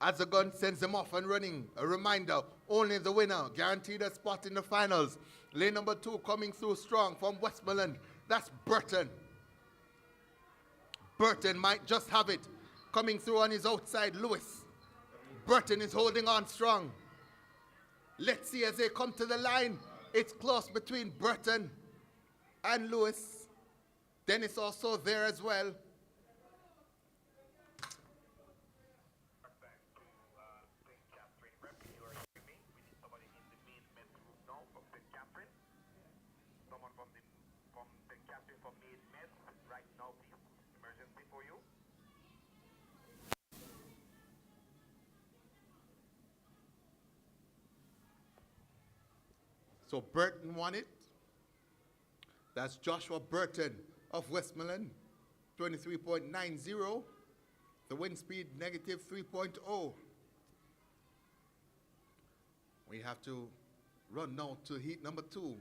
As the gun sends them off and running, a reminder, only the winner guaranteed a spot in the finals. Lane number 2 coming through strong from Westmoreland. That's Burton. Burton might just have it. Coming through on his outside, Lewis. Burton is holding on strong. Let's see as they come to the line. It's close between Burton and Lewis. Dennis also there as well. So Burton won it. That's Joshua Burton of Westmoreland, 23.90. The wind speed negative 3.0. We have to run now to heat number 2.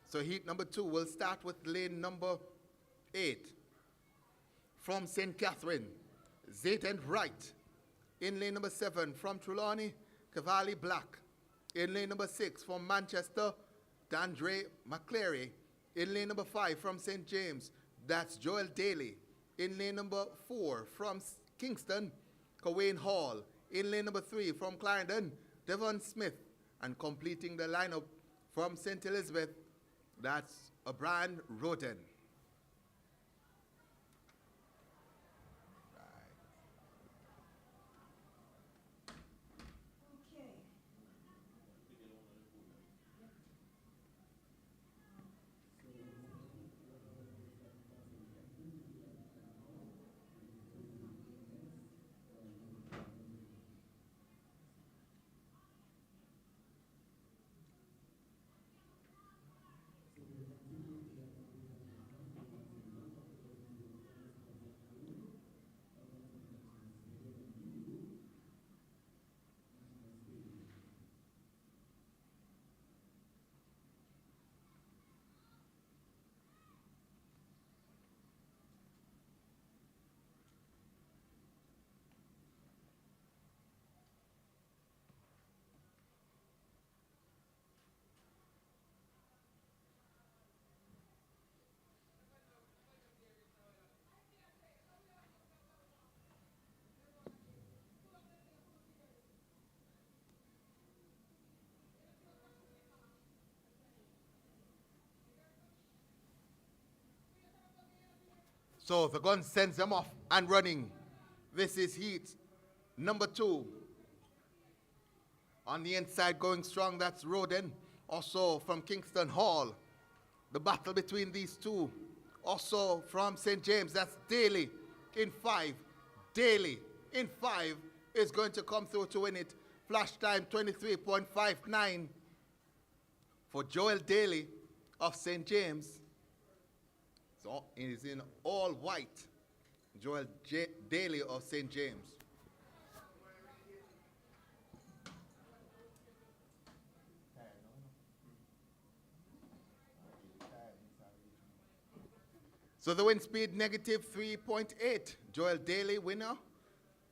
So heat number 2 will start with lane number 8. From St. Catherine, Zayden Wright. In lane number 7, from Trelawney, Cavalli Black. In lane number 6, from Manchester, Dandre McCleary. In lane number 5, from St. James, that's Joel Daly. In lane number 4, from Kingston, Kawane Hall. In lane number 3, from Clarendon, Devon Smith. And completing the lineup from St. Elizabeth, that's O'Brien Roden. So the gun sends them off and running. This is heat number 2. On the inside going strong, that's Roden. Also from Kingston Hall. The battle between these two. Also from St. James, that's Daly in 5. Daly in 5 is going to come through to win it. Flash time 23.59 for Joel Daly of St. James. So it is in all white. Joel Daly of St. James. So the wind speed negative 3.8. Joel Daly winner,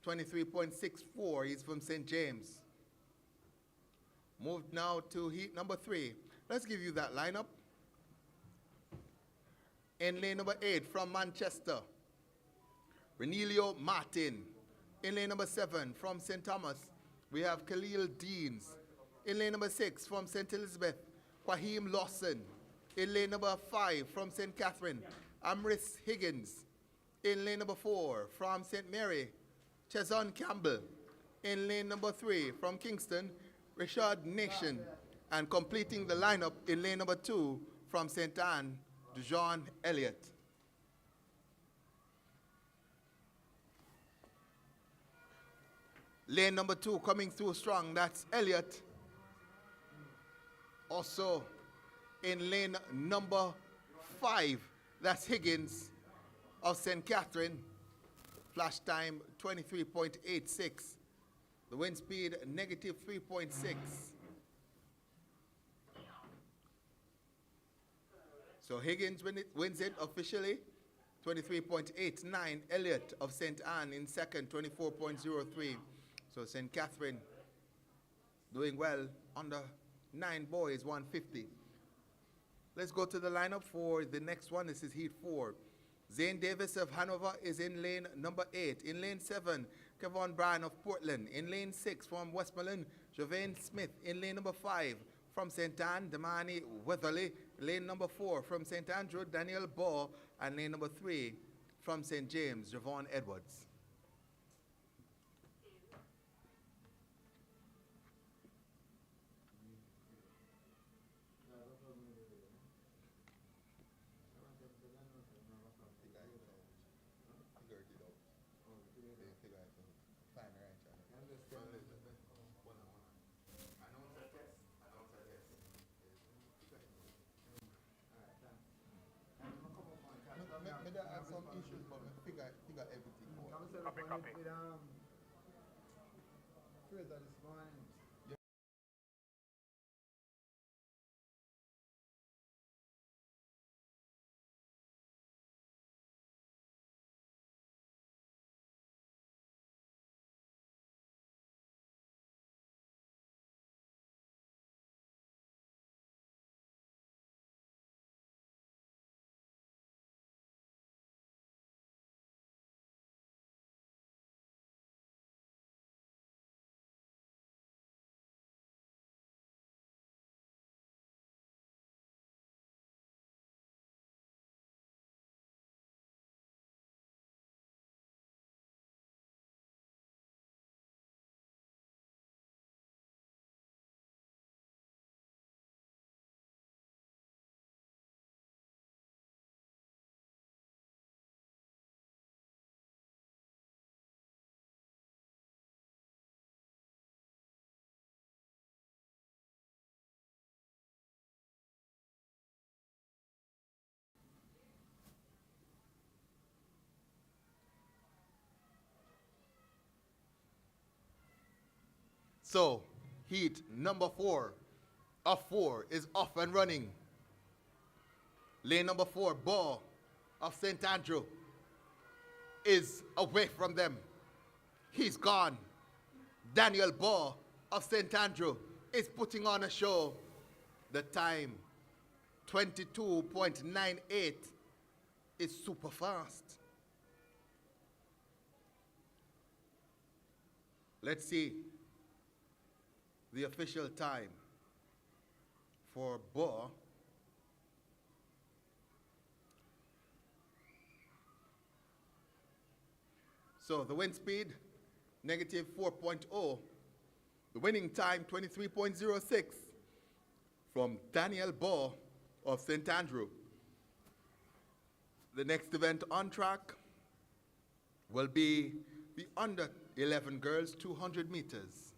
23.64. He's from St. James. Moved now to heat number 3. Let's give you that lineup. In lane number 8 from Manchester, Renilio Martin. In lane number 7 from St. Thomas, we have Khalil Deans. In lane number 6 from St. Elizabeth, Quahim Lawson. In lane number 5 from St. Catherine, Amris Higgins. In lane number 4 from St. Mary, Chezon Campbell. In lane number 3 from Kingston, Richard Nation. And completing the lineup in lane number 2 from St. Anne, Dujon Elliott. Lane number 2 coming through strong, that's Elliott. Also in lane number 5, that's Higgins of St. Catherine. Flash time 23.86. The wind speed negative 3.6. So Higgins wins it officially. 23.89. Elliott of St. Anne in second, 24.03. So St. Catherine doing well. Under 9 boys, 150. Let's go to the lineup for the next one. This is Heat 4. Zane Davis of Hanover is in lane number 8. In lane 7, Kevon Bryan of Portland. In lane 6, from Westmoreland, Javane Smith. In lane number 5, from St. Anne, Damani Weatherly. Lane number 4, from St. Andrew, Daniel Ball. And lane number 3, from St. James, Javon Edwards. I have some issues, but I figure everything out. Copy, copy. Fraser this morning. So, heat number 4 of 4 is off and running. Lane number 4, Ball of St. Andrew, is away from them. He's gone. Daniel Ball of St. Andrew is putting on a show. The time, 22.98, is super fast. Let's see the official time for Ball. So the wind speed, negative 4.0. The winning time, 23.06 from Daniel Ball of St. Andrew. The next event on track will be the under 11 girls 200 meters.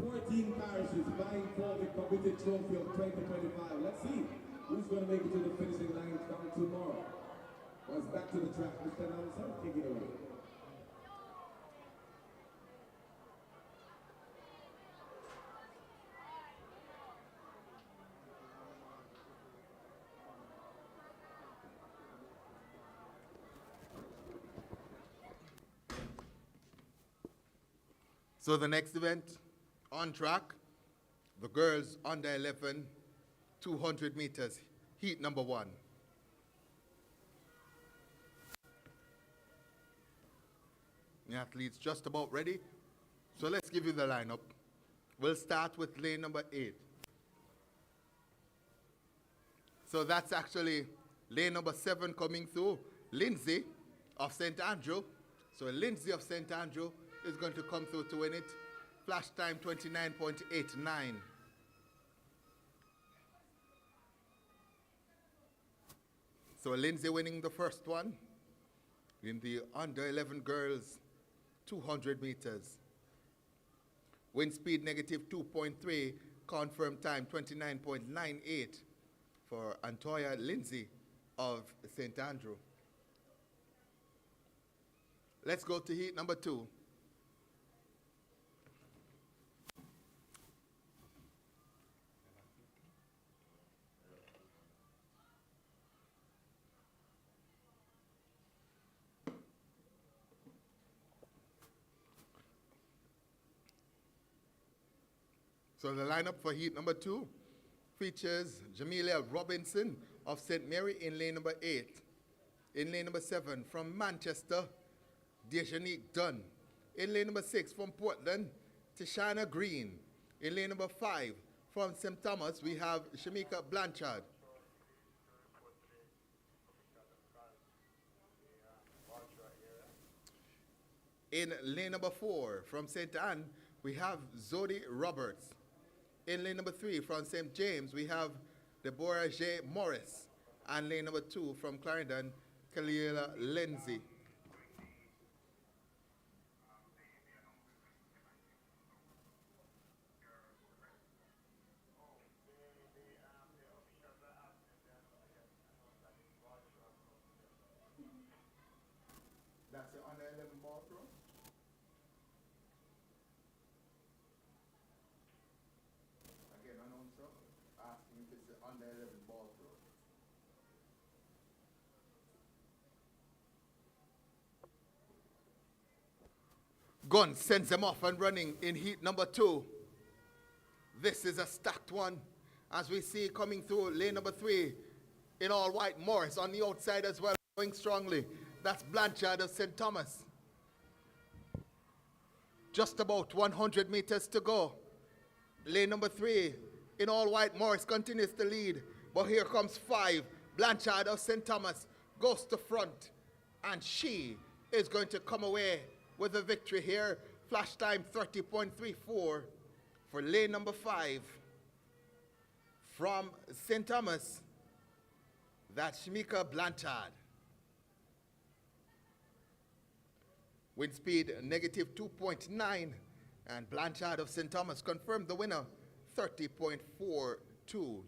14 parishes vying for the coveted trophy of 2025. Let's see who's going to make it to the finishing line come tomorrow. Well, it's back to the track. Mr. Nelson, take it away. So the next event on track, the girls under 11, 200 meters, heat number 1. The athletes just about ready. So let's give you the lineup. We'll start with lane number 8. So that's actually lane number 7 coming through, Lindsay of St. Andrew. So Lindsay of St. Andrew is going to come through to win it. Flash time 29.89. So Lindsay winning the first one in the under 11 girls 200 meters. Wind speed negative 2.3, confirmed time 29.98 for Antoya Lindsay of St. Andrew. Let's go to heat number 2. So the lineup for heat number 2 features Jamelia Robinson of St. Mary in lane number 8. In lane number 7 from Manchester, Dejanique Dunn. In lane number 6 from Portland, Tishana Green. In lane number 5 from St. Thomas, we have Shamika Blanchard. In lane number 4 from St. Anne, we have Zodi Roberts. In lane number 3 from St. James, we have Deborah J. Morris. And lane number 2 from Clarendon, Kalila Lindsay. That's the under 11 ball throw. Again, announcer asking if it's the under 11 ball throw. Gunn sends them off and running in heat number 2. This is a stacked one. As we see coming through lane number 3 in all white, Morris on the outside as well, going strongly. That's Blanchard of St. Thomas. Just about 100 meters to go. Lane number 3 in all white, Morris continues to lead. But here comes 5. Blanchard of St. Thomas goes to front. And she is going to come away with a victory here. Flash time 30.34 for lane number 5. From St. Thomas, that's Shamika Blanchard. Wind speed negative 2.9, and Blanchard of St. Thomas confirmed the winner, 30.42.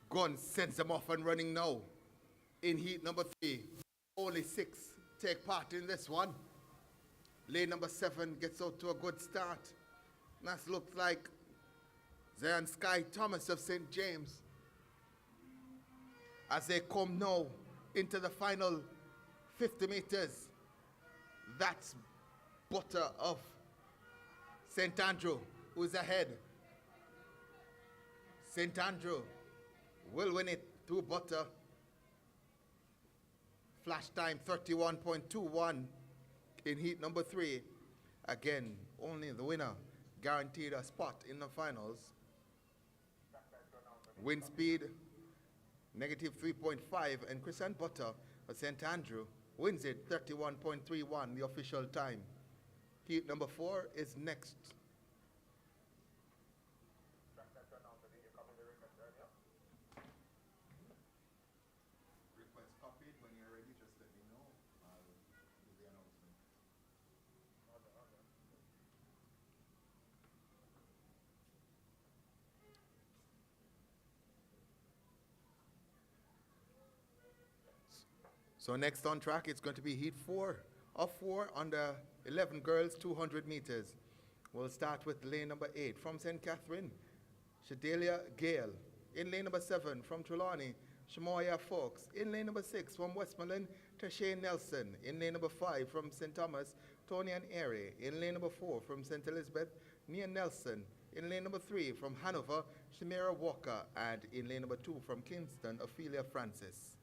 Gun sends them off and running now. In heat number 3, only 6 take part in this one. Lane number 7 gets out to a good start. That looks like Zion Sky Thomas of St. James. As they come now into the final 50 meters, that's Butter of St. Andrew who's ahead. St. Andrew will win it through Butter. Flash time 31.21 in heat number 3. Again, only the winner guaranteed a spot in the finals. Wind speed negative 3.5, and Christian Butter of St. Andrew wins it 31.31, the official time. Heat number 4 is next. Request copied. When you're ready, just let me know. I'll do the announcement. So next on track, it's going to be heat 4 of 4 under 11 girls, 200 meters. We'll start with lane number 8 from St. Catherine, Shadelia Gale. In lane number 7 from Trelawney, Shamoya Fox. In lane number 6 from Westmoreland, Tashay Nelson. In lane number 5 from St. Thomas, Tony and Airy. In lane number 4 from St. Elizabeth, Nia Nelson. In lane number 3 from Hanover, Shamira Walker. And in lane number 2 from Kingston, Ophelia Francis.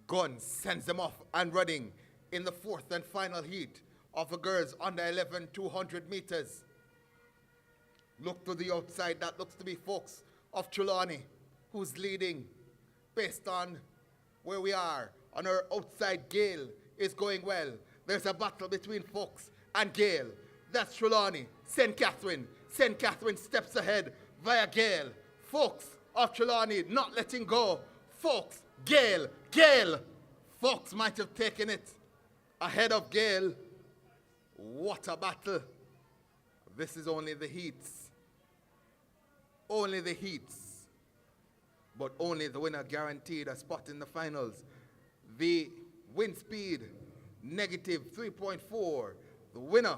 Gun sends them off and running in the 4th and final heat of the girls under 11 200 meters. Look to the outside, that looks to be Fox of Trelawney, who's leading based on where we are. On her outside, Gale is going well. There's a battle between Fox and Gale. That's Trelawney, St. Catherine. St. Catherine steps ahead via Gale. Fox of Trelawney not letting go. Fox, Gale, Gale. Fox might have taken it ahead of Gale. What a battle. This is only the heats. Only the heats. But only the winner guaranteed a spot in the finals. The wind speed, negative 3.4. The winner,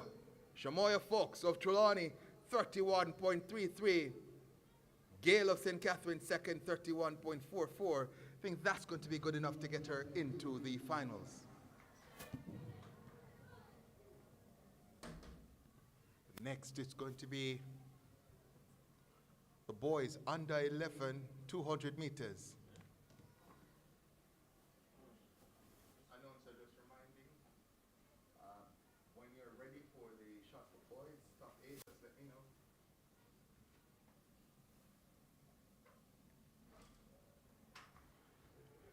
Shamoya Fox of Trelawney, 31.33. Gale of St. Catherine, second, 31.44. I think that's going to be good enough to get her into the finals. Next, it's going to be the boys under 11, 200 meters. Announcer just reminding, when you're ready for the shot for boys, top 8, just let me know.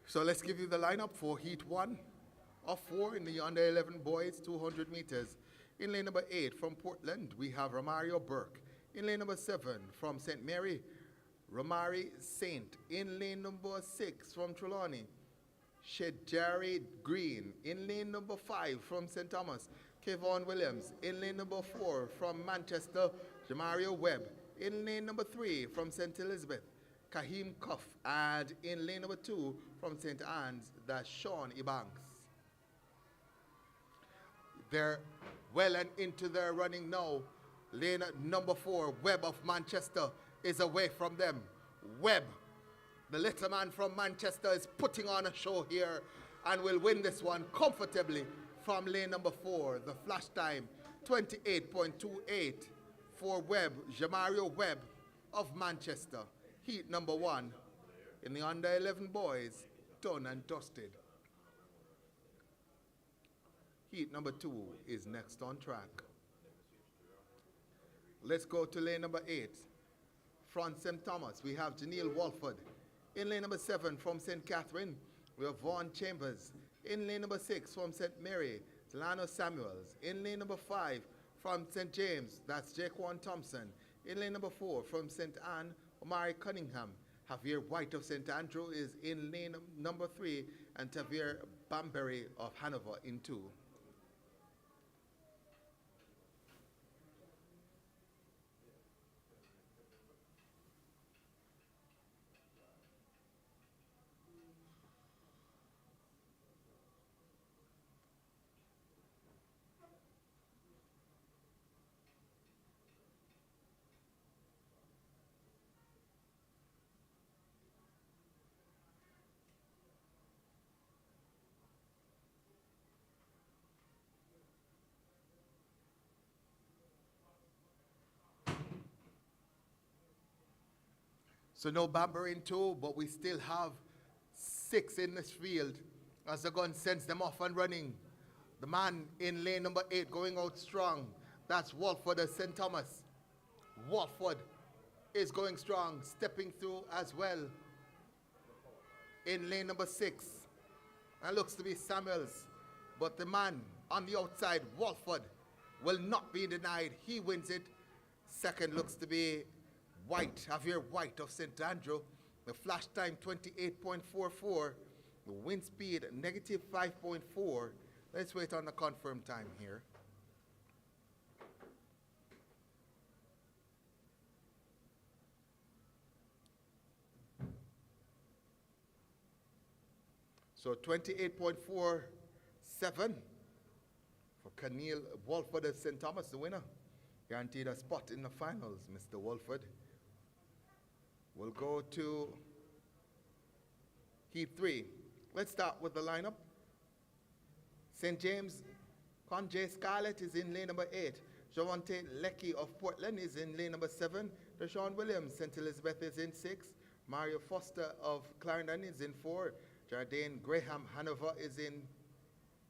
So let's give you the lineup for heat 1 of 4 in the under 11 boys, 200 meters. In lane number 8 from Portland, we have Romario Burke. In lane number 7 from St. Mary, Romari Saint. In lane number 6 from Trelawney, Sha'Carri Green. In lane number 5 from St. Thomas, Kevon Williams. In lane number 4 from Manchester, Jamario Webb. In lane number 3 from St. Elizabeth, Kahim Cuff. And in lane number 2 from St. Anne's, that's Sean Ebanks. They're well and into their running now. Lane number 4, Webb of Manchester, is away from them. Webb, the little man from Manchester, is putting on a show here and will win this one comfortably from lane number 4. The flash time, 28.28 for Webb, Jamario Webb of Manchester. Heat number 1 In the under 11 boys, done and dusted. Heat number 2 is next on track. Let's go to lane number 8. From St. Thomas, we have Janelle Walford. In lane number 7 from St. Catherine, we have Vaughn Chambers. In lane number 6 from St. Mary, Delano Samuels. In lane number 5 from St. James, that's Jaquan Thompson. In lane number 4 from St. Anne, Omari Cunningham. Javier White of St. Andrew is in lane number 3, and Tavier Bamberry of Hanover in 2. So no Bamber in 2, but we still have 6 in this field as the gun sends them off and running. The man in lane number 8 going out strong. That's Walford of St. Thomas. Walford is going strong, stepping through as well. In lane number 6, that looks to be Samuels, but the man on the outside, Walford, will not be denied. He wins it. Second looks to be White, Javier White of St. Andrew. The flash time 28.44. The wind speed negative 5.4. Let's wait on the confirmed time here. So 28.47 for Keneal Walford of St. Thomas, the winner. Guaranteed a spot in the finals, Mr. Walford. We'll go to Heat 3. Let's start with the lineup. St. James, Conjay Scarlett is in lane number 8. Javante Leckie of Portland is in lane number 7. Deshaun Williams, St. Elizabeth is in 6. Mario Foster of Clarendon is in 4. Jardine Graham Hanover is in,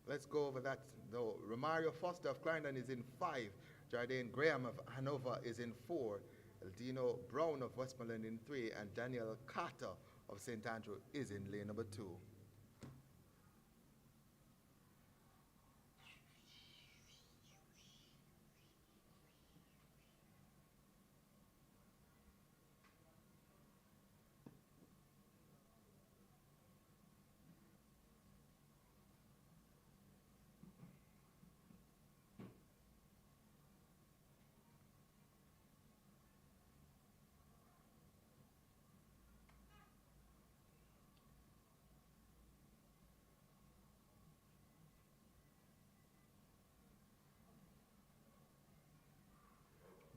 let's go over that. No, Mario Foster of Clarendon is in 5. Jardine Graham of Hanover is in 4. Eldino Brown of Westmoreland in 3, and Daniel Carter of St. Andrew is in lane number 2.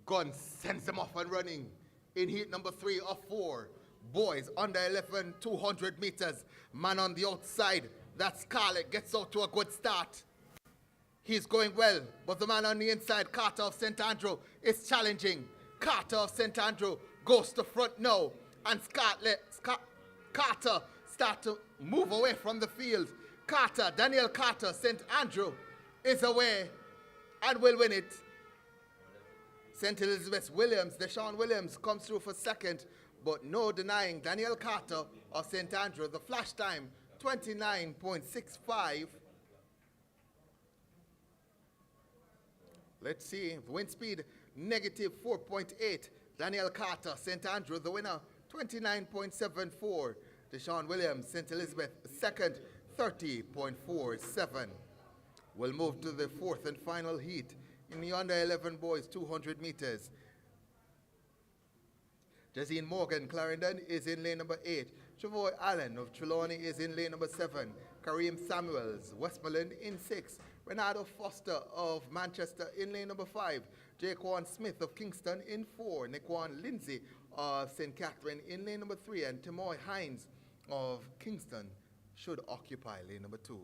Gun sends them off and running in heat number 3 of 4. Boys under 11, 200 meters. Man on the outside, that Scarlett gets out to a good start. He's going well, but the man on the inside, Carter of St. Andrew, is challenging. Carter of St. Andrew goes to front now, and Carter starts to move away from the field. Carter, Daniel Carter, St. Andrew, is away and will win it. St. Elizabeth Williams, Deshaun Williams, comes through for second, but no denying Daniel Carter of St. Andrew. The flash time, 29.65. Let's see, wind speed, negative 4.8. Daniel Carter, St. Andrew, the winner, 29.74. Deshaun Williams, St. Elizabeth, second, 30.47. We'll move to the fourth and final heat. In the under 11 boys, 200 meters. Jazine Morgan, Clarendon, is in lane number 8. Travoy Allen of Trelawney is in lane number 7. Kareem Samuels, Westmoreland, in 6. Renato Foster of Manchester in lane number 5. Jaquan Smith of Kingston in 4. Niquan Lindsay of St. Catherine in lane number 3. And Timoy Hines of Kingston should occupy lane number 2.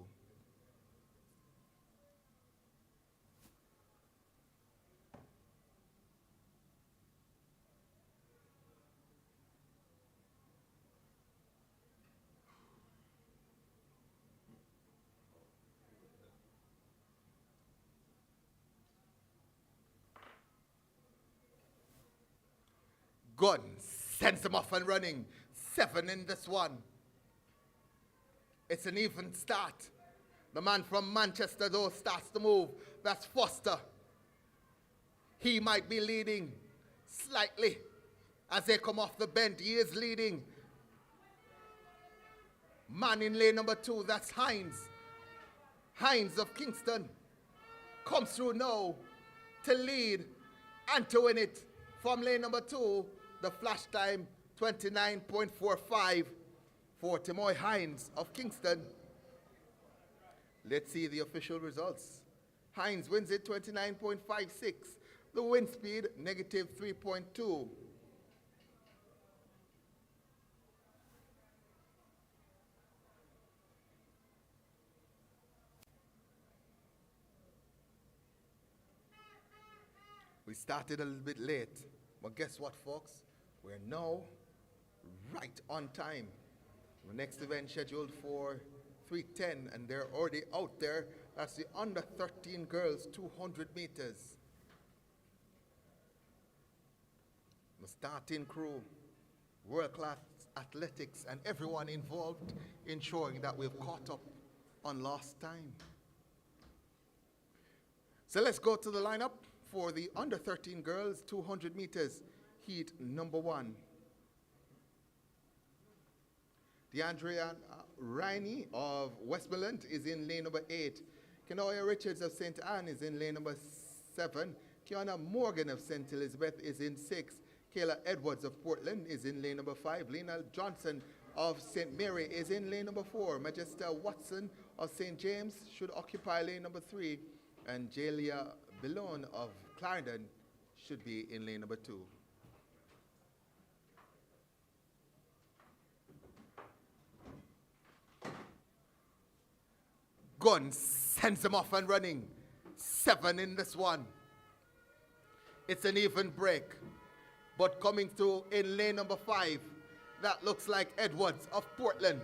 Gun sends them off and running. 7 in this one. It's an even start. The man from Manchester, though, starts to move. That's Foster. He might be leading slightly as they come off the bend. He is leading. Man in lane number 2, that's Hines. Hines of Kingston comes through now to lead and to win it. From lane number 2, the flash time 29.45 for Timoy Hines of Kingston. Let's see the official results. Hines wins it 29.56. The wind speed negative 3.2. We started a little bit late, but guess what, folks? We're now right on time. The next event scheduled for 3:10, and they're already out there. That's the under 13 girls 200 meters. The starting crew, world-class athletics, and everyone involved ensuring that we've caught up on lost time. So let's go to the lineup for the under 13 girls 200 meters heat number 1. DeAndrea Riney of Westmoreland is in lane number 8. Kenoya Richards of St. Anne is in lane number 7. Kiana Morgan of St. Elizabeth is in 6. Kayla Edwards of Portland is in lane number 5. Lena Johnson of St. Mary is in lane number 4. Majesta Watson of St. James should occupy lane number 3. And Jalia Billon of Clarendon should be in lane number 2. Gun sends them off and running. 7 in this one. It's an even break. But coming through in lane number 5, that looks like Edwards of Portland.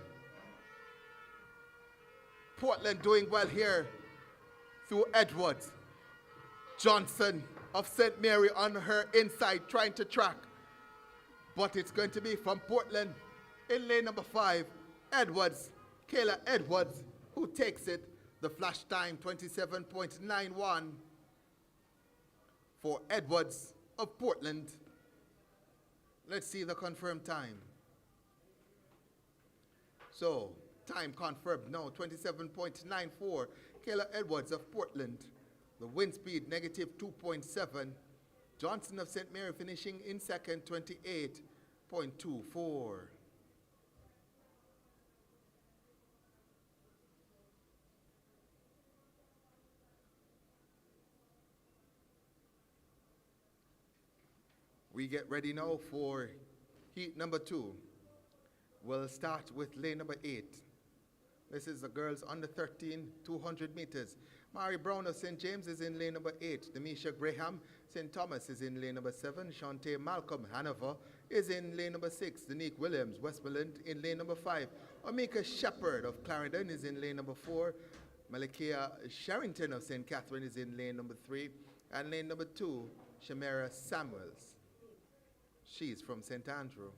Portland doing well here through Edwards. Johnson of St. Mary on her inside trying to track. But it's going to be from Portland in lane number 5. Edwards, Kayla Edwards, who takes it. The flash time 27.91 for Edwards of Portland. Let's see the confirmed time. So, time confirmed now, 27.94. Kayla Edwards of Portland. The wind speed negative 2.7. Johnson of St. Mary finishing in second, 28.24. We get ready now for heat number 2. We'll start with lane number 8. This is the girls under 13, 200 meters. Mary Brown of St. James is in lane number 8. Demisha Graham, St. Thomas is in lane number 7. Shantae Malcolm, Hanover, is in lane number 6. Danique Williams, Westmoreland, in lane number 5. Amika Shepherd of Clarendon is in lane number 4. Malakia Sherrington of St. Catherine is in lane number 3. And lane number 2, Shamera Samuels. She's from St. Andrew.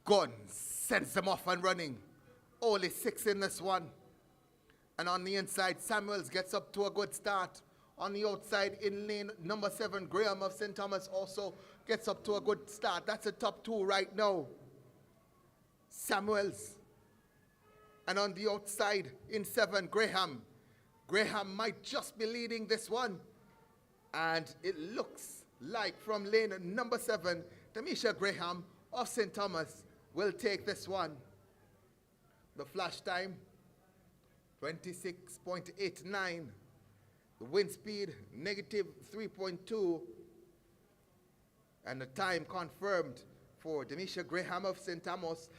Gun sends them off and running. Only 6 in this one. And on the inside, Samuels gets up to a good start. On the outside, in lane number 7, Graham of St. Thomas also gets up to a good start. That's a top 2 right now. Samuels. And on the outside, in 7, Graham. Graham might just be leading this one. And it looks like from lane number 7, Tamisha Graham of St. Thomas will take this one. The flash time, 26.89. The wind speed, negative 3.2. And the time confirmed for Denisha Graham of St. Amos,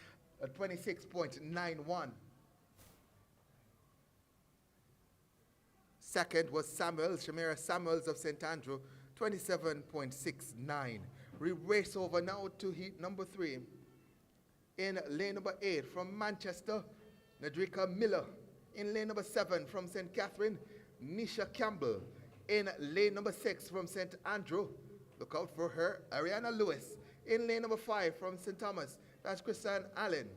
26.91. Second was Shamira Samuels of St. Andrew, 27.69. We race over now to heat number 3. In lane number 8 from Manchester, Nadrika Miller. In lane number 7 from St. Catherine, Nisha Campbell. In lane number 6 from St. Andrew, look out for her, Ariana Lewis. In lane number 5 from St. Thomas, that's Christian Allen.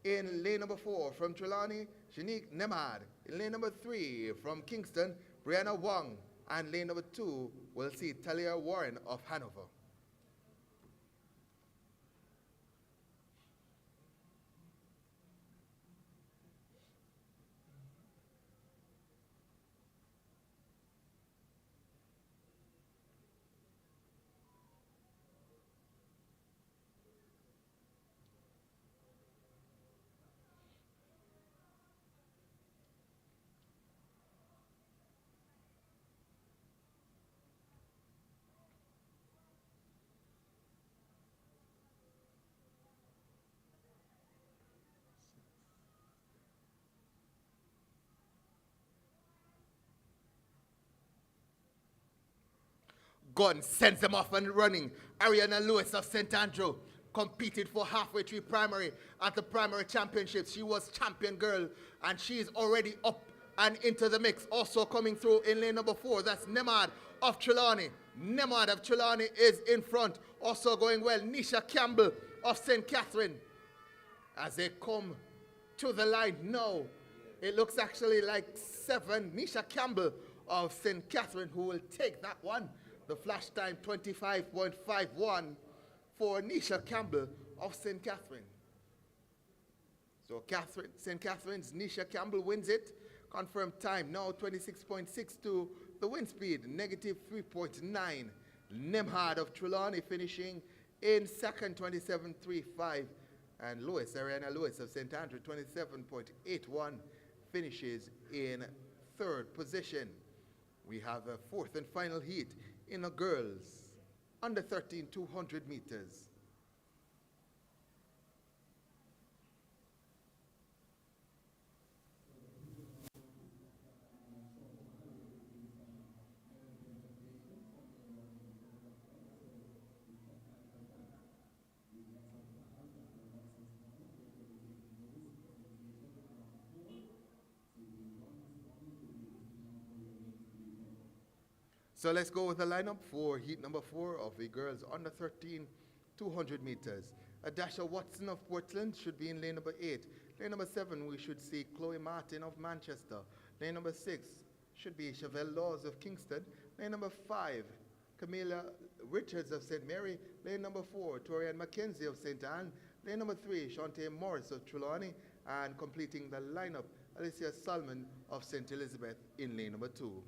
In lane number 4 from Trelawney, Shanique Nemad. In lane number 3 from Kingston, Brianna Wong. And lane number 2, we'll see Talia Warren of Hanover. Gun sends them off and running. Ariana Lewis of St. Andrew competed for halfway through primary at the primary championships. She was champion girl, and she's already up and into the mix. Also coming through in lane number 4, that's Nemad of Trelawney. Nemad of Trelawney is in front. Also going well, Nisha Campbell of St. Catherine. As they come to the line now, it looks actually like 7, Nisha Campbell of St. Catherine, who will take that one. The flash time 25.51 for Nisha Campbell of St. Catherine. So St. Catherine's Nisha Campbell wins it. Confirmed time now 26.62. The wind speed negative 3.9. Nemhard of Trelawney finishing in second 27.35. And Ariana Lewis of St. Andrew 27.81 finishes in third position. We have a fourth and final heat in the girls under 13 200 meters. So let's go with the lineup for heat number 4 of the girls under 13 200 meters. Adasha Watson of Portland should be in lane number 8. Lane number 7, we should see Chloe Martin of Manchester. Lane number 6 should be Chevelle Laws of Kingston. Lane number 5, Camilla Richards of St. Mary. Lane number 4, Torian McKenzie of St. Anne. Lane number 3, Shantae Morris of Trelawney. And completing the lineup, Alicia Salmon of St. Elizabeth in lane number 2.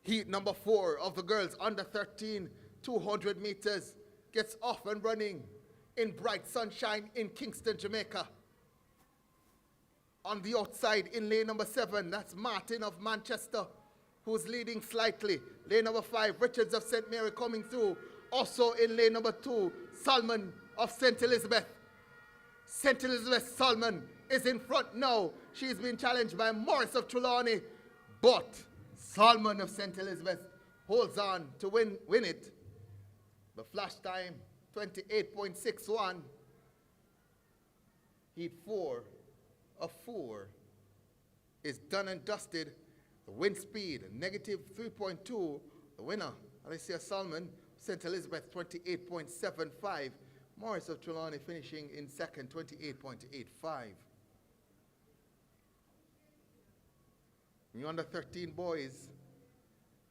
Heat number 4 of the girls under 13 200 meters gets off and running in bright sunshine in Kingston, Jamaica. On the outside in lane number 7, that's Martin of Manchester, who's leading slightly. Lane number 5, Richards of St. Mary coming through. Also in lane number 2, Salmon of St. Elizabeth. St. Elizabeth Salmon is in front now. She's been challenged by Morris of Trelawney, but Salmon of St. Elizabeth holds on to win it. The flash time, 28.61. Heat 4 of 4 is done and dusted. The wind speed, negative 3.2. The winner, Alicia Salmon, St. Elizabeth, 28.75. Morris of Trelawney finishing in second, 28.85. The under 13 boys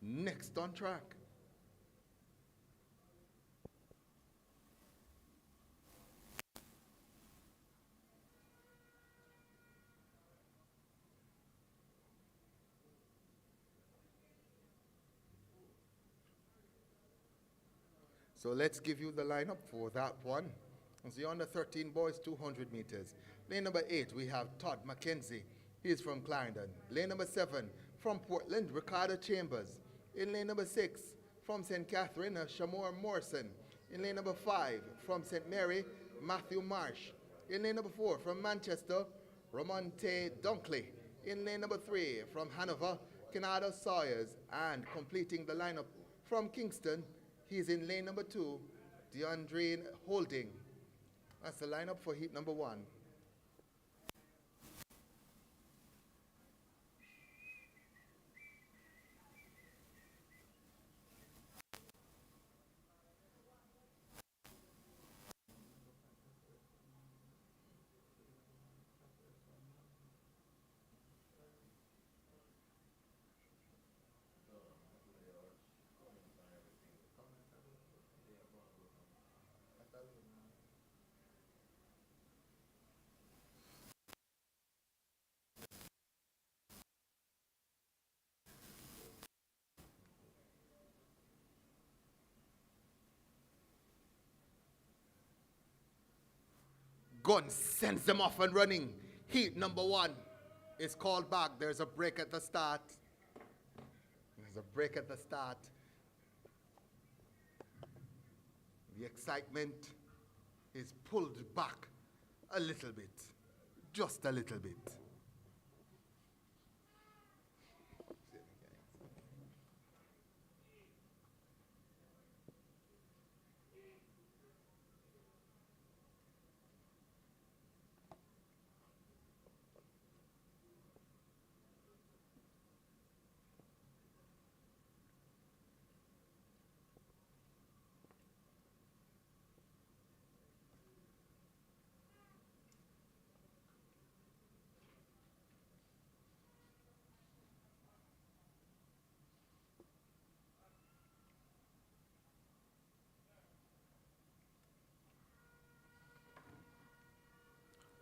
next on track. So let's give you the lineup for that one. It's the under 13 boys 200 meters. Lane number 8, we have Todd McKenzie. He's from Clarendon. Lane number 7, from Portland, Ricardo Chambers. In lane number 6, from St. Catherine, Shamor Morrison. In lane number 5, from St. Mary, Matthew Marsh. In lane number 4, from Manchester, Ramonte Dunkley. In lane number 3, from Hanover, Kenado Sawyers. And completing the lineup from Kingston, he's in lane number 2, DeAndre Holding. That's the lineup for heat number 1. Gun sends them off and running. Heat number 1 is called back. There's a break at the start. The excitement is pulled back a little bit. Just a little bit.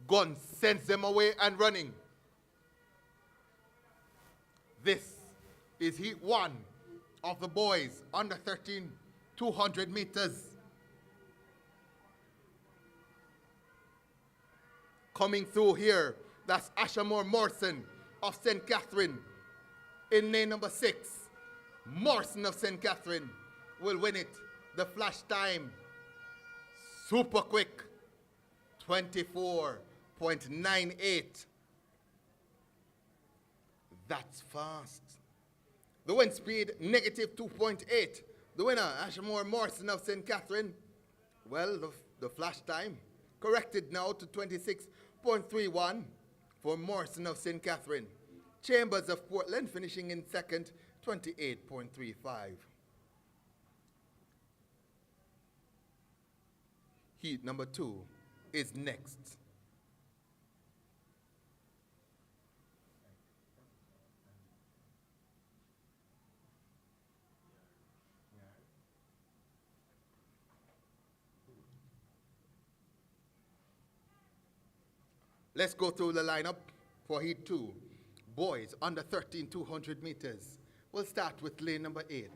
Gun sends them away and running. This is heat 1 of the boys under 13 200 meters. Coming through here, that's Ashamore Morrison of St. Catherine. In lane number 6, Morrison of St. Catherine will win it. The flash time, super quick, 24.98. That's fast. The wind speed, negative 2.8. The winner, Ashamore Morrison of St. Catherine. Well, the flash time corrected now to 26.31 for Morrison of St. Catherine. Chambers of Portland finishing in second, 28.35. Heat number 2 is next. Let's go through the lineup for Heat 2. Boys under 13 200 meters. We'll start with lane number 8.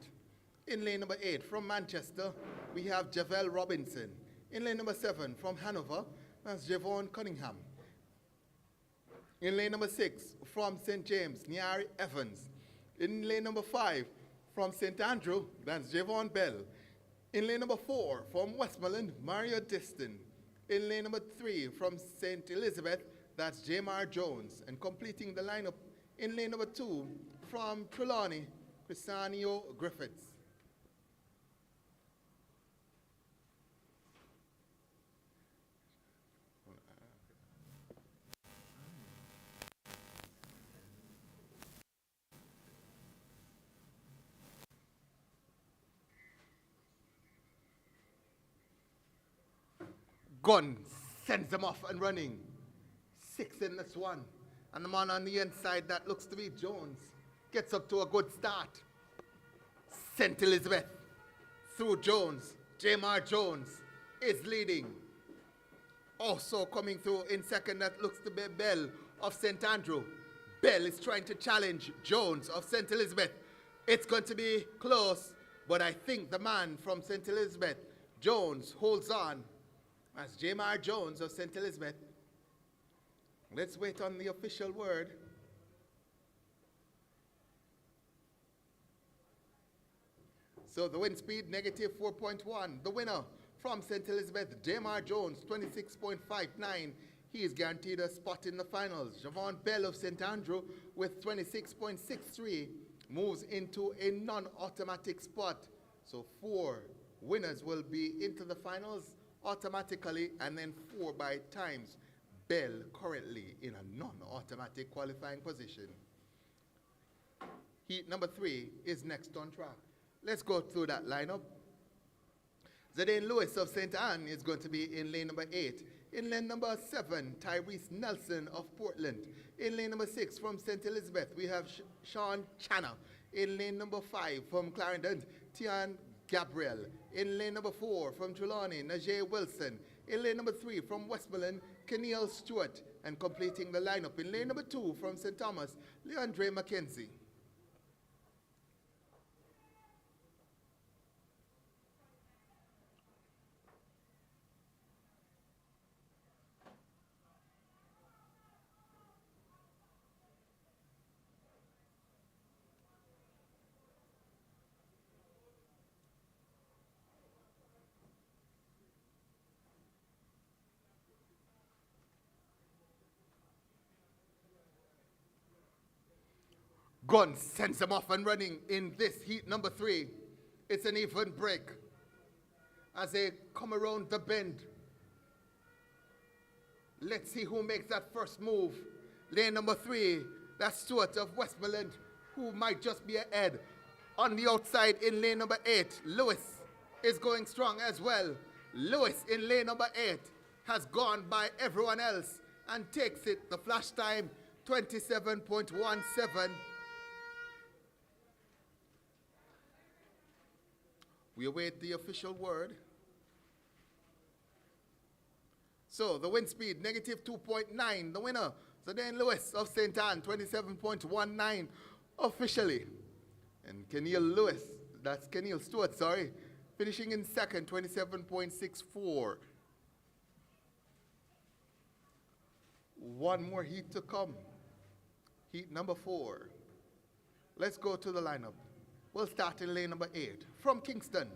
In lane number 8 from Manchester, we have Javel Robinson. In lane number 7 from Hanover, that's Javon Cunningham. In lane number 6 from St. James, Nyari Evans. In lane number 5 from St. Andrew, that's Javon Bell. In lane number 4 from Westmoreland, Mario Diston. In lane number 3 from St. Elizabeth, that's Jamar Jones. And completing the lineup in lane number 2 from Trelawney, Crisanio Griffiths. Gun sends them off and running. 6 in this one. And the man on the inside, that looks to be Jones, gets up to a good start. St. Elizabeth through Jones. Jamar Jones is leading. Also coming through in second, that looks to be Bell of St. Andrew. Bell is trying to challenge Jones of St. Elizabeth. It's going to be close, but I think the man from St. Elizabeth Jones holds on as Jamar Jones of St. Elizabeth. Let's wait on the official word. So the wind speed, negative 4.1. The winner from St. Elizabeth, Jamar Jones, 26.59. He is guaranteed a spot in the finals. Javon Bell of St. Andrew with 26.63 moves into a non-automatic spot. So 4 winners will be into the finals automatically, and then 4 by times. Bell currently in a non-automatic qualifying position. Heat number 3 is next on track. Let's go through that lineup. Zidane Lewis of St. Anne is going to be in lane number 8. In lane number 7, Tyrese Nelson of Portland. In lane number 6 from St. Elizabeth, we have Sean Channa. In lane number 5 from Clarendon, Tian Gabriel. In lane number 4 from Trelawney, Najee Wilson. In lane number 3 from Westmoreland, Keneal Stewart. And completing the lineup in lane number 2 from St. Thomas, Leandre McKenzie. Gun sends him off and running in this heat number 3. It's an even break as they come around the bend. Let's see who makes that first move. Lane number 3, that's Stewart of Westmoreland, who might just be ahead. On the outside in lane number 8, Lewis is going strong as well. Lewis in lane number 8 has gone by everyone else and takes it. The flash time, 27.17. We await the official word. So the wind speed, negative 2.9. The winner, Zidane Lewis of St. Anne, 27.19 officially. And Keneal Lewis, that's Keneal Stewart, sorry, finishing in second, 27.64. One more heat to come. Heat number 4. Let's go to the lineup. We'll start in lane number 8. From Kingston,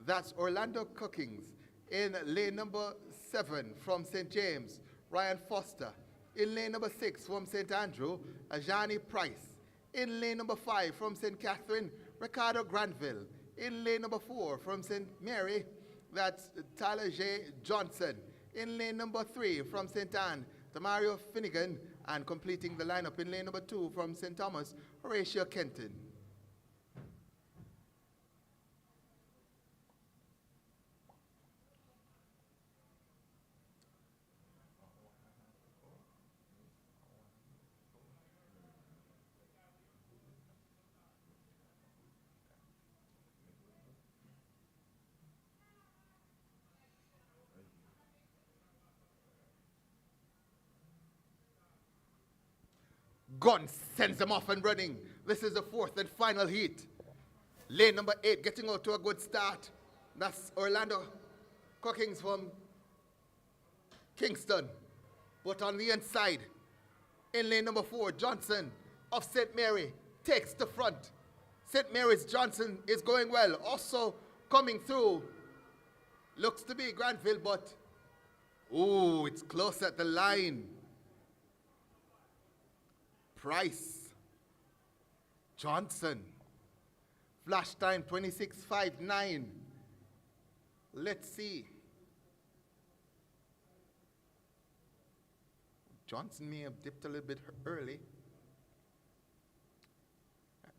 that's Orlando Cookings. In lane number 7, from St. James, Ryan Foster. In lane number 6, from St. Andrew, Ajani Price. In lane number 5, from St. Catherine, Ricardo Granville. In lane number 4, from St. Mary, that's Tyler J. Johnson. In lane number 3, from St. Anne, Tamario Finnegan. And completing the lineup in lane number 2, from St. Thomas, Horatio Kenton. Gun sends them off and running. This is the 4th and final heat. Lane number 8 getting out to a good start. That's Orlando Cookings from Kingston. But on the inside, in lane number 4, Johnson of St. Mary takes the front. St. Mary's Johnson is going well. Also coming through, looks to be Granville, but ooh, it's close at the line. Price, Johnson, flash time 26.59. Let's see. Johnson may have dipped a little bit early,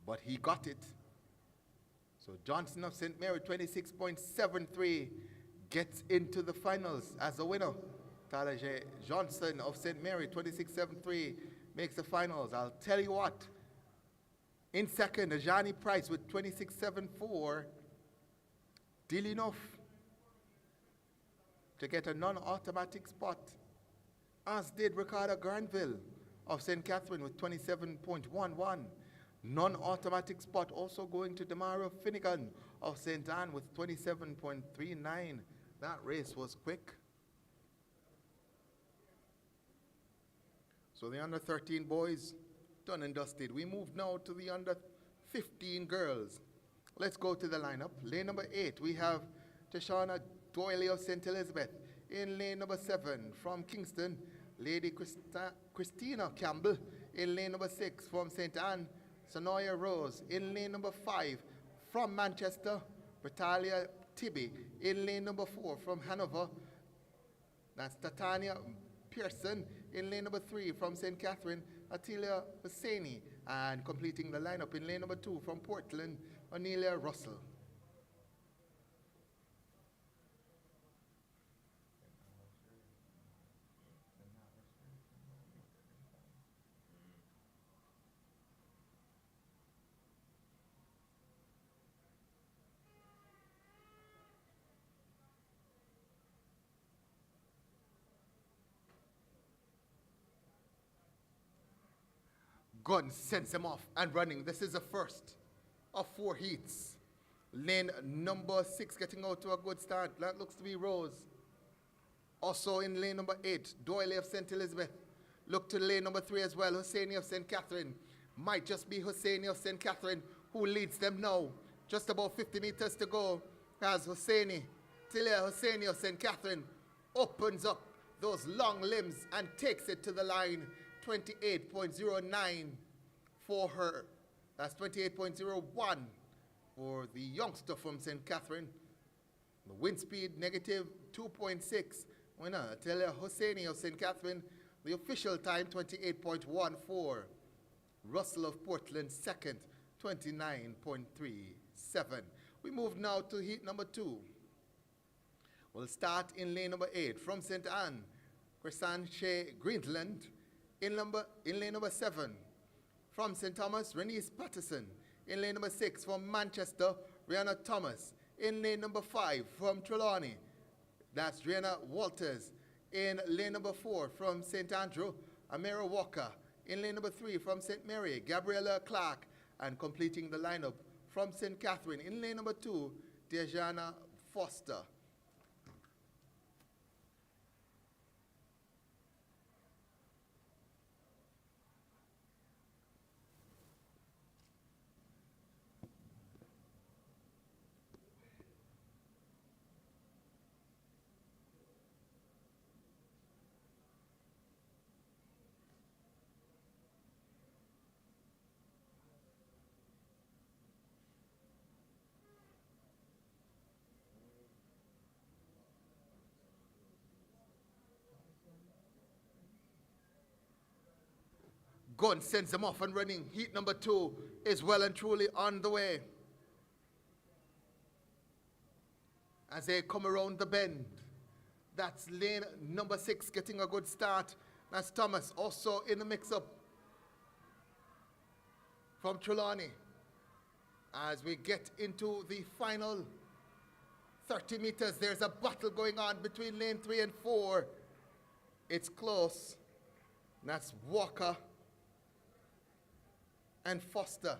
but he got it. So Johnson of St. Mary, 26.73, gets into the finals as a winner. Tyler J. Johnson of St. Mary, 26.73, makes the finals. I'll tell you what. In second, Ajani Price with 26.74, deal enough to get a non-automatic spot, as did Ricardo Granville of St. Catherine with 27.11. Non-automatic spot also going to Demario Finnegan of St. Anne with 27.39. That race was quick. So the under 13 boys done and dusted. We move now to the under 15 girls. Let's go to the lineup. Lane number 8, we have Tashana Doyle of St. Elizabeth. In lane number 7 from Kingston, Lady Christina Campbell. In lane number 6 from St. Anne, Sonoya Rose. In lane number 5 from Manchester, Britalia Tibby. In lane number 4 from Hanover, that's Tatania Pearson. In lane number 3 from St. Catherine, Atilia Hosseini. And completing the lineup in lane number 2 from Portland, Onelia Russell. Gunn sends him off and running. This is the first of 4 heats. Lane number 6 getting out to a good start. That looks to be Rose. Also in lane number 8, Doyle of St. Elizabeth. Look to lane number 3 as well, Hosseini of St. Catherine. Might just be Hosseini of St. Catherine who leads them now. Just about 50 meters to go as Hosseini, Tilia Hosseini of St. Catherine opens up those long limbs and takes it to the line. 28.09 for her. That's 28.01 for the youngster from St. Catherine. The wind speed negative 2.6. Winner, Talia Hosseini of St. Catherine. The official time 28.14. Russell of Portland second, 29.37. We move now to heat number 2. We'll start in lane number 8 from St. Anne, Chrisanne Shea Greenland. In lane number 7, from St. Thomas, Renise Patterson. In lane number 6, from Manchester, Rihanna Thomas. In lane number 5, from Trelawney, that's Rihanna Walters. In lane number 4, from St. Andrew, Amira Walker. In lane number 3, from St. Mary, Gabriella Clark. And completing the lineup from St. Catherine. In lane number 2, Dejana Foster. Gunn sends them off and running. Heat number 2 is well and truly on the way. As they come around the bend, that's lane number 6 getting a good start. That's Thomas also in the mix-up from Trelawney. As we get into the final 30 meters, there's a battle going on between lane 3 and 4. It's close. That's Walker and Foster.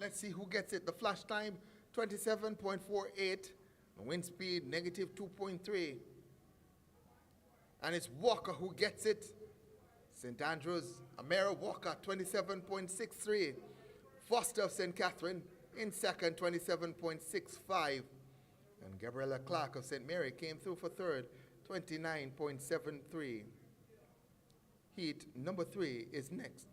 Let's see who gets it. The flash time, 27.48. The wind speed, negative 2.3. And it's Walker who gets it. St. Andrews, Amira Walker, 27.63. Foster of St. Catherine in second, 27.65. And Gabriella Clark of St. Mary came through for third, 29.73. Heat number 3 is next.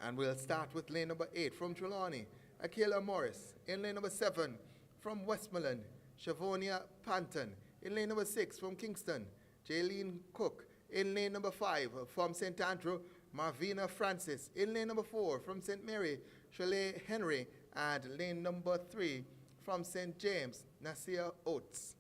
And we'll start with lane number 8 from Trelawney, Akela Morris. In lane number 7 from Westmoreland, Shavonia Panton. In lane number 6 from Kingston, Jaylene Cook. In lane number 5 from St. Andrew, Marvina Francis. In lane number 4 from St. Mary, Shirley Henry. And lane number 3 from St. James, Nasir Oates.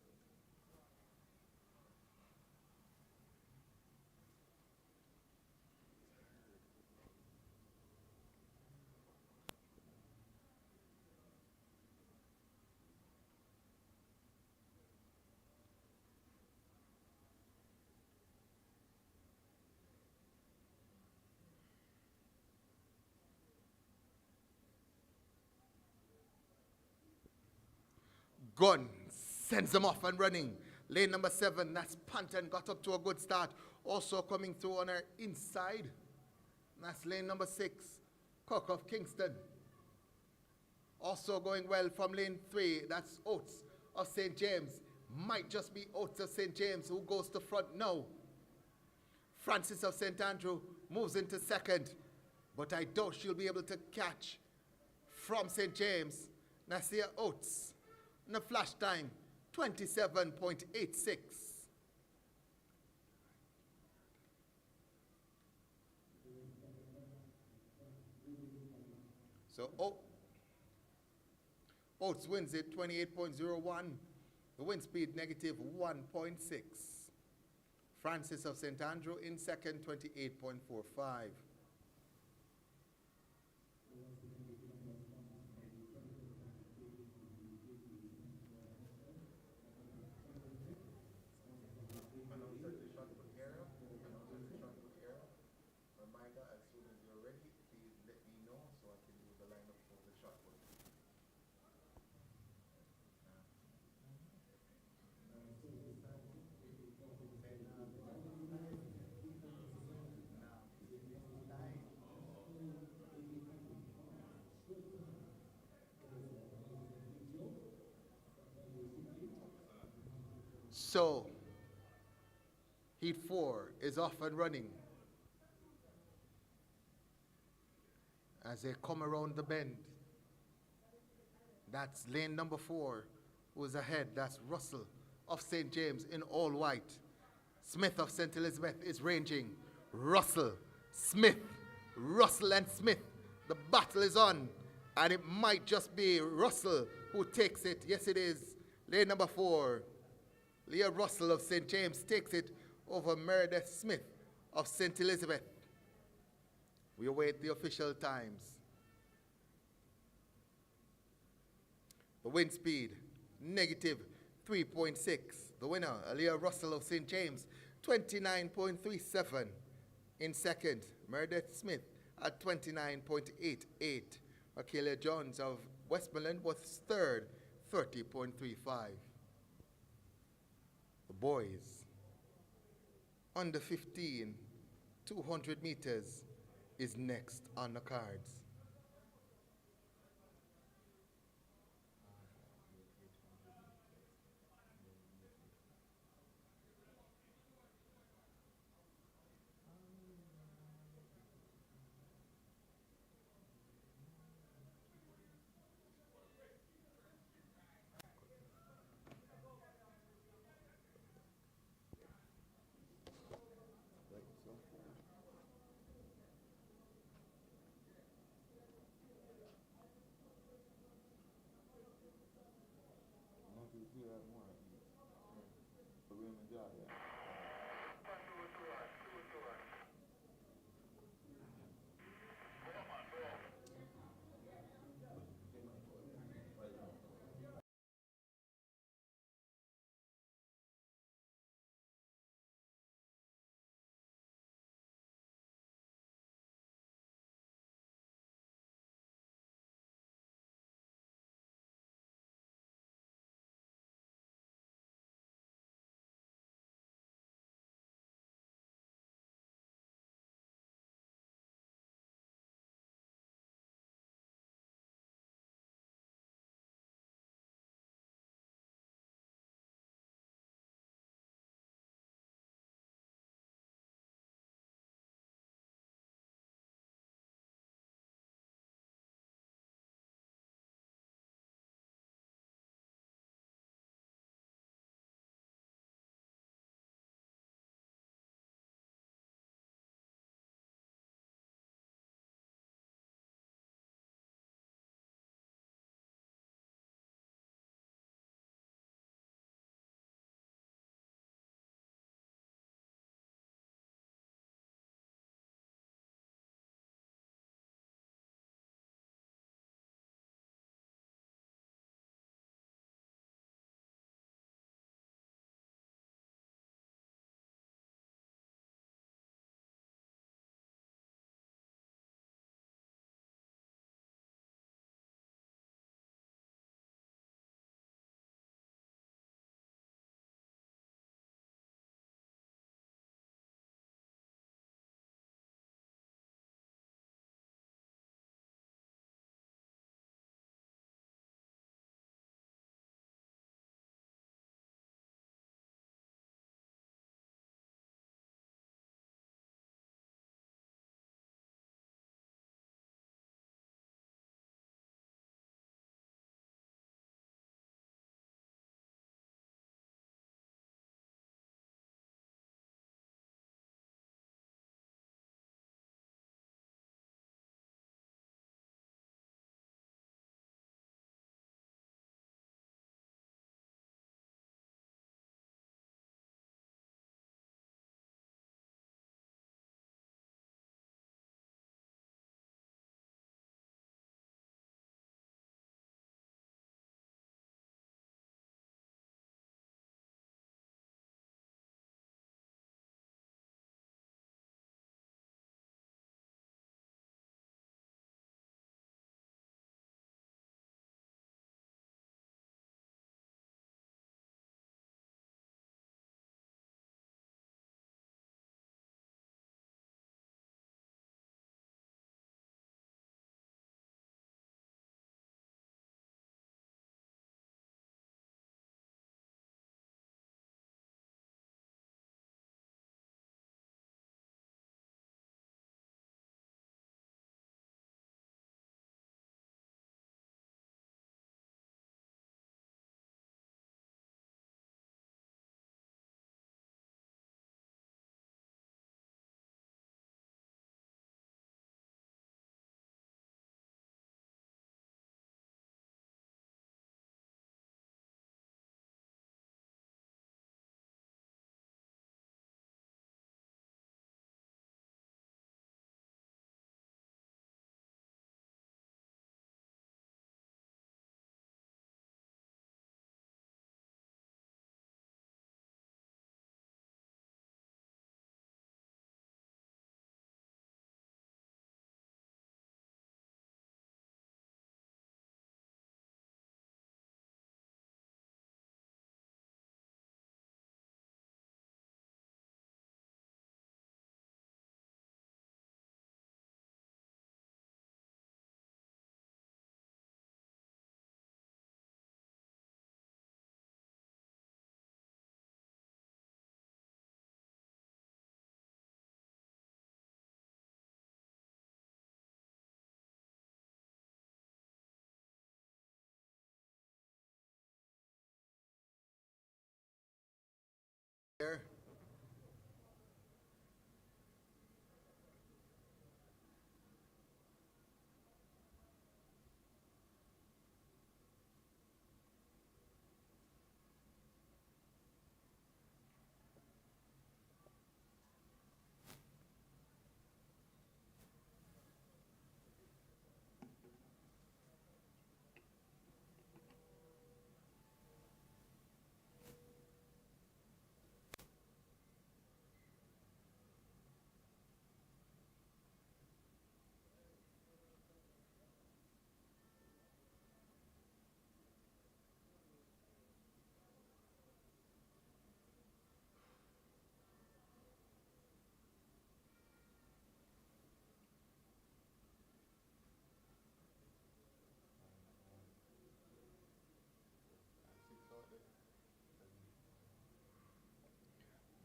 Gun sends them off and running. Lane number 7, that's Panton, got up to a good start. Also coming through on her inside. That's lane number 6, Cook of Kingston. Also going well from lane 3, that's Oates of St. James. Might just be Oates of St. James who goes to front now. Francis of St. Andrew moves into second, but I doubt she'll be able to catch from St. James. Nasir Oates, in the flash time, 27.86. So Oates wins it 28.01. The wind speed negative 1.6. Francis of St. Andrew in second, 28.45. Reminder, as soon as you're ready, please let me know so I can do the lineup for the shot put. So, heat 4 is off and running. As they come around the bend, that's lane number 4 who's ahead. That's Russell of St. James in all white. Smith of St. Elizabeth is ranging. Russell, Smith, Russell and Smith. The battle is on, and it might just be Russell who takes it. Yes, it is. Lane number 4, Leah Russell of St. James takes it over Meredith Smith of St. Elizabeth. We await the official times. The wind speed, negative 3.6. The winner, Leah Russell of St. James, 29.37. In second, Meredith Smith at 29.88. Akelia Jones of Westmoreland was third, 30.35. The boys, under 15, 200 meters is next on the cards.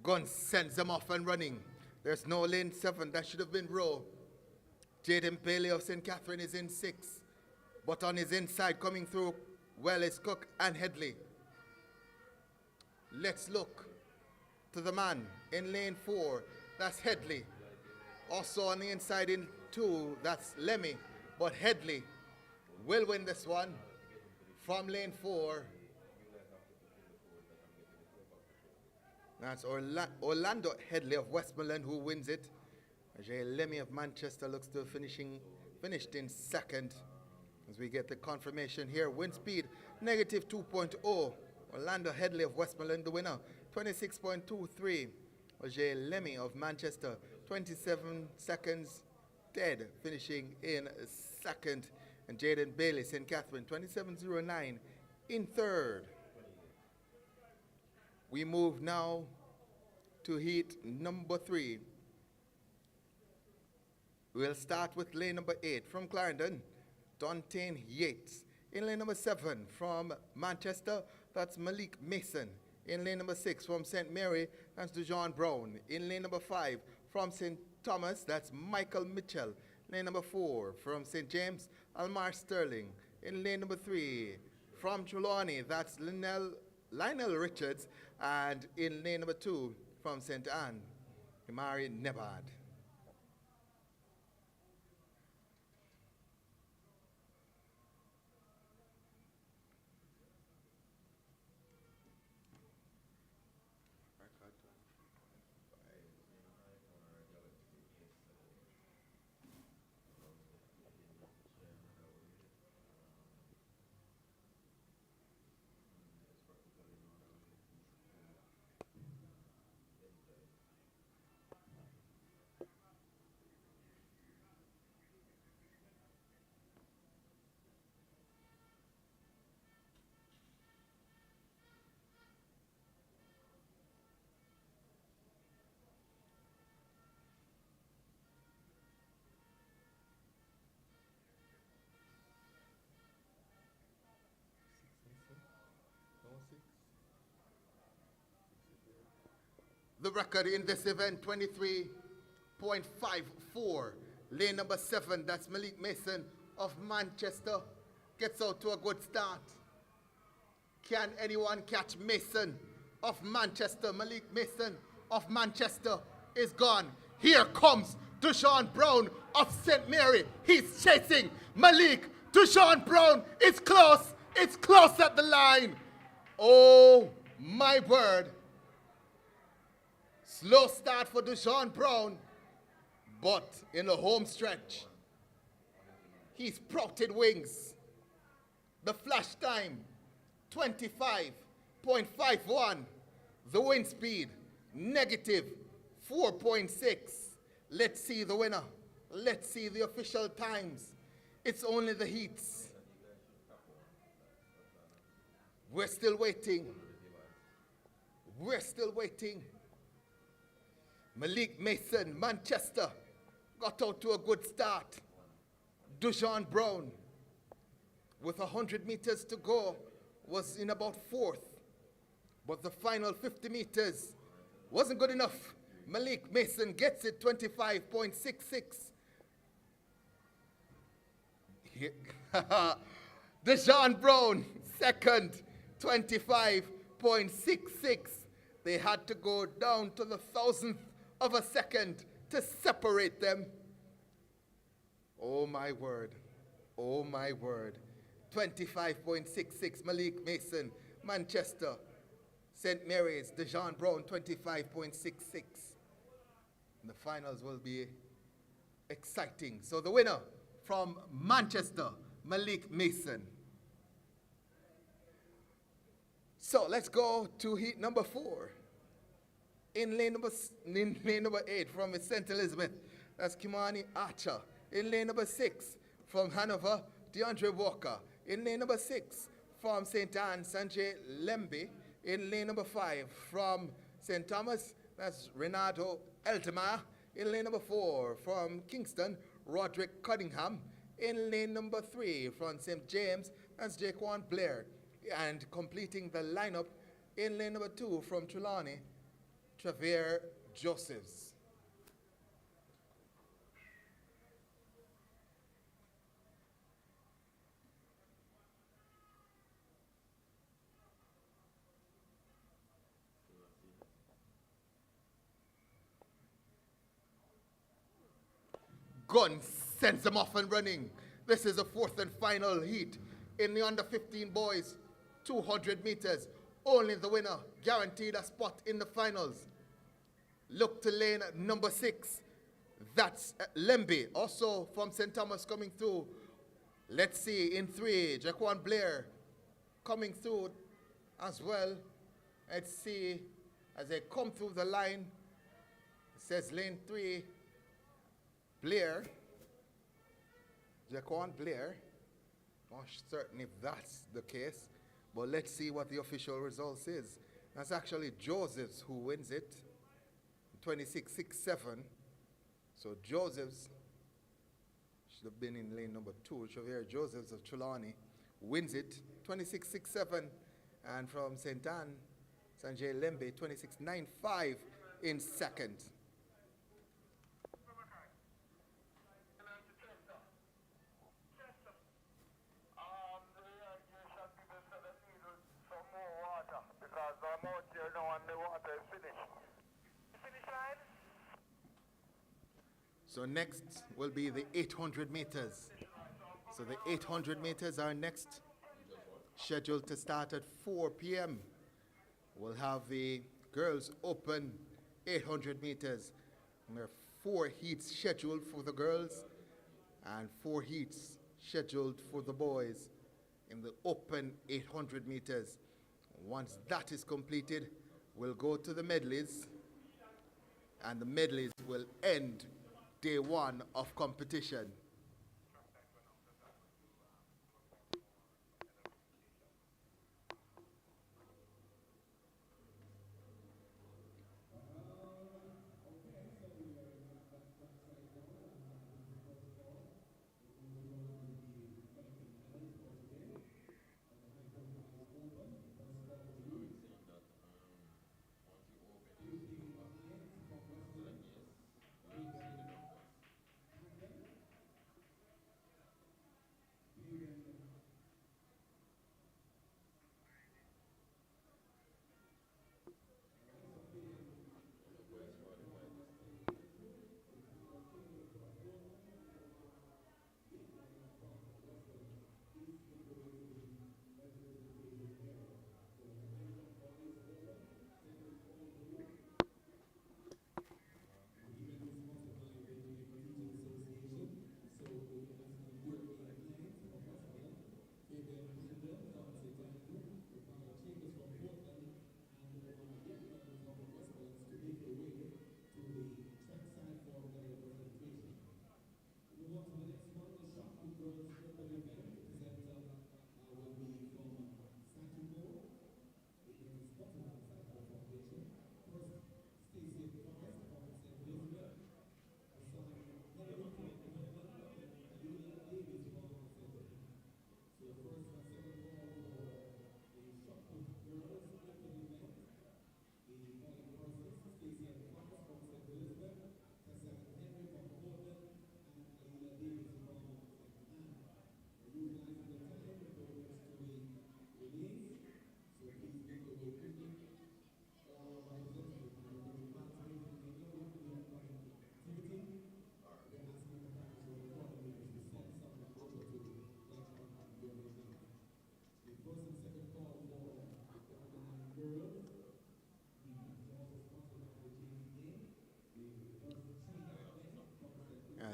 Gun sends them off and running. There's no lane 7. That should have been row. Jaden Bailey of St. Catherine is in 6. But on his inside coming through, well, is Cook and Headley. Let's look to the man in lane 4. That's Headley. Also on the inside in 2, that's Lemmy. But Headley will win this one from lane 4. That's Orlando Headley of Westmoreland who wins it. Jay Lemmy of Manchester looks to have finished in 2nd. As we get the confirmation here, wind speed negative 2.0. Orlando Headley of Westmoreland, the winner, 26.23. Jay Lemmy of Manchester, 27 seconds dead, finishing in 2nd. And Jaden Bailey, St. Catherine, 27.09 in 3rd. We move now to heat number 3. We'll start with lane number 8 from Clarendon, Dontain Yates. In lane number 7 from Manchester, that's Malik Mason. In lane number 6 from St. Mary, that's Dejon Brown. In lane number 5 from St. Thomas, that's Michael Mitchell. Lane number 4 from St. James, Almar Sterling. In lane number 3 from Trelawney, that's Lionel Richards. And in lane number 2 from St. Anne, Imari Nebad. The record in this event, 23.54. Lane number 7, that's Malik Mason of Manchester, gets out to a good start. Can anyone catch Mason of Manchester? Malik Mason of Manchester is gone. Here comes Dejon Brown of St. Mary. He's chasing Malik. Dejon Brown is close. It's close at the line. Oh, my word. Slow start for Dejon Brown, but in the home stretch, he's sprouted wings. The flash time, 25.51. The wind speed, negative 4.6. Let's see the winner. Let's see the official times. It's only the heats. We're still waiting. We're still waiting. Malik Mason, Manchester, got out to a good start. Dejon Brown, with 100 meters to go, was in about 4th. But the final 50 meters wasn't good enough. Malik Mason gets it, 25.66. Dejon Brown, 2nd, 25.66. They had to go down to the 1,000th of a second to separate them. Oh my word. Oh my word. 25.66, Malik Mason, Manchester. St. Mary's, Dejon Brown, 25.66. The finals will be exciting. So the winner from Manchester, Malik Mason. So let's go to heat number 4. In lane number 8 from St. Elizabeth, that's Kimani Archer. In lane number 6 from Hanover, DeAndre Walker. In lane number 6 from St. Anne, Sanjay Lembe. In lane number 5 from St. Thomas, that's Renato Eltemeyer. In lane number 4 from Kingston, Roderick Cunningham. In lane number 3 from St. James, that's Jaquan Blair. And completing the lineup in lane number 2 from Trelawney, Travere Josephs. Gun sends them off and running. This is the fourth and final heat in the under 15 boys, 200 meters. Only the winner guaranteed a spot in the finals. Look to lane number 6. That's Lembe, also from St. Thomas coming through. Let's see in 3, Jaquan Blair coming through as well. Let's see as they come through the line. It says lane 3, Blair, Jaquan Blair. Not certain if that's the case, but let's see what the official results is. That's actually Josephs who wins it, 26.67. So Josephs should have been in lane number 2. Travere Josephs of Trelawney wins it, 26.67. And from St. Anne, Sanjay Lembe, 26.95 in second. So next will be the 800 meters. So the 800 meters are next, scheduled to start at 4 p.m. We'll have the girls open 800 meters. And there are 4 heats scheduled for the girls and 4 heats scheduled for the boys in the open 800 meters. Once that is completed, we'll go to the medleys, and the medleys will end day 1 of competition.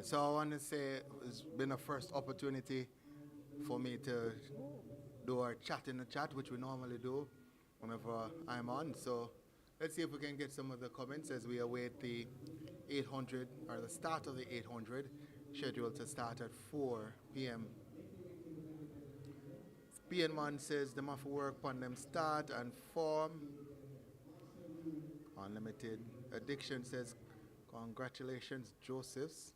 So I want to say it's been a first opportunity for me to do our chat in the chat, which we normally do whenever I'm on. So let's see if we can get some of the comments as we await the 800, or the start of the 800, scheduled to start at 4 p.m. Pianman says them have to work on them start and form. Unlimited Addiction says congratulations, Josephs.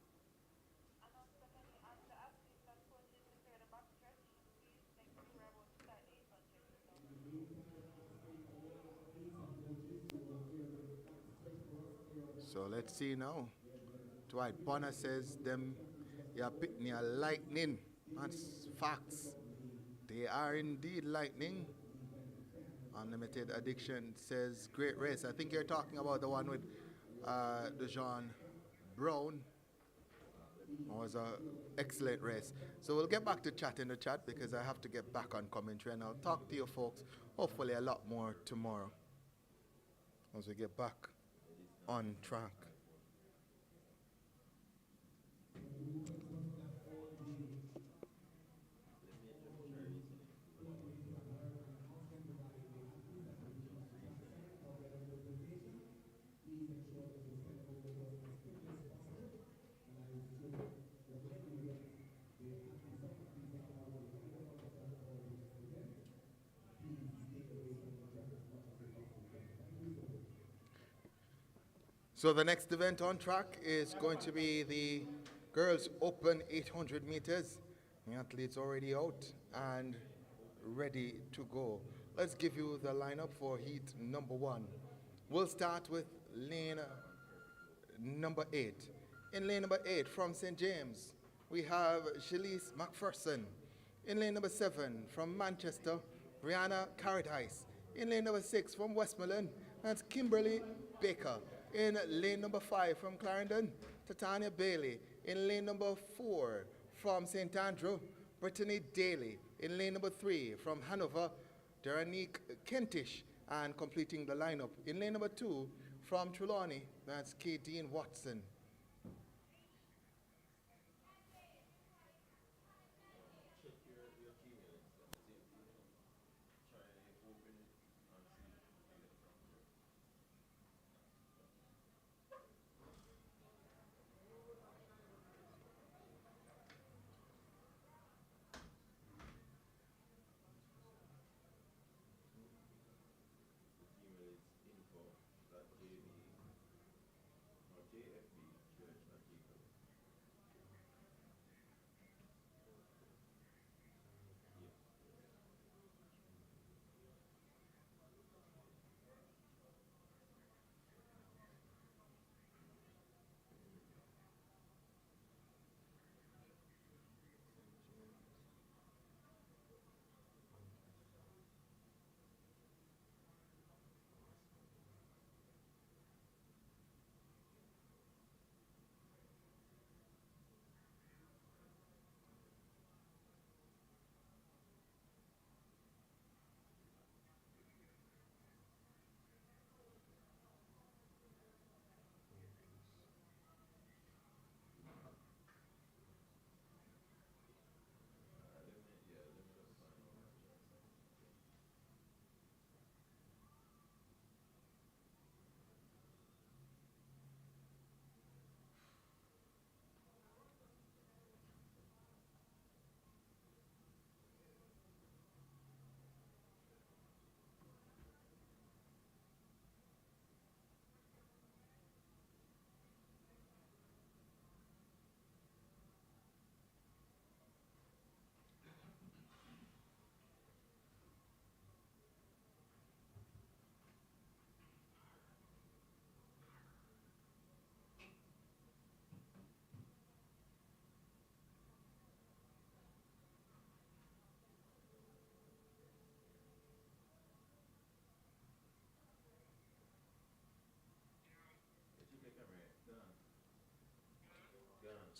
So let's see now. Dwight Bonner says them you're picking a lightning. That's facts. They are indeed lightning. Unlimited Addiction says great race. I think you're talking about the one with Dejan Brown. It was an excellent race. So we'll get back to chat in the chat because I have to get back on commentary and I'll talk to you folks hopefully a lot more tomorrow as we get back on track. So the next event on track is going to be the Girls Open 800 meters. The athletes already out and ready to go. Let's give you the lineup for heat number 1. We'll start with lane number 8. In lane number 8 from St. James, we have Shelly McPherson. In lane number 7 from Manchester, Brianna Carradine. In lane number 6 from Westmoreland, that's Kimberly Baker. In lane number 5 from Clarendon, Titania Bailey. In lane number 4 from St. Andrew, Brittany Daly. In lane number 3 from Hanover, Deranique Kentish. And completing the lineup in lane number 2 from Trelawney, that's Kadeen Watson.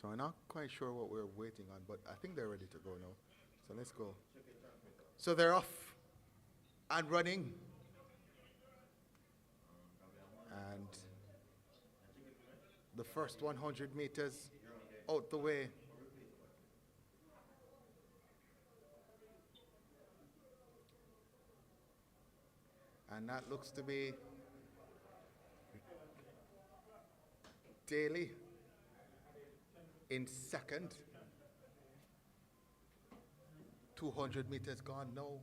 So I'm not quite sure what we're waiting on, but I think they're ready to go now. So let's go. So they're off and running. And the first 100 meters out the way. And that looks to be Daly in second. 200 meters gone now.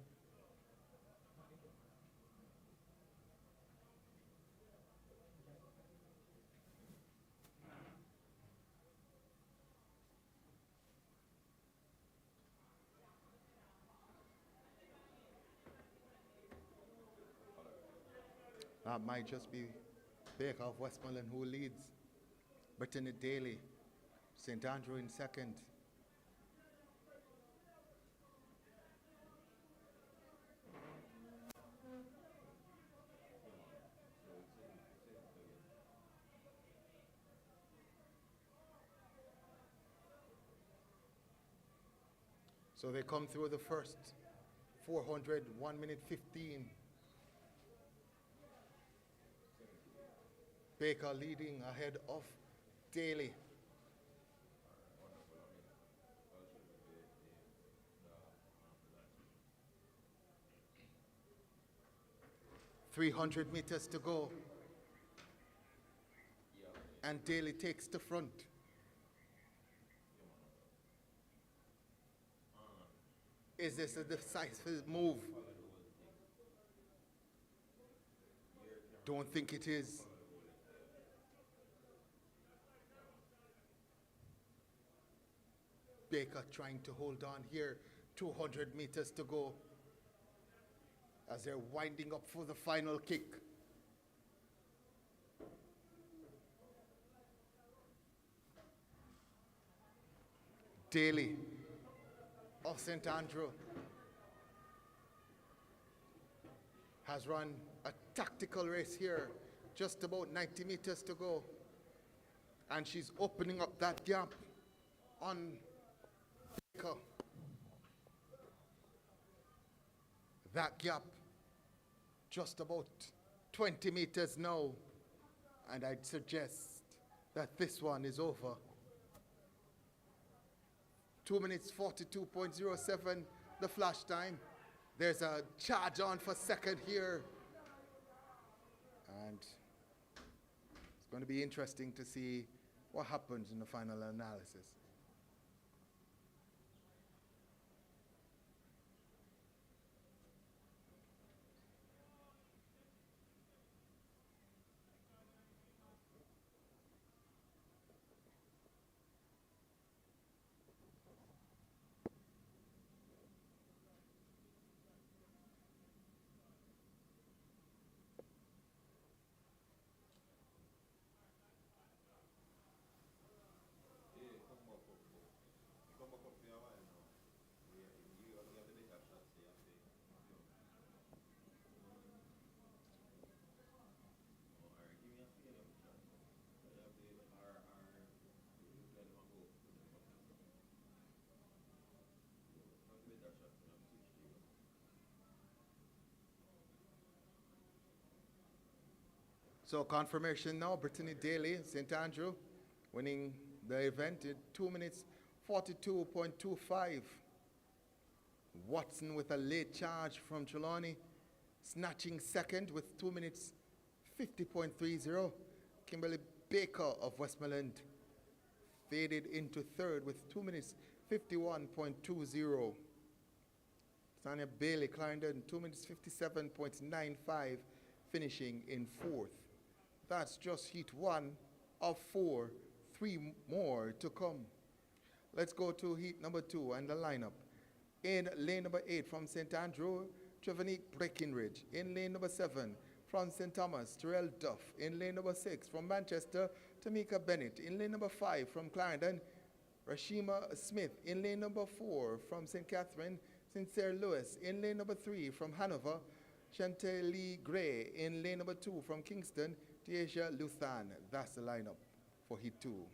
That might just be Baker of Westmoreland who leads. Brittany Daly, St. Andrew in second. So they come through the first 400, 1 minute 15. Baker leading ahead of Daly. .300 meters to go. And Daly takes the front. Is this a decisive move? Don't think it is. Baker trying to hold on here. 200 meters to go as they're winding up for the final kick. Daly of St. Andrew has run a tactical race here, just about 90 meters to go. And she's opening up that gap on Baker. That gap, just about 20 meters now. And I'd suggest that this one is over. 2 minutes 42.07, the flash time. There's a charge on for second here. And it's going to be interesting to see what happens in the final analysis. So confirmation now, Brittany Daly, St. Andrew, winning the event in 2 minutes 42.25. Watson with a late charge from Trelawney, snatching second with 2 minutes 50.30. Kimberly Baker of Westmoreland faded into third with 2 minutes 51.20. Tanya Bailey Clarendon, 2 minutes 57.95, finishing in fourth. That's just heat one of four, 3 more to come. Let's go to heat number 2 and the lineup. In lane number 8 from St. Andrew, Trevanique Breckinridge. In lane number 7 from St. Thomas, Terrell Duff. In lane number 6 from Manchester, Tamika Bennett. In lane number 5 from Clarendon, Rashima Smith. In lane number 4 from St. Catherine, Sincere Lewis. In lane number 3 from Hanover, Chantelly Gray. In lane number 2 from Kingston, Deja Luthan. That's the lineup for heat 2.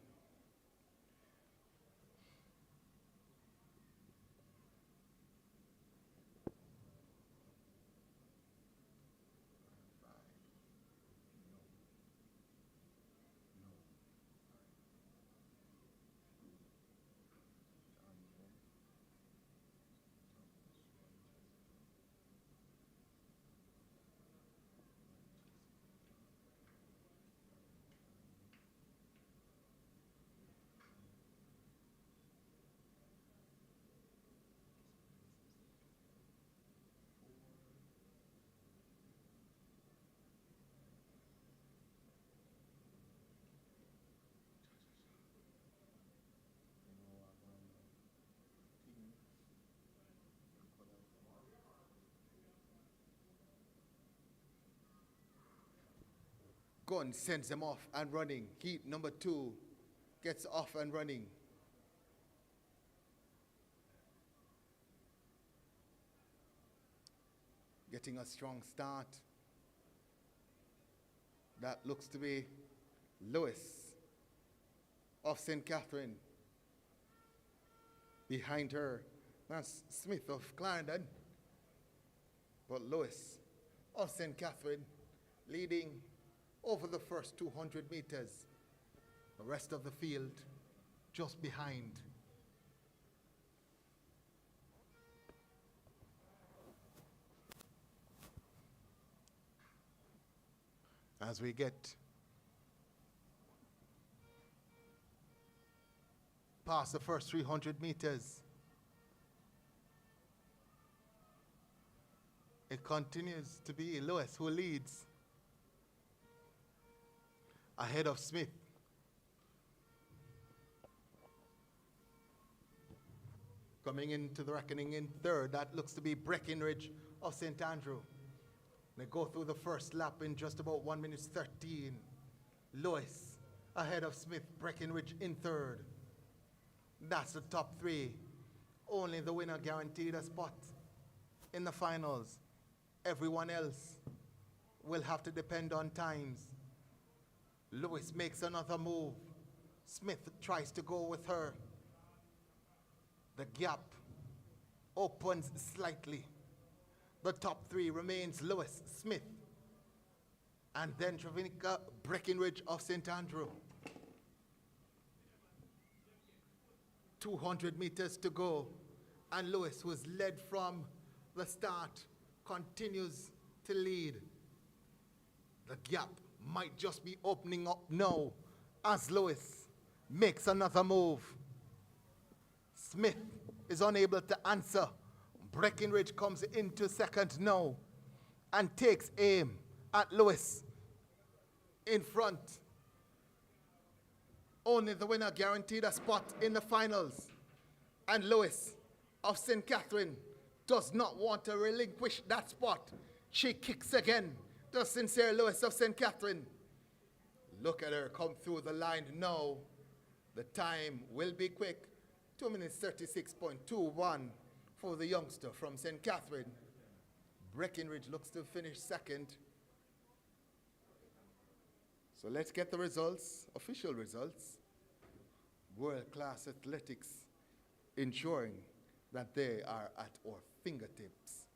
Gun sends them off and running. Heat number 2 gets off and running. Getting a strong start. That looks to be Lewis of St. Catherine. Behind her, that's Smith of Clarendon. But Lewis of St. Catherine leading over the first 200 meters. The rest of the field just behind. As we get past the first 300 meters, it continues to be Lewis who leads ahead of Smith. Coming into the reckoning in third, that looks to be Breckenridge of St. Andrew. They go through the first lap in just about 1 minute 13. Lewis ahead of Smith, Breckenridge in third. That's the top 3. Only the winner guaranteed a spot in the finals. Everyone else will have to depend on times. Lewis makes another move. Smith tries to go with her. The gap opens slightly. The top 3 remains Lewis, Smith, and then Travinica Breckenridge of St. Andrew. 200 meters to go, and Lewis, who has led from the start, continues to lead. The gap might just be opening up now as Lewis makes another move. Smith is unable to answer. Breckenridge comes into second now and takes aim at Lewis in front. Only the winner guaranteed a spot in the finals. And Lewis of St. Catherine does not want to relinquish that spot. She kicks again. The sincere Lewis of St. Catherine. Look at her come through the line now. The time will be quick. 2 minutes 36.21 for the youngster from St. Catherine. Breckenridge looks to finish second. So let's get the results, official results. World-class athletics ensuring that they are at our fingertips.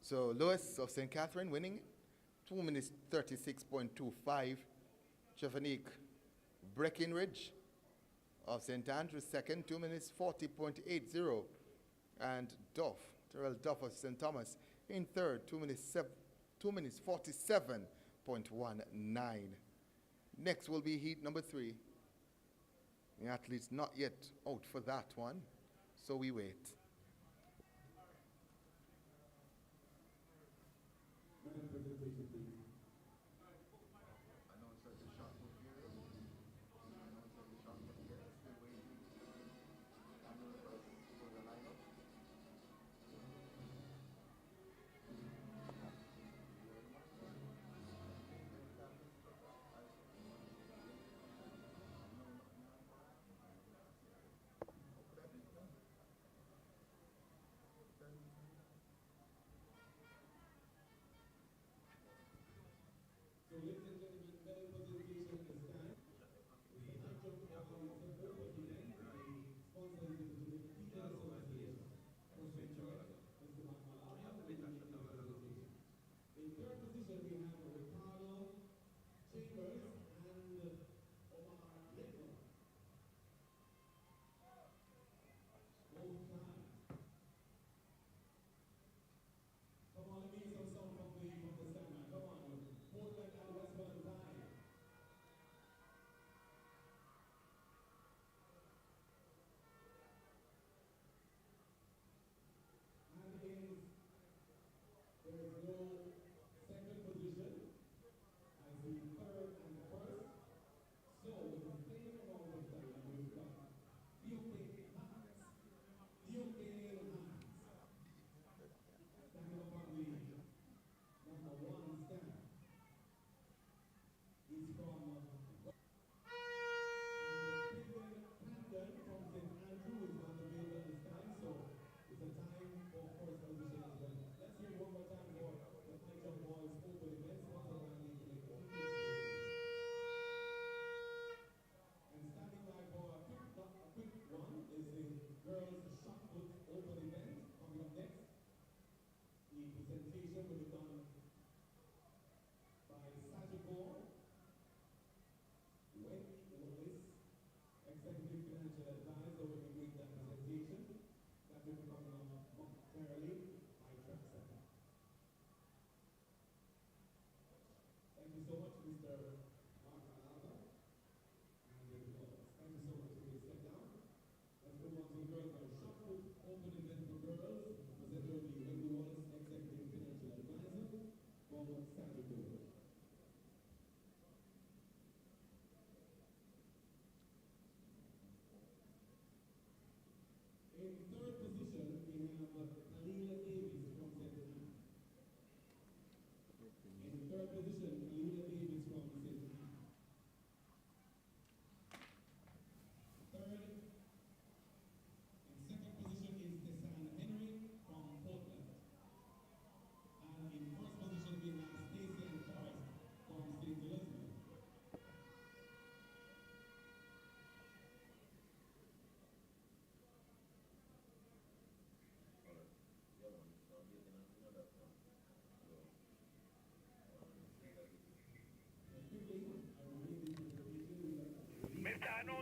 So Lewis of St. Catherine winning 2 minutes 36.25. Chevanique Breckenridge of St. Andrews second, 2 minutes 40.80. And Terrell Duff of St. Thomas in third, 2 minutes 47.19. Next will be heat number 3. The athlete's not yet out for that one, so we wait.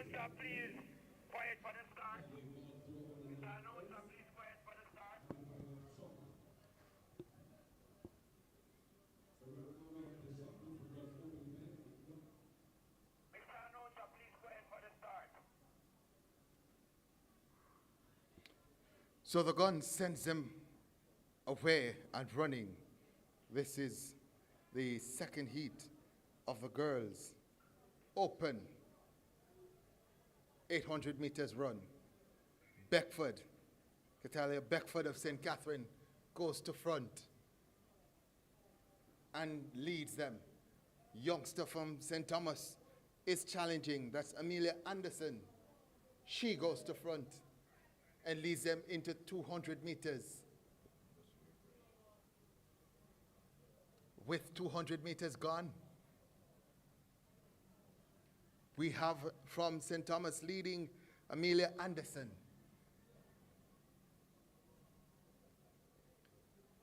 announcer, please quiet for the start. Mr. Announcer, please quiet for the start. Mr. Announcer, please quiet for the start. So the gun sends them away and running. This is the second heat of the girls' open 800 meters run. Beckford, Catalia Beckford of St. Catherine goes to front and leads them. Youngster from St. Thomas is challenging. That's Amelia Anderson. She goes to front and leads them into 200 meters. With 200 meters gone, we have from St. Thomas leading Amelia Anderson.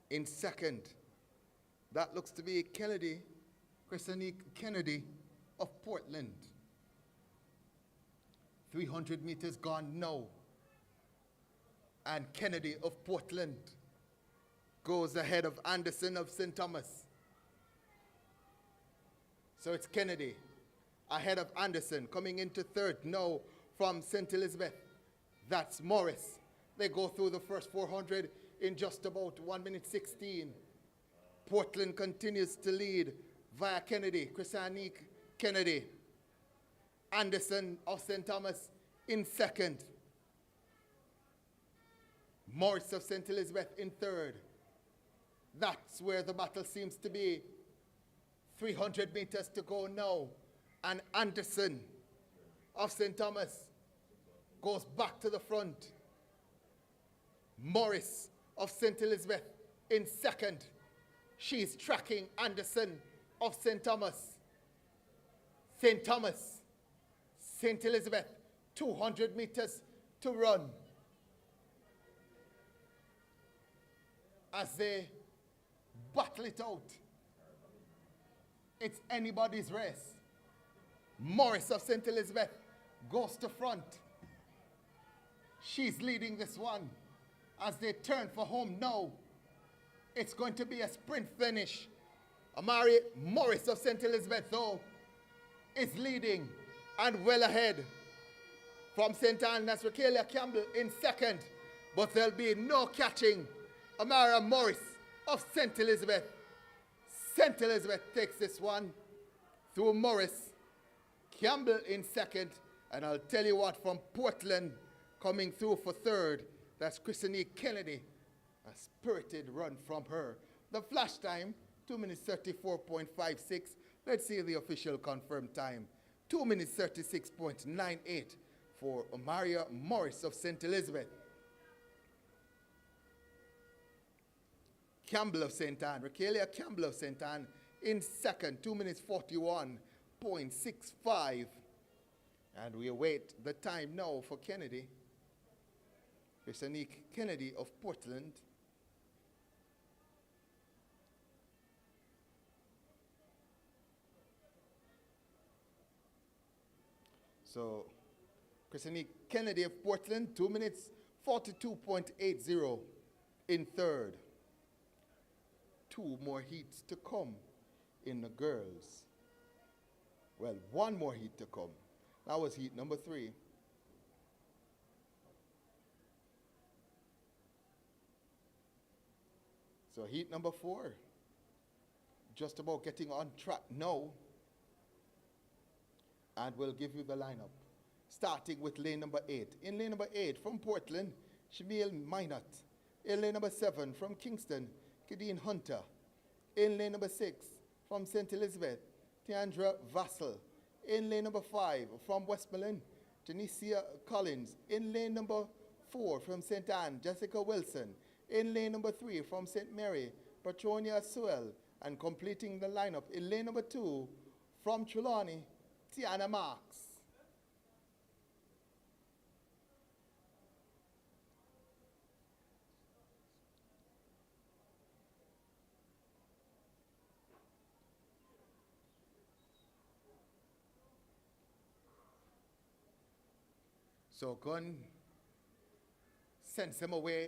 In second, that looks to be Kennedy, Christine Kennedy of Portland. 300 meters gone now. And Kennedy of Portland goes ahead of Anderson of St. Thomas. So it's Kennedy ahead of Anderson. Coming into third now from St. Elizabeth. That's Morris. They go through the first 400 in just about 1 minute 16. Portland continues to lead via Kennedy, Christine Kennedy. Anderson of St. Thomas in second. Morris of St. Elizabeth in third. That's where the battle seems to be. 300 meters to go now. And Anderson of St. Thomas goes back to the front. Morris of St. Elizabeth in second. She's tracking Anderson of St. Thomas. St. Thomas, St. Elizabeth, 200 meters to run. As they battle it out, it's anybody's race. Morris of St. Elizabeth goes to front. She's leading this one. As they turn for home now, it's going to be a sprint finish. Amari Morris of St. Elizabeth, though, is leading and well ahead. From St. Anne, that's Raquelia Campbell in second, but there'll be no catching Amara Morris of St. Elizabeth. St. Elizabeth takes this one through Morris. Campbell in second, and I'll tell you what, from Portland coming through for third, that's Christine Kennedy. A spirited run from her. The flash time, 2 minutes 34.56. Let's see the official confirmed time. 2 minutes 36.98 for Amaria Morris of St. Elizabeth. Campbell of St. Anne, Raquelia Campbell of St. Anne in second, 2 minutes 41.65. And we await the time now for Kennedy. Christine Kennedy of Portland. So, Christine Kennedy of Portland, 2 minutes 42.80 in third. 2 more heats to come in the girls. Well, 1 more heat to come. That was heat number 3. So heat number 4, just about getting on track now. And we'll give you the lineup, starting with lane number 8. In lane number 8, from Portland, Shamil Minot. In lane number 7, from Kingston, Kadeen Hunter. In lane number 6, from St. Elizabeth, Tiandra Vassell. In lane number 5, from Westmoreland, Janicia Collins. In lane number 4, from St. Anne, Jessica Wilson. In lane number 3, from St. Mary, Patronia Sewell. And completing the lineup, in lane number 2, from Trelawney, Tiana Marks. So Gunn sends him away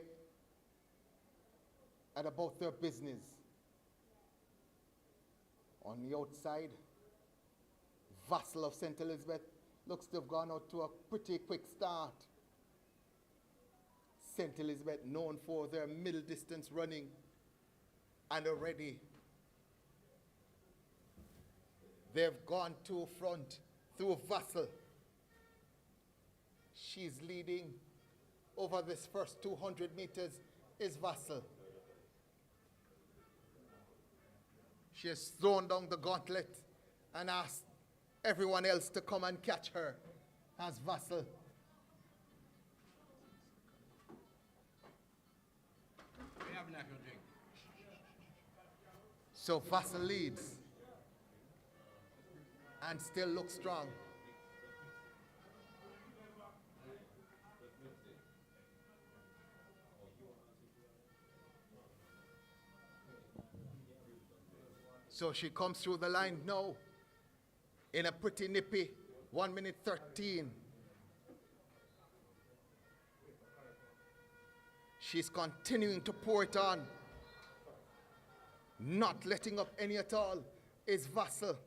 at about their business. On the outside, Vassal of St. Elizabeth looks to have gone out to a pretty quick start. St. Elizabeth known for their middle distance running, and already they've gone to front through Vassal. She's leading over this first 200 meters is Vassal. She has thrown down the gauntlet and asked everyone else to come and catch her as Vassal. So Vassal leads and still looks strong. So she comes through the line now in a pretty nippy 1 minute 13. She's continuing to pour it on. Not letting up any at all is Vassal.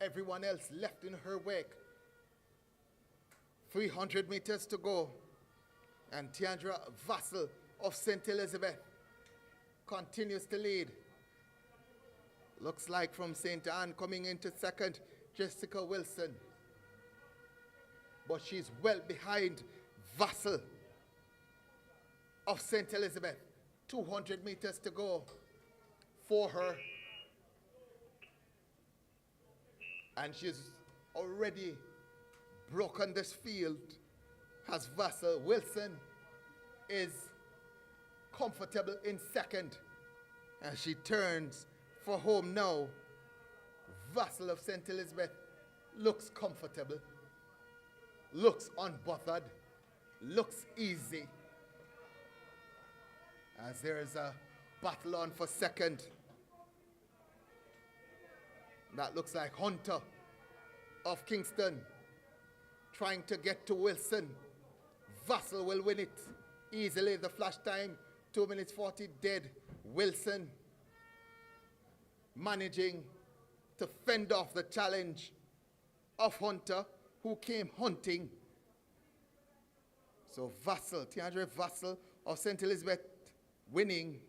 Everyone else left in her wake. 300 meters to go. And Tiandra Vassal of St. Elizabeth continues to lead. Looks like from St. Anne coming into second, Jessica Wilson. But she's well behind Vassal of St. Elizabeth. 200 meters to go for her. And she's already broken this field as Vassal. Wilson is comfortable in second as she turns for home now. Vassal of St. Elizabeth looks comfortable, looks unbothered, looks easy as there is a battle on for second. That looks like Hunter of Kingston trying to get to Wilson. Vassal will win it easily. The flash time 2 minutes 40 dead. Wilson managing to fend off the challenge of Hunter, who came hunting. So Vassal, Tiandra Vassal of St. Elizabeth winning.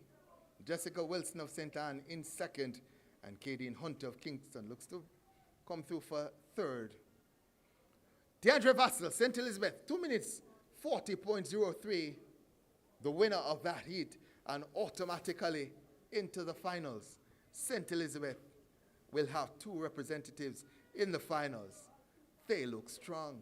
Jessica Wilson of St. Anne in second. And Kadeen Hunter of Kingston looks to come through for third. Tiandra Vassal, St. Elizabeth, 2 minutes 40.03. The winner of that heat and automatically into the finals. St. Elizabeth will have 2 representatives in the finals. They look strong.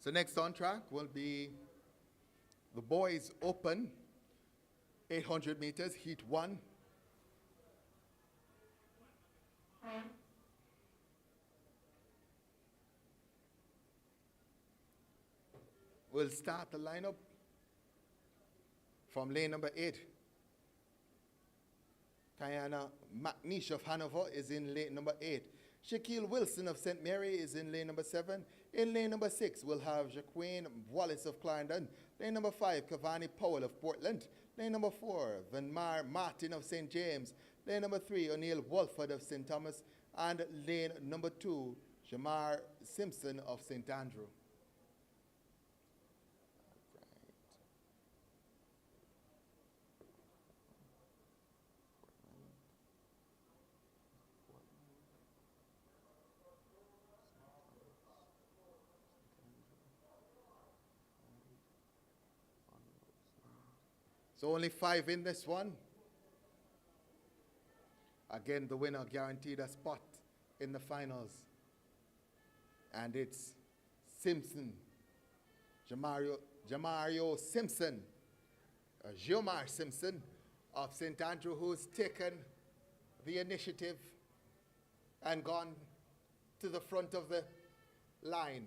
So next on track will be the boys open 800 meters, heat 1. We'll start the lineup from lane number 8. Kayana McNeish of Hanover is in lane number 8. Shaquille Wilson of St. Mary is in lane number 7. In lane number 6, we'll have Jaquane Wallace of Clarendon. Lane number 5, Kirani Powell of Portland. Lane number 4, Vanmar Martin of St. James. Lane number 3, O'Neill Wolford of St. Thomas. And lane number 2, Jamar Simpson of St. Andrew. So only 5 in this one. Again, the winner guaranteed a spot in the finals. And it's Simpson, Jamario Simpson, Geomar Simpson of St. Andrew, who's taken the initiative and gone to the front of the line.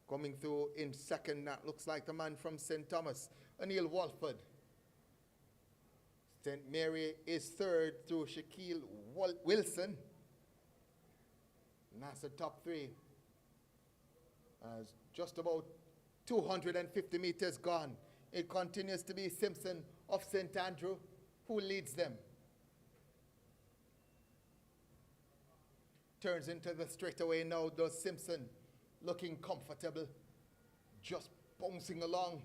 Coming through in second, that looks like the man from St. Thomas, O'Neill Walford. St. Mary is third through Shaquille Wilson. And that's the top three. Just about 250 meters gone. It continues to be Simpson of St. Andrew who leads them. Turns into the straightaway now, does Simpson, looking comfortable, just bouncing along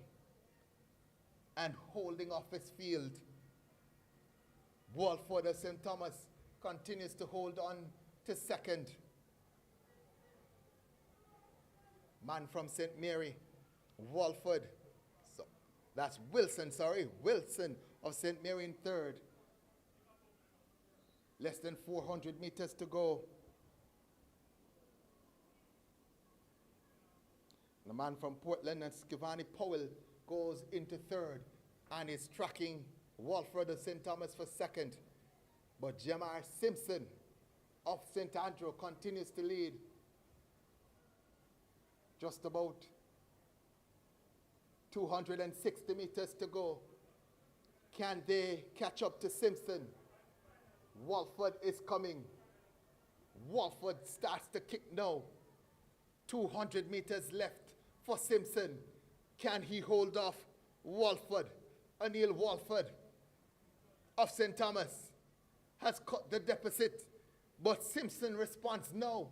and holding off his field. Walford of St. Thomas continues to hold on to second. Man from St. Mary, Walford, so that's Wilson of St. Mary in third. Less than 400 meters to go. The man from Portland, that's Kirani Powell, goes into third and is tracking Walford of St. Thomas for second. But Jamar Simpson of St. Andrew continues to lead. Just about 260 meters to go. Can they catch up to Simpson? Walford is coming. Walford starts to kick now. 200 meters left for Simpson. Can he hold off Walford? O'Neill Walford of St. Thomas has cut the deficit, but Simpson responds now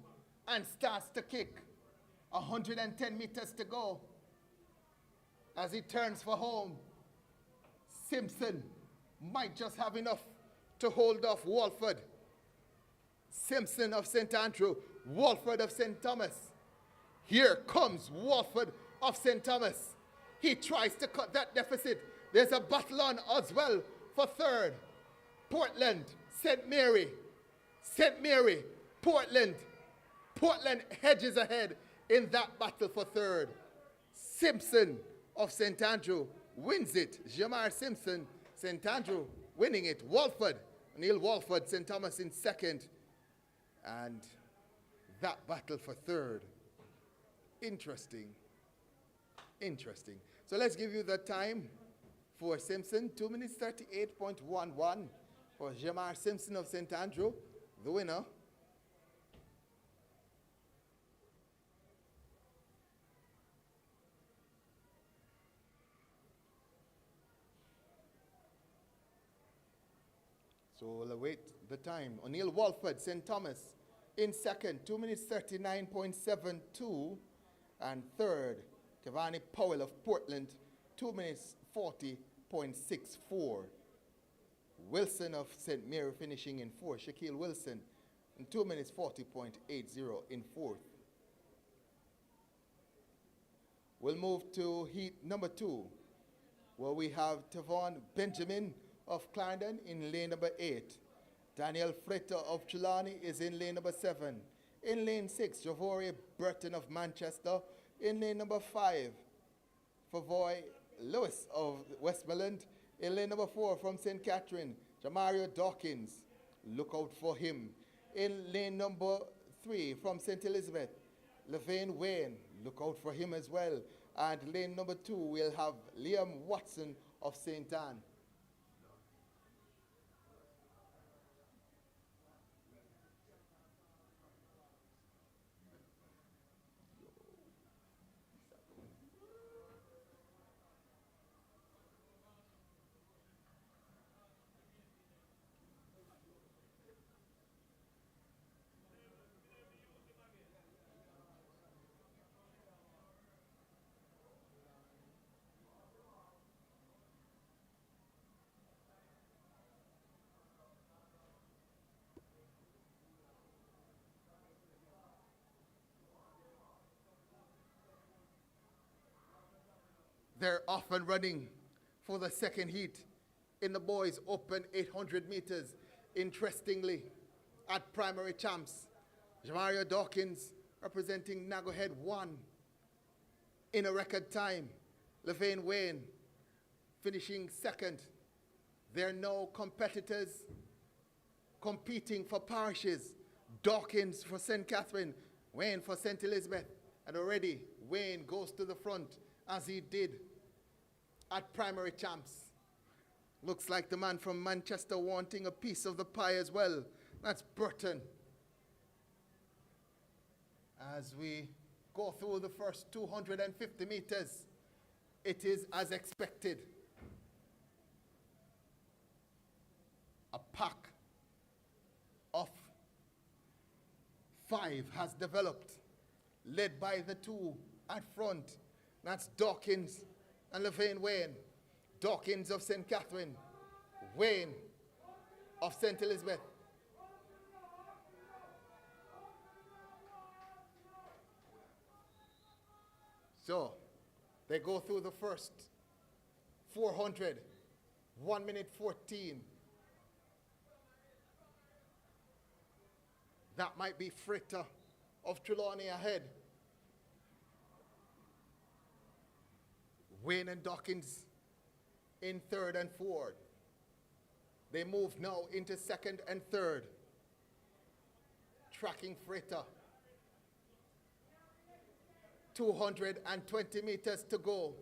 and starts to kick. 110 meters to go. As he turns for home, Simpson might just have enough to hold off Walford. Simpson of St. Andrew, Walford of St. Thomas. Here comes Walford of St. Thomas. He tries to cut that deficit. There's a battle on as well for third. Portland, St. Mary, Portland. Portland hedges ahead in that battle for third. Simpson of St. Andrew wins it. Jamar Simpson, St. Andrew winning it. Walford, Neil Walford, St. Thomas in second. And that battle for third. Interesting. So let's give you the time for Simpson. 2 minutes 38.11 for Jamar Simpson of St. Andrew, the winner. So we'll await the time. O'Neill Walford, St. Thomas in second, 2 minutes 39.72. And third, Kirani Powell of Portland, 2 minutes 40.64. Wilson of St. Mary finishing in fourth. Shaquille Wilson in 2 minutes 40.80 in fourth. We'll move to heat number 2, where we have Rai Benjamin of Clarendon in lane number 8. Daniel Fritter of Trelawney is in lane number 7. In lane 6, Javory Burton of Manchester. In lane number 5, Favoy Lewis of Westmoreland. In lane number 4 from St. Catherine, Jamario Dawkins. Look out for him. In lane number 3 from St. Elizabeth, Levane Wayne. Look out for him as well. And lane number 2, we'll have Liam Watson of St. Anne. They're off and running for the second heat in the boys' open 800 meters. Interestingly, at primary champs, Jamario Dawkins representing Nago Head won in a record time. Levane Wayne finishing second. They're now competitors competing for parishes. Dawkins for St. Catherine, Wayne for St. Elizabeth. And already Wayne goes to the front as he did at primary champs. Looks like the man from Manchester wanting a piece of the pie as well. That's Burton. As we go through the first 250 meters, it is as expected. A pack of 5 has developed, led by the 2 at front. That's Dawkins and Levain Wayne. Dawkins of St. Catherine, Wayne of St. Elizabeth. So, they go through the first 400, 1 minute 14. That might be Fritter of Trelawney ahead. Wayne and Dawkins in third and fourth. They move now into second and third. Tracking Fritter. 220 meters to go.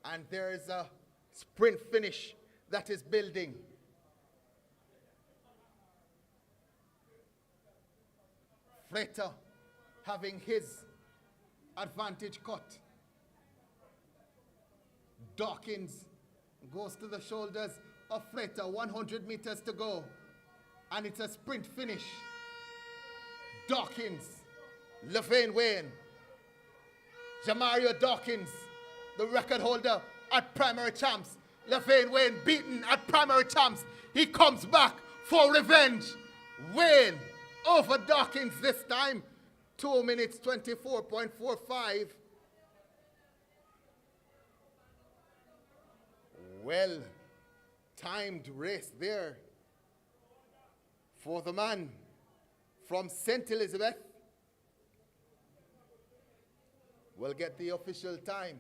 And there is a sprint finish that is building. Fritter having his advantage cut. Dawkins goes to the shoulders of Fritter, 100 meters to go. And it's a sprint finish. Dawkins, Levain Wayne, Jamario Dawkins, the record holder at primary champs. Levain Wayne beaten at primary champs. He comes back for revenge. Wayne over Dawkins this time. 2 minutes 24.45. Well timed race there for the man from St. Elizabeth. We'll get the official time.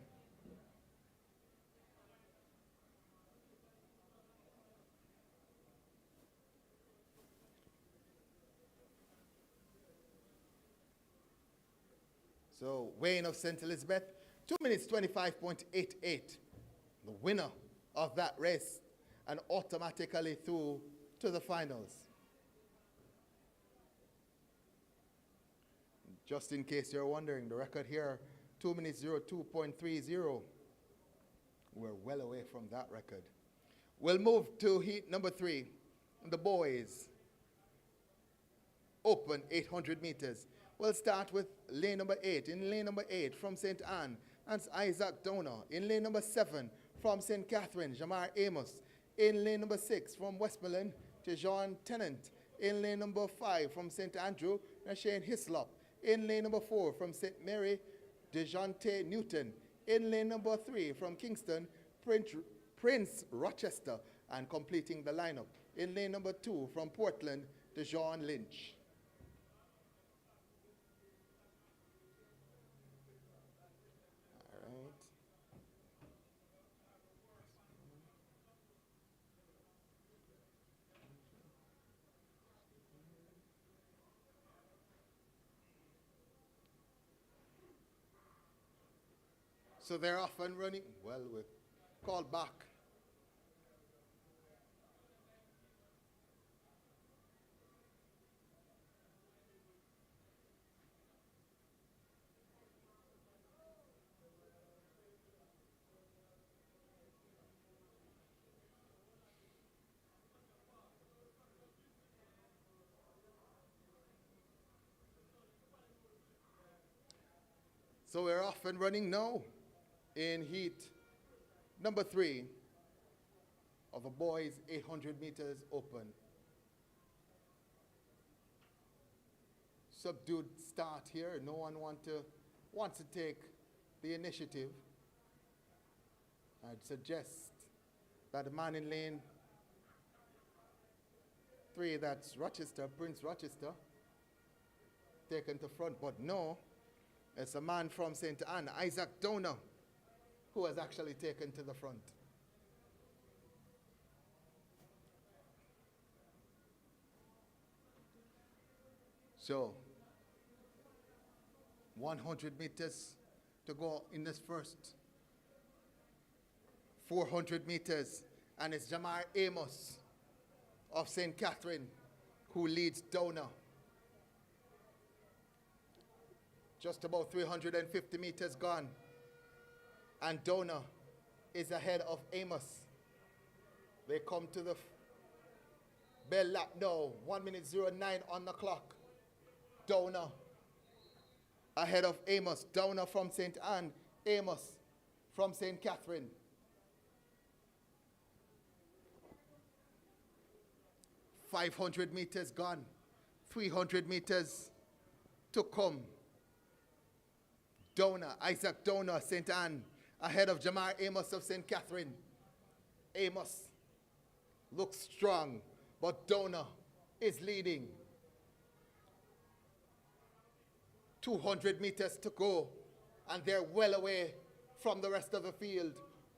So Wayne of St. Elizabeth, 2 minutes 25.88. The winner of that race and automatically through to the finals. Just in case you're wondering, the record here, 2 minutes 02.30. We're well away from that record. We'll move to heat number 3, the boys. Open 800 meters. We'll start with lane number 8. In lane number 8 from St. Anne, that's Isaac Donner. In lane number 7 from St. Catherine, Jamar Amos. In lane number 6 from Westmoreland, Tejon Tennant. In lane number 5 from St. Andrew, Shane Hislop. In lane number 4 from St. Mary, DeJounte Newton. In lane number 3 from Kingston, Prince Rochester. And completing the lineup. In lane number 2 from Portland, DeJohn Lynch. So they're off and running. Well, we're called back. So we're off and running now in heat number 3 of a boys 800 meters open. Subdued start here. No one wants to take the initiative. I'd suggest that the man in lane 3, that's Rochester, Prince Rochester, taken to front, but no, it's a man from St. Anne, Isaac Donner, who has actually taken to the front. So, 100 meters to go in this first 400 meters. And it's Jamar Amos of St. Catherine who leads Dona. Just about 350 meters gone. And Dona is ahead of Amos. They come to the bell lap now. 1:09 on the clock. Dona ahead of Amos. Dona from St. Anne. Amos from St. Catherine. 500 meters gone. 300 meters to come. Dona, Isaac Dona, St. Anne, ahead of Jamar Amos of St. Catherine. Amos looks strong, but Dona is leading. 200 meters to go, and they're well away from the rest of the field.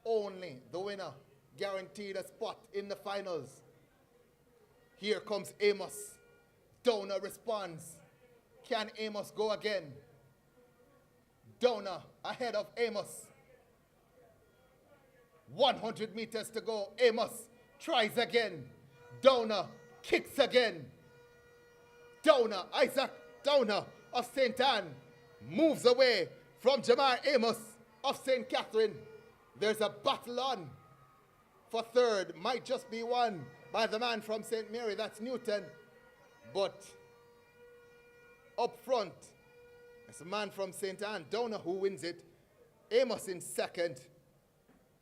Only the winner guaranteed a spot in the finals. Here comes Amos. Dona responds. Can Amos go again? Dona ahead of Amos. 100 meters to go. Amos tries again. Dona kicks again. Dona, Isaac Dona of St. Anne, moves away from Jamar Amos of St. Catherine. There's a battle on for third. Might just be won by the man from St. Mary, that's Newton. But up front, it's a man from St. Anne, Dona, who wins it. Amos in second.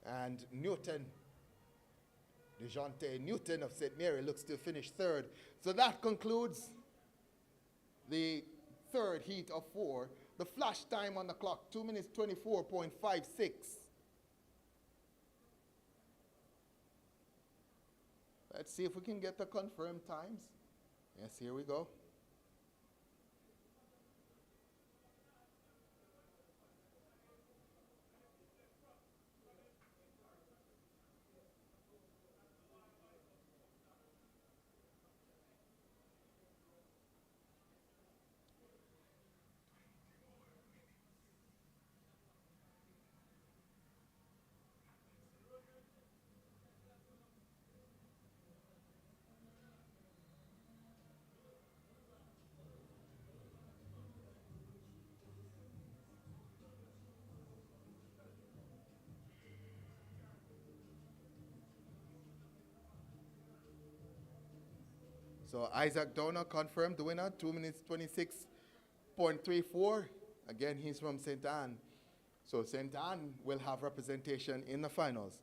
And Newton, DeJounte Newton of St. Mary, looks to finish third. So that concludes the third heat of 4. The flash time on the clock, 2:24.56. Let's see if we can get the confirmed times. Yes, here we go. So Isaac Dona confirmed the winner, 2:26.34. Again, he's from St. Anne. So St. Anne will have representation in the finals.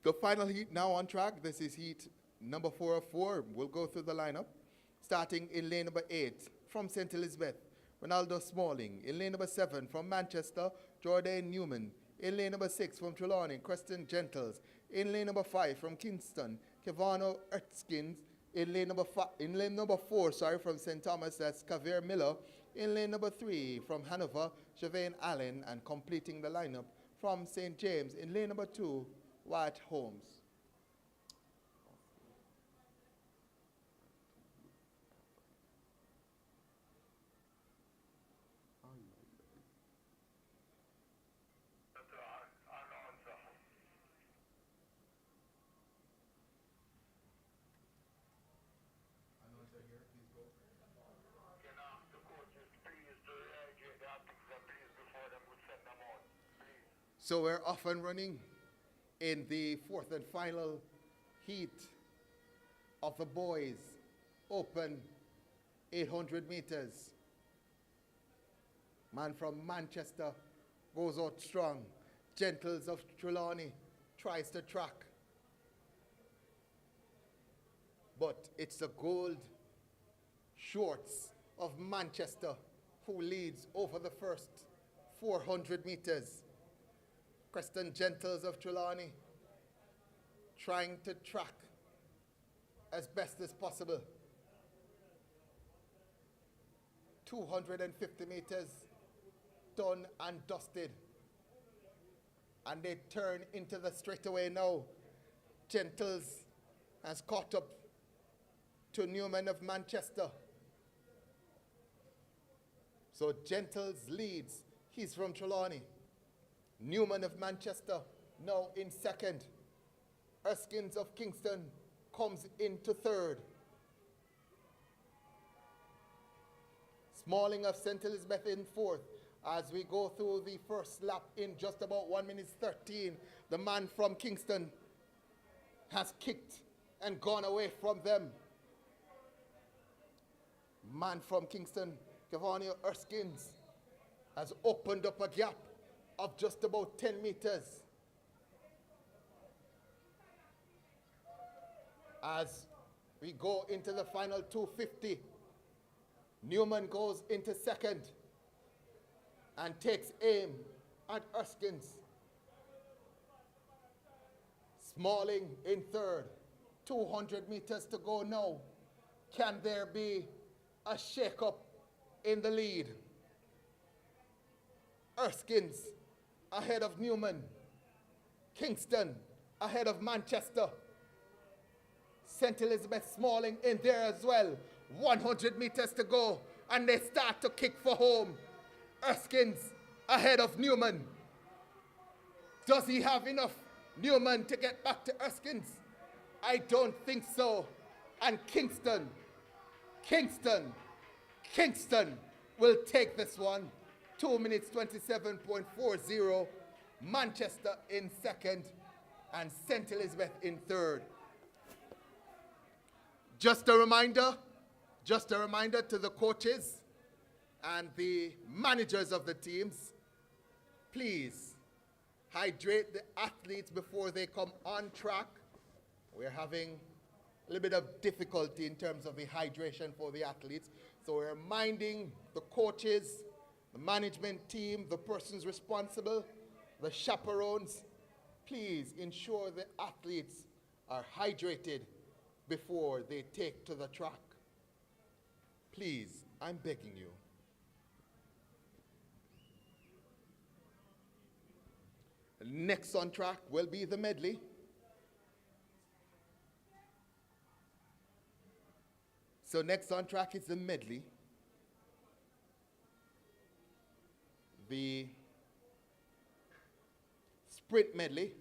The final heat now on track. This is heat number 4 of 4. We'll go through the lineup. Starting in lane number 8 from St. Elizabeth, Ronaldo Smalling. In lane number 7 from Manchester, Jordan Newman. In lane number 6 from Trelawney, Creston Gentles. In lane number 5 from Kingston, Kevano Erskins. In lane number 4, from St. Thomas, that's Kavir Miller. In lane number 3 from Hanover, Javane Allen. And completing the lineup from St. James, in lane number 2, Wyatt Holmes. So we're off and running in the 4th and final heat of the boys open 800 meters. Man from Manchester goes out strong. Gentles of Trelawney tries to track. But it's the gold shorts of Manchester who leads over the first 400 meters. Creston Gentles of Trelawney trying to track as best as possible. 250 meters done and dusted. And they turn into the straightaway now. Gentles has caught up to Newman of Manchester. So Gentles leads. He's from Trelawney. Newman of Manchester now in second. Erskines of Kingston comes into third. Smalling of St. Elizabeth in fourth. As we go through the first lap in just about 1 minute 13, the man from Kingston has kicked and gone away from them. Man from Kingston, Cavani Erskines, has opened up a gap of just about 10 meters. As we go into the final 250, Newman goes into second and takes aim at Erskines. Smalling in third. 200 meters to go now. Can there be a shake-up in the lead? Erskines ahead of Newman. Kingston ahead of Manchester. St. Elizabeth Smalling in there as well. 100 meters to go, and they start to kick for home. Erskines ahead of Newman. Does he have enough, Newman, to get back to Erskines? I don't think so. And Kingston will take this one. 2 minutes 27.40. Manchester in second and St. Elizabeth in third. Just a reminder to the coaches and the managers of the teams, please hydrate the athletes before they come on track. We're having a little bit of difficulty in terms of the hydration for the athletes. So we're reminding the coaches, the management team, the persons responsible, the chaperones, please ensure the athletes are hydrated before they take to the track. Please, I'm begging you. Next on track will be the medley. So next on track is the medley. The sprint medley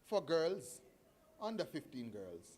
for girls, under 15 girls.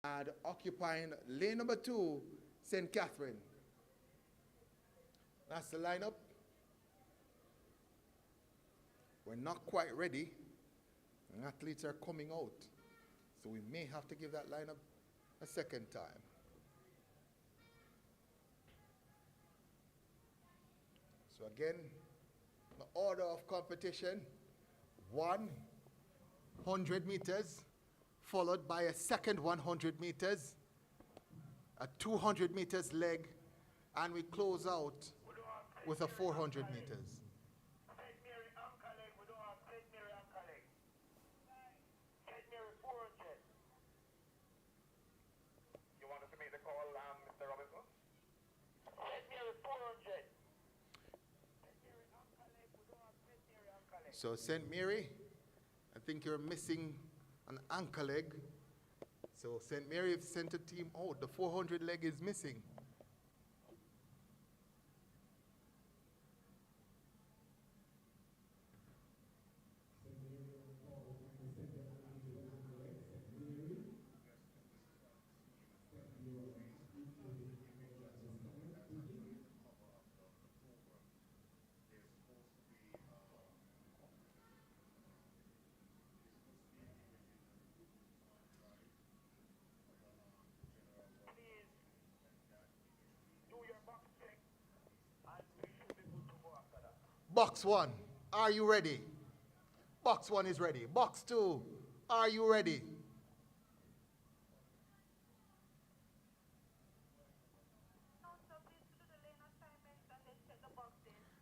And occupying lane number 2, St. Catherine. That's the lineup. We're not quite ready. And athletes are coming out. So we may have to give that lineup a second time. So again, the order of competition, 100 meters, followed by a second 100 meters, a 200 meters leg, and we close out with a 400 meters. You want us to make the call, Mr. Robinson? So St. Mary, I think you're missing an anchor leg. So St. Mary have sent a team out. The 400 leg is missing. Box 1, are you ready? Box 1 is ready. Box 2, are you ready?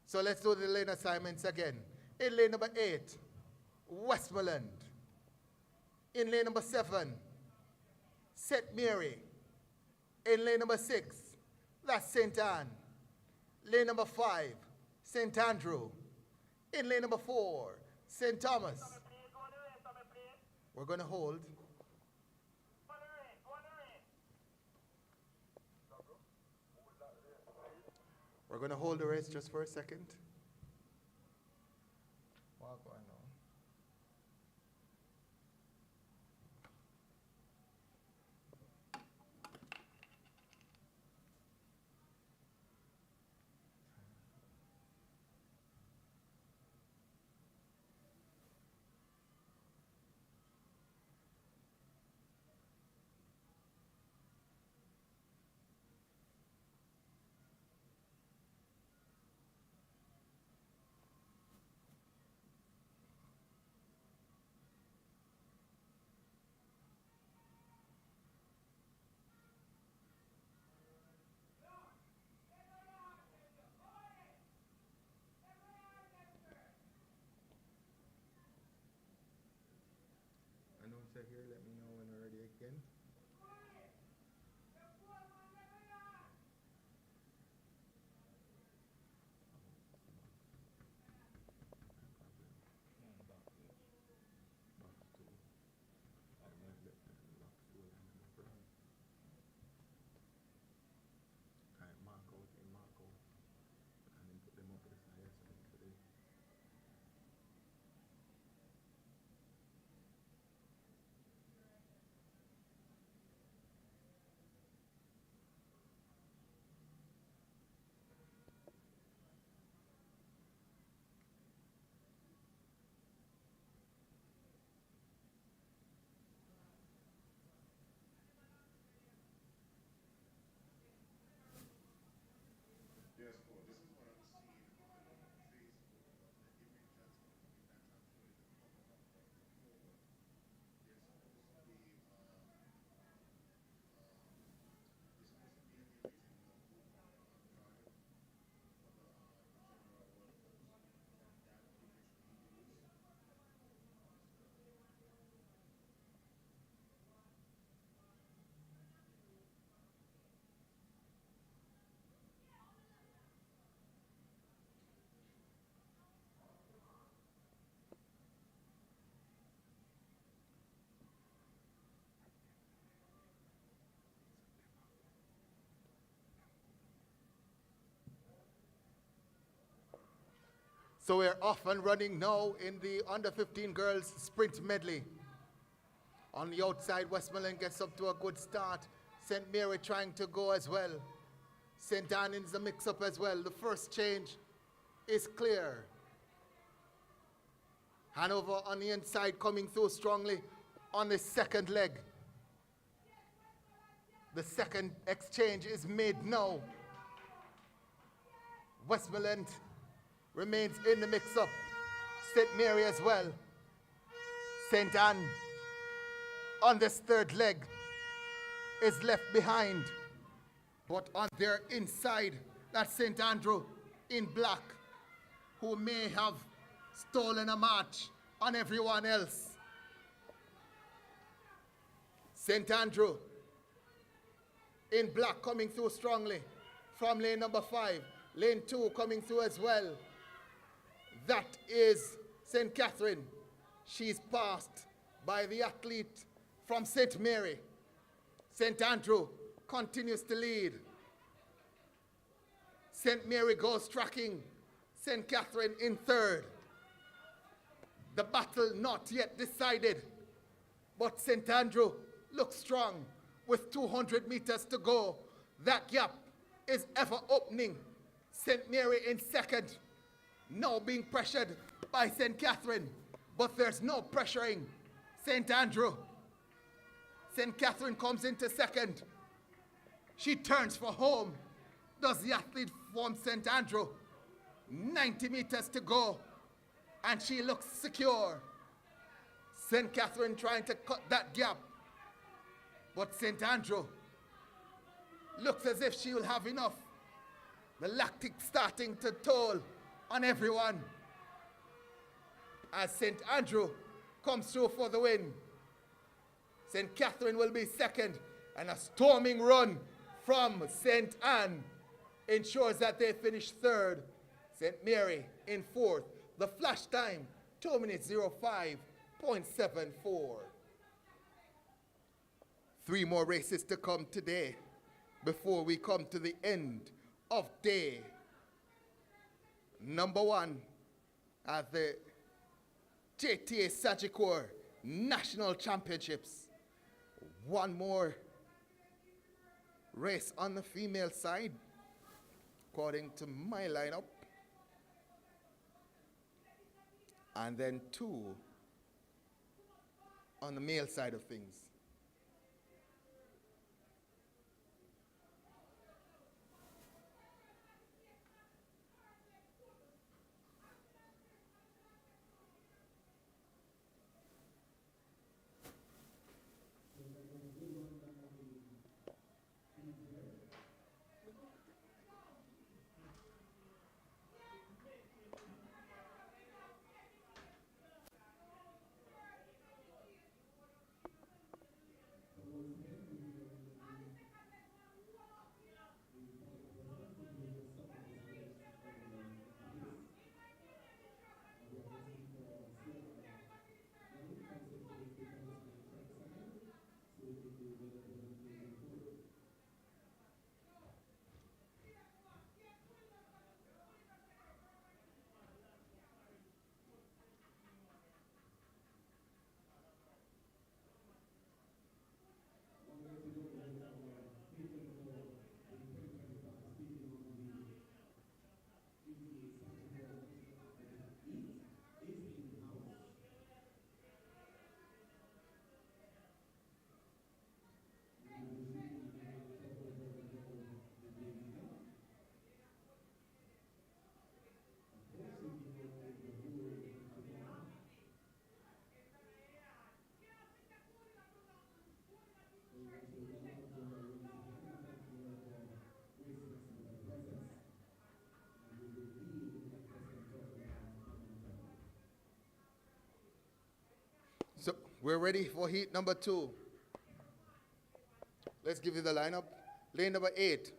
So let's do the lane assignments again. In lane number 8, Westmoreland. In lane number 7, St. Mary. In lane number 6, that's St. Anne. Lane number 5, St. Andrew. In lane number 4, St. Thomas. We're going to hold. We're going to hold the race just for a second. What's going on? Announcer here, let me know when we're ready again. So we're off and running now in the under 15 girls sprint medley. On the outside, Westmoreland gets up to a good start. St. Mary trying to go as well. St. Anne is the mix-up as well. The first change is clear. Hanover on the inside coming through strongly on the second leg. The second exchange is made now. Westmoreland remains in the mix-up. St. Mary as well. St. Anne on this third leg is left behind. But on their inside, that's St. Andrew in black, who may have stolen a march on everyone else. St. Andrew in black coming through strongly from lane number 5. Lane 2 coming through as well. That is St. Catherine. She's passed by the athlete from St. Mary. St. Andrew continues to lead. St. Mary goes tracking St. Catherine in third. The battle not yet decided, but St. Andrew looks strong with 200 meters to go. That gap is ever opening. St. Mary in second, now being pressured by St. Catherine, but there's no pressuring St. Andrew. St. Catherine comes into second. She turns for home. Does the athlete from St. Andrew? 90 meters to go, and she looks secure. St. Catherine trying to cut that gap, but St. Andrew looks as if she will have enough. The lactic starting to toll on everyone as St. Andrew comes through for the win. St. Catherine will be second, and a storming run from St. Anne ensures that they finish third. St. Mary in fourth. The flash time, 2 minutes 05.74. 3 more races to come today before we come to the end of day number 1 at the JTA Sagicor National Championships. One more race on the female side, according to my lineup. And then 2 on the male side of things. So we're ready for heat number 2. Let's give you the lineup. Lane number 8,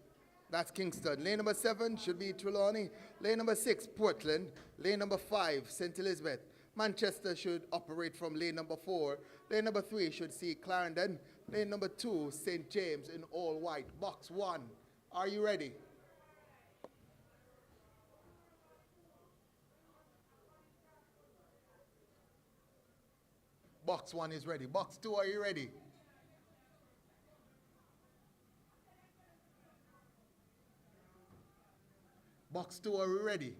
that's Kingston. Lane number 7 should be Trelawney. Lane number 6, Portland. Lane number 5, St. Elizabeth. Manchester should operate from lane number 4. Lane number 3 should see Clarendon. Lane number 2, St. James in all white. Box 1. Are you ready? Box 1 is ready. Box 2, are you ready? Box 2, are we ready?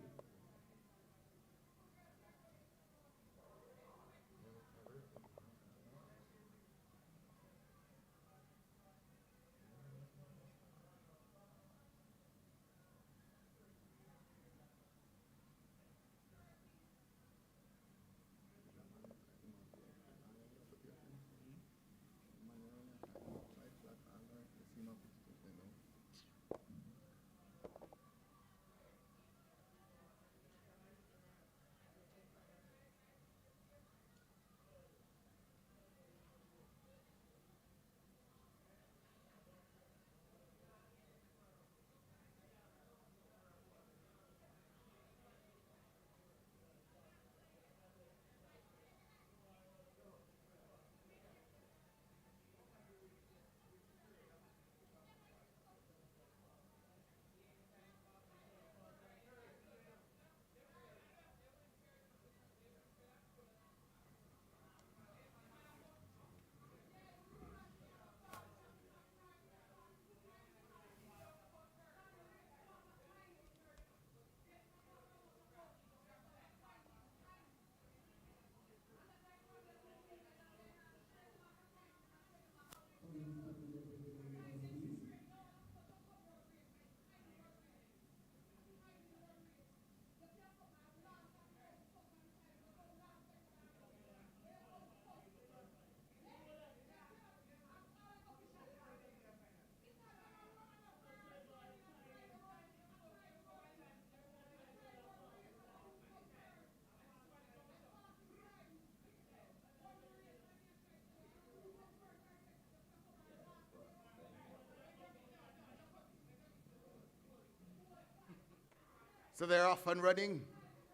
So they're off and running.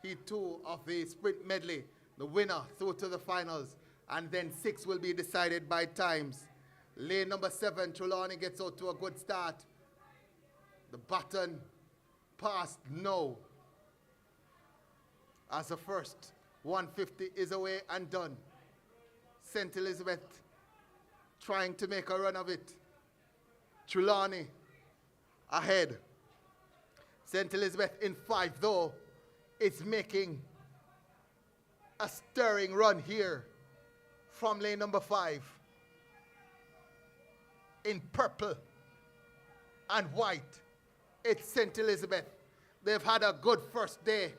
Heat 2 of the sprint medley. The winner through to the finals. And then 6 will be decided by times. Lane number 7, Trelawney gets out to a good start. The button passed no. As the first 150 is away and done. St. Elizabeth trying to make a run of it. Trelawney ahead. St. Elizabeth in 5 though. It's making a stirring run here from lane number 5. In purple and white, it's St. Elizabeth. They've had a good first day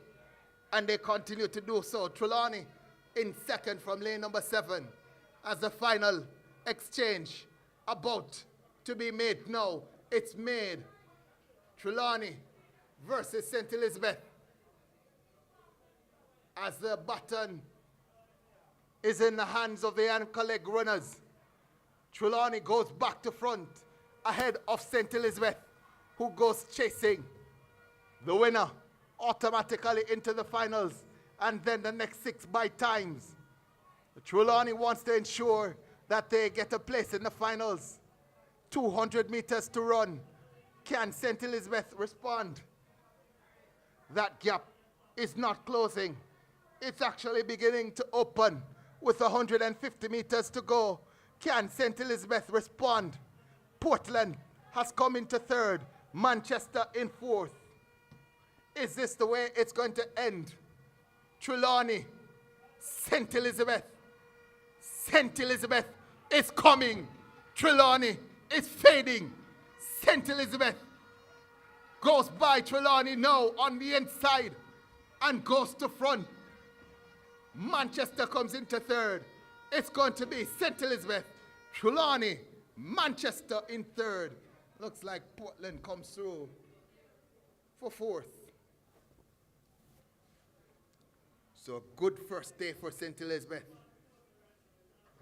and they continue to do so. Trelawney in 2nd from lane number 7 as the final exchange about to be made now. It's made. Trelawney versus St. Elizabeth as the baton is in the hands of the ankle leg runners. Trelawney goes back to front ahead of St. Elizabeth, who goes chasing. The winner automatically into the finals, and then the next 6 by times. Trelawney wants to ensure that they get a place in the finals. 200 meters to run. Can St. Elizabeth respond? That gap is not closing. It's actually beginning to open with 150 meters to go. Can St. Elizabeth respond? Portland has come into 3rd. Manchester in 4th. Is this the way it's going to end? Trelawney, St. Elizabeth. St. Elizabeth is coming. Trelawney is fading. St. Elizabeth goes by Trelawney now on the inside and goes to front. Manchester comes into 3rd. It's going to be St. Elizabeth, Trelawney, Manchester in 3rd. Looks like Portland comes through for 4th. So a good first day for St. Elizabeth.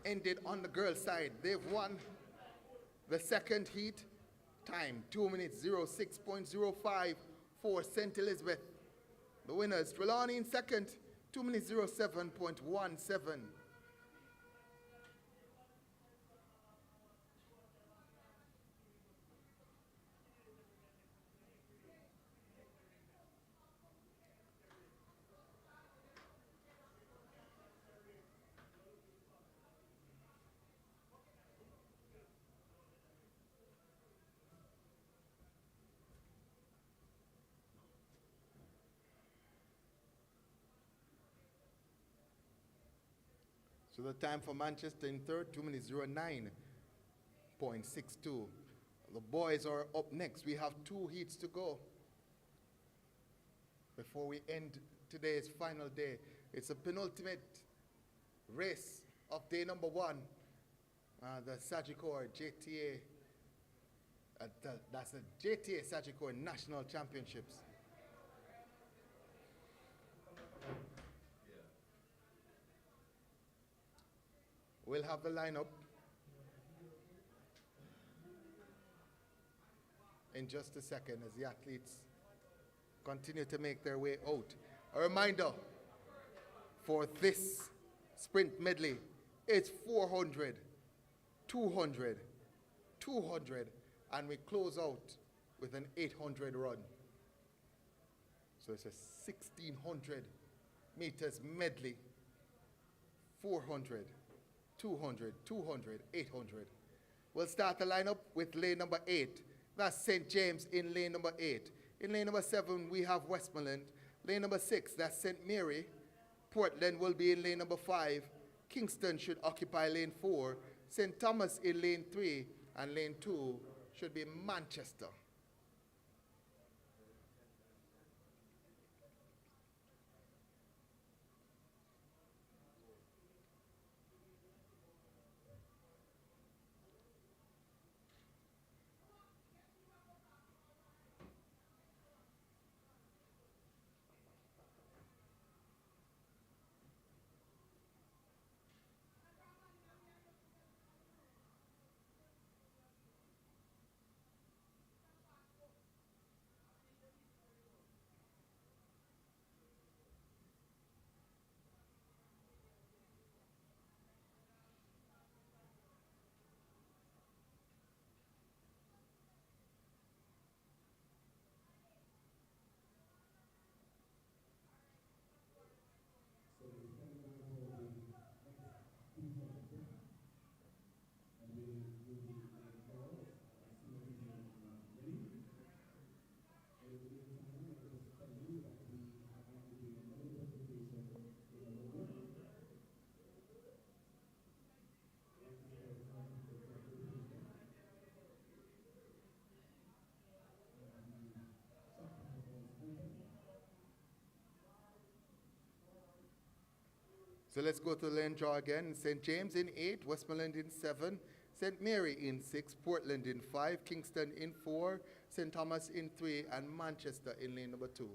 Ended on the girls' side. They've won the 2nd heat. Time 2 minutes 06.05 for St. Elizabeth. The winner is Trelawney in 2nd, 2 minutes 07.17. So the time for Manchester in third, 2 minutes 09.62. The boys are up next. We have 2 heats to go before we end today's final day. It's a penultimate race of day number 1. The Sagicor JTA, that's the JTA Sagicor National Championships. We'll have the lineup in just a second as the athletes continue to make their way out. A reminder for this sprint medley, it's 400, 200, 200, and we close out with an 800 run. So it's a 1,600 meters medley, 400, 200, 200, 800. We'll start the lineup with lane number 8. That's St. James in lane number 8. In lane number 7, we have Westmoreland. Lane number 6, that's St. Mary. Portland will be in lane number 5. Kingston should occupy lane 4. St. Thomas in lane 3. And lane 2 should be Manchester. So let's go to the lane draw again. St. James in 8, Westmoreland in 7, St. Mary in 6, Portland in 5, Kingston in 4, St. Thomas in 3, and Manchester in lane number 2.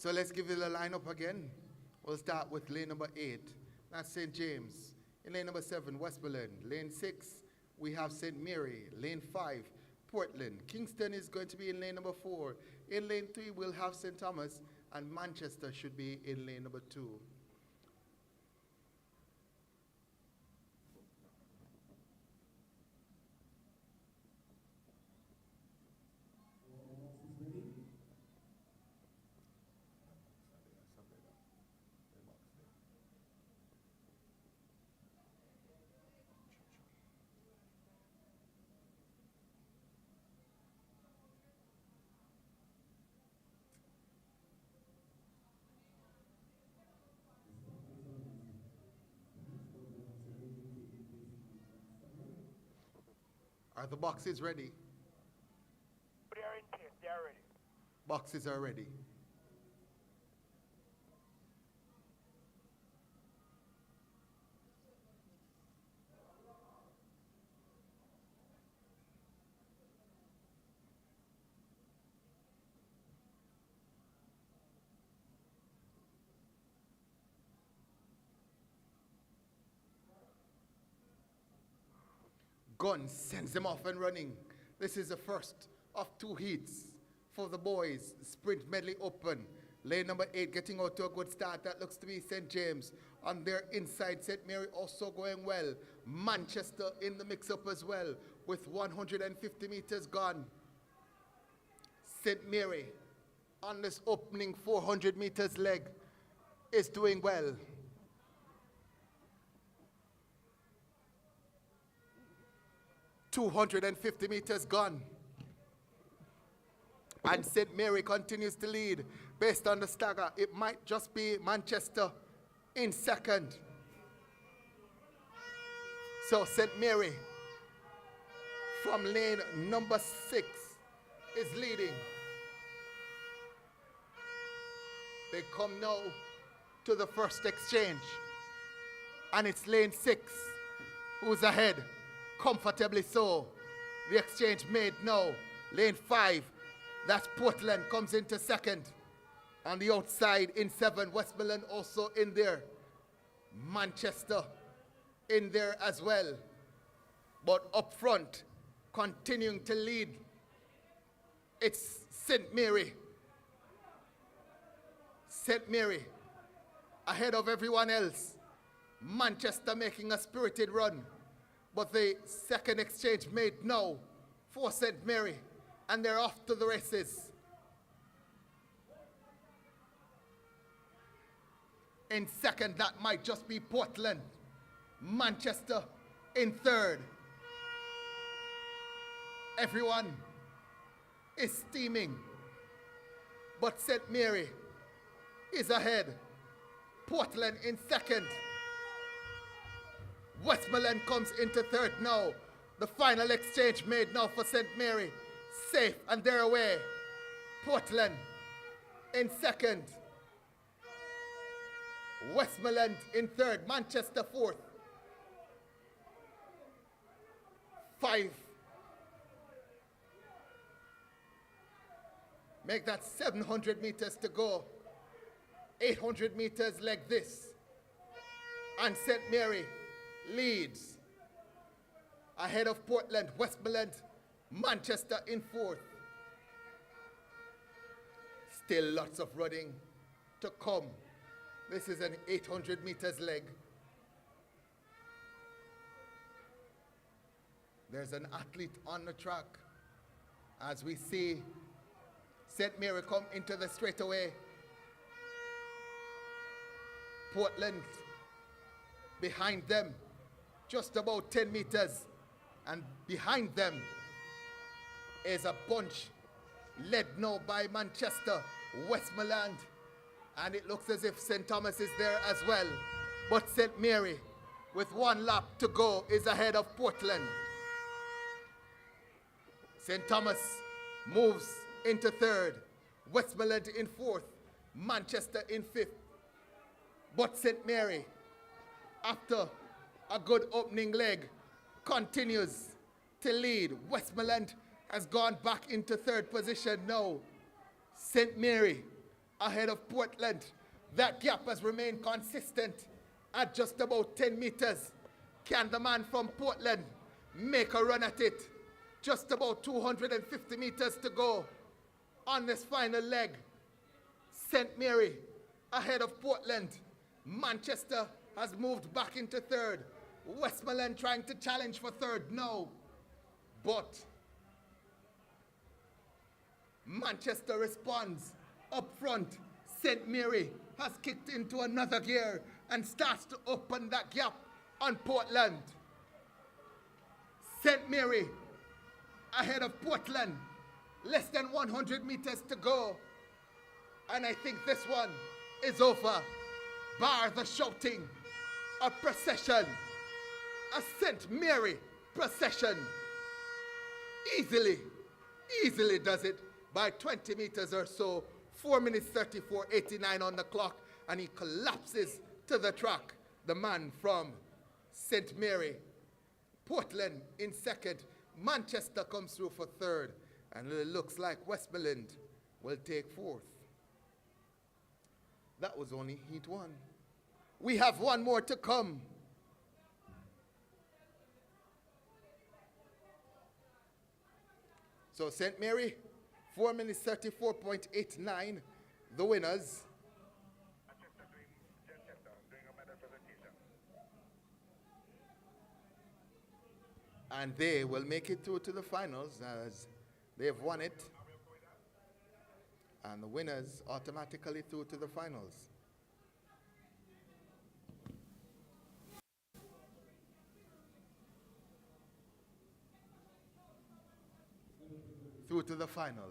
So let's give you the lineup again. We'll start with lane number 8. That's St. James. In lane number 7, Westmoreland. Lane 6, we have St. Mary. Lane 5, Portland. Kingston is going to be in lane number 4. In lane 3, we'll have St. Thomas, and Manchester should be in lane number 2. Are the boxes ready? They are in place. They are ready. Boxes are ready. Gun sends them off and running. This is the first of 2 heats for the boys. Sprint medley open. Lane number 8 getting out to a good start. That looks to be St. James. On their inside, St. Mary also going well. Manchester in the mix-up as well with 150 meters gone. St. Mary on this opening 400 meters leg is doing well. .250 meters gone. And St. Mary continues to lead based on the stagger. It might just be Manchester in second. So St. Mary from lane number 6 is leading. They come now to the first exchange. And it's lane 6 who's ahead. Comfortably so. The exchange made now. Lane 5, that's Portland, comes into second. On the outside in 7, Westmoreland also in there. Manchester in there as well. But up front, continuing to lead, it's St. Mary. St. Mary ahead of everyone else. Manchester making a spirited run. But the second exchange made now for St. Mary, and they're off to the races. In second, that might just be Portland. Manchester in third. Everyone is steaming, but St. Mary is ahead. Portland in second. Westmoreland comes into third now. The final exchange made now for St. Mary. Safe, and they're away. Portland in second. Westmoreland in third. Manchester fourth. 5. Make that 700 meters to go. 800 meters like this. And St. Mary leads ahead of Portland, Westmoreland, Manchester in fourth. Still lots of running to come. This is an 800 meters leg. There's an athlete on the track as we see St. Mary come into the straightaway. Portland behind them, just about 10 meters. And behind them is a bunch led now by Manchester, Westmoreland. And it looks as if St. Thomas is there as well. But St. Mary, with 1 lap to go, is ahead of Portland. St. Thomas moves into third. Westmoreland in fourth. Manchester in fifth. But St. Mary, after a good opening leg, continues to lead. Westmoreland has gone back into third position now. St. Mary ahead of Portland. That gap has remained consistent at just about 10 meters. Can the man from Portland make a run at it? Just about 250 meters to go on this final leg. St. Mary ahead of Portland. Manchester has moved back into third. Westmoreland trying to challenge for third now. But Manchester responds up front. St. Mary has kicked into another gear and starts to open that gap on Portland. St. Mary ahead of Portland. Less than 100 meters to go. And I think this one is over. Bar the shouting. A procession. A St. Mary procession. Easily does it by 20 meters or so. 4 minutes 34:89 on the clock. And he collapses to the track. The man from St. Mary. Portland in second. Manchester comes through for third. And it looks like Westmoreland will take fourth. That was only heat one. We have one more to come. So St. Mary, 4 minutes 34.89, the winners. And they will make it through to the finals as they've won it. And the winners automatically through to the finals. Through to the final.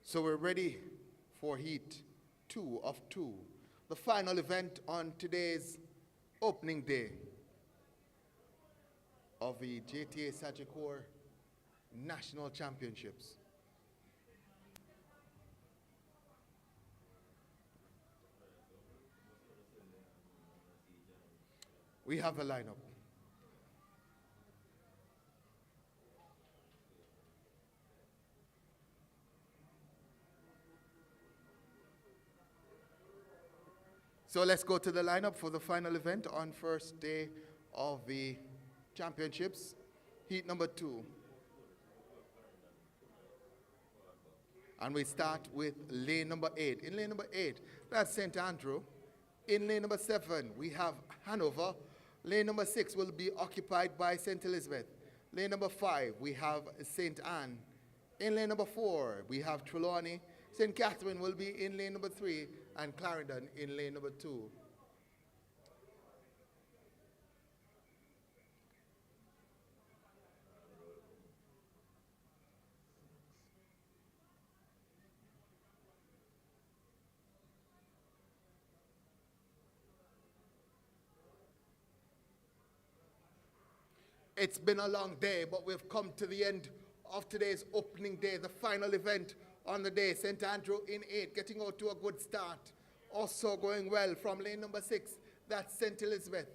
So we're ready for heat 2 of 2, the final event on today's opening day of the JTA Sagicor National Championships. We have a lineup. So let's go to the lineup for the final event on first day of the championships, heat number 2. And we start with lane number 8. In lane number 8, that's St. Andrew. In lane number 7, we have Hanover. Lane number 6 will be occupied by St. Elizabeth. Lane number 5, we have St. Anne. In lane number 4, we have Trelawney. St. Catherine will be in lane number 3, and Clarendon in lane number 2. It's been a long day, but we've come to the end of today's opening day, the final event on the day. St. Andrew in 8, getting out to a good start. Also going well from lane number 6, that's St. Elizabeth.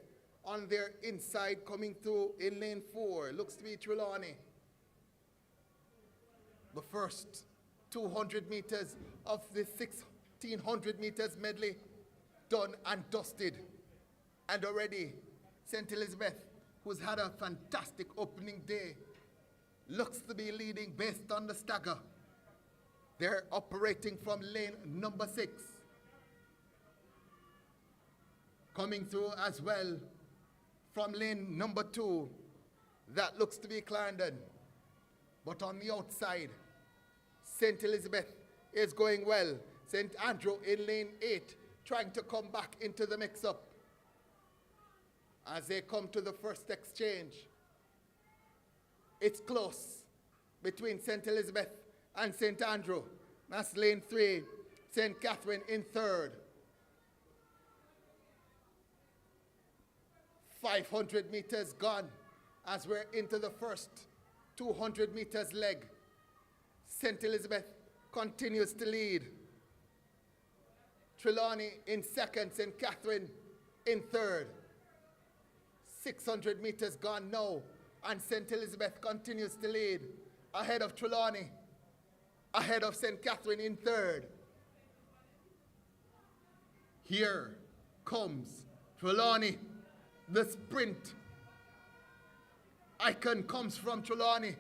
On their inside, coming through in lane 4, looks to be Trelawney. The first 200 meters of the 1600 meters medley done and dusted. And already, St. Elizabeth, who's had a fantastic opening day, looks to be leading based on the stagger. They're operating from lane number 6. Coming through as well from lane number 2, that looks to be Clarendon. But on the outside, St. Elizabeth is going well. St. Andrew in lane 8, trying to come back into the mix-up as they come to the first exchange. It's close between St. Elizabeth and St. Andrew. That's lane 3, St. Catherine in 3rd. 500 meters gone as we're into the first 200 meters leg. St. Elizabeth continues to lead. Trelawney in 2nd, St. Catherine in 3rd. 600 meters gone now, and St. Elizabeth continues to lead, ahead of Trelawney, ahead of St. Catherine in 3rd. Here comes Trelawney. The sprint icon comes from Trelawney,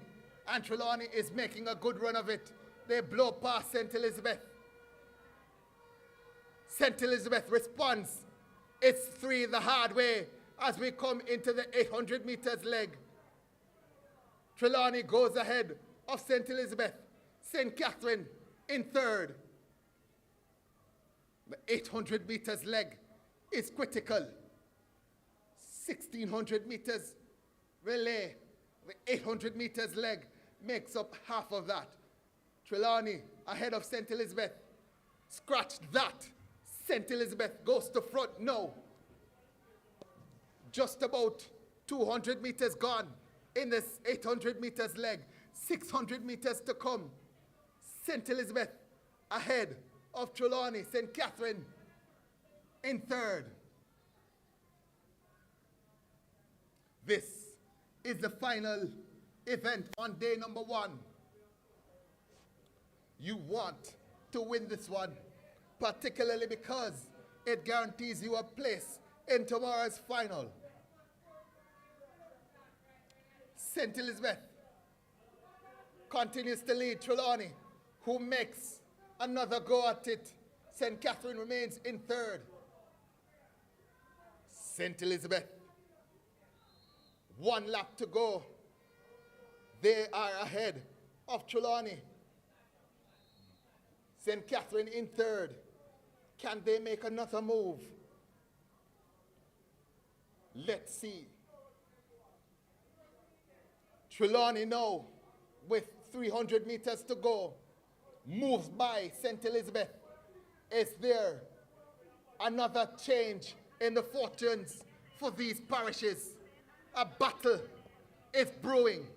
and Trelawney is making a good run of it. They blow past St. Elizabeth. St. Elizabeth responds. It's 3 the hard way as we come into the 800 meters leg. Trelawney goes ahead of St. Elizabeth. St. Catherine in 3rd. The 800 meters leg is critical. 1600 meters relay. The 800 meters leg makes up half of that. Trelawney ahead of St. Elizabeth. Scratch that. St. Elizabeth goes to front now. Just about 200 meters gone in this 800 meters leg. 600 meters to come. St. Elizabeth ahead of Trelawney. St. Catherine in 3rd. This is the final event on day number 1. You want to win this one, particularly because it guarantees you a place in tomorrow's final. St. Elizabeth continues to lead Trelawney, who makes another go at it. St. Catherine remains in 3rd. St. Elizabeth, 1 lap to go. They are ahead of Trelawney. St. Catherine in 3rd. Can they make another move? Let's see. Trelawney now, with 300 meters to go, moves by St. Elizabeth. Is there another change in the fortunes for these parishes? A battle is brewing.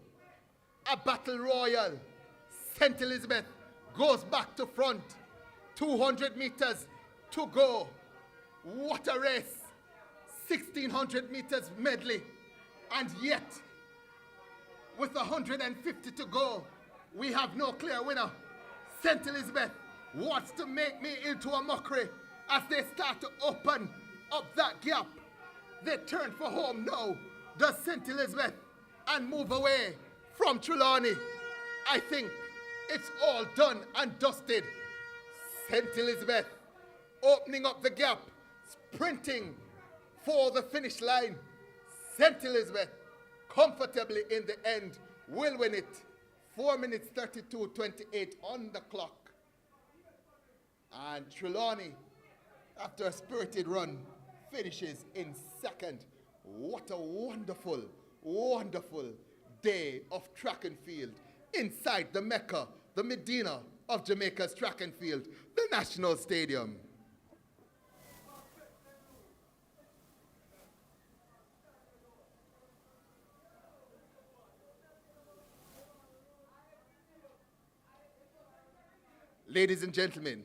A battle royal. St. Elizabeth goes back to front. 200 meters to go. What a race. 1600 meters medley. And yet, with 150 to go, we have no clear winner. St. Elizabeth wants to make me into a mockery. as they start to open up that gap. They turn for home now, does St. Elizabeth, and move away from Trelawney. I think it's all done and dusted. St. Elizabeth opening up the gap, sprinting for the finish line. St. Elizabeth comfortably in the end will win it. 4 minutes 32:28 on the clock. And Trelawney, after a spirited run, finishes in second. What a wonderful, wonderful day of track and field inside the Mecca, the Medina of Jamaica's track and field, the National Stadium. Ladies and gentlemen,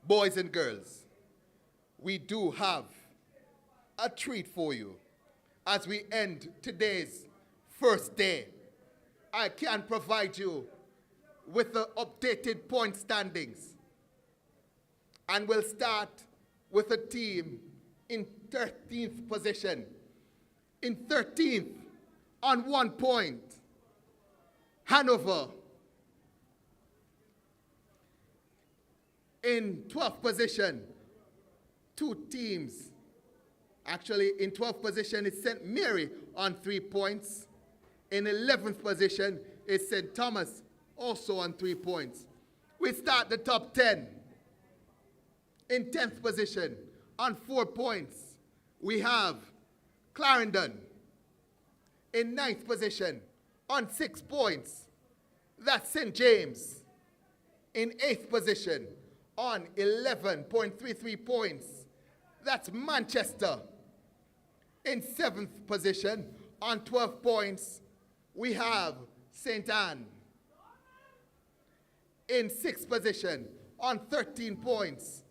boys and girls, we do have a treat for you as we end today's first day. I can provide you with the updated point standings. And we'll start with a team in 13th position. In 13th, on 1 point, Hanover. In 12th position, 2 teams. Actually, in 12th position is St. Mary on 3 points. In 11th position is St. Thomas, also on 3 points. We start the top 10. In 10th position, on 4 points, we have Clarendon. In 9th position, on 6 points, that's St. James. In 8th position, on 11.33 points, that's Manchester. In 7th position, on 12 points, we have St. Anne. In 6th position, on 13 points,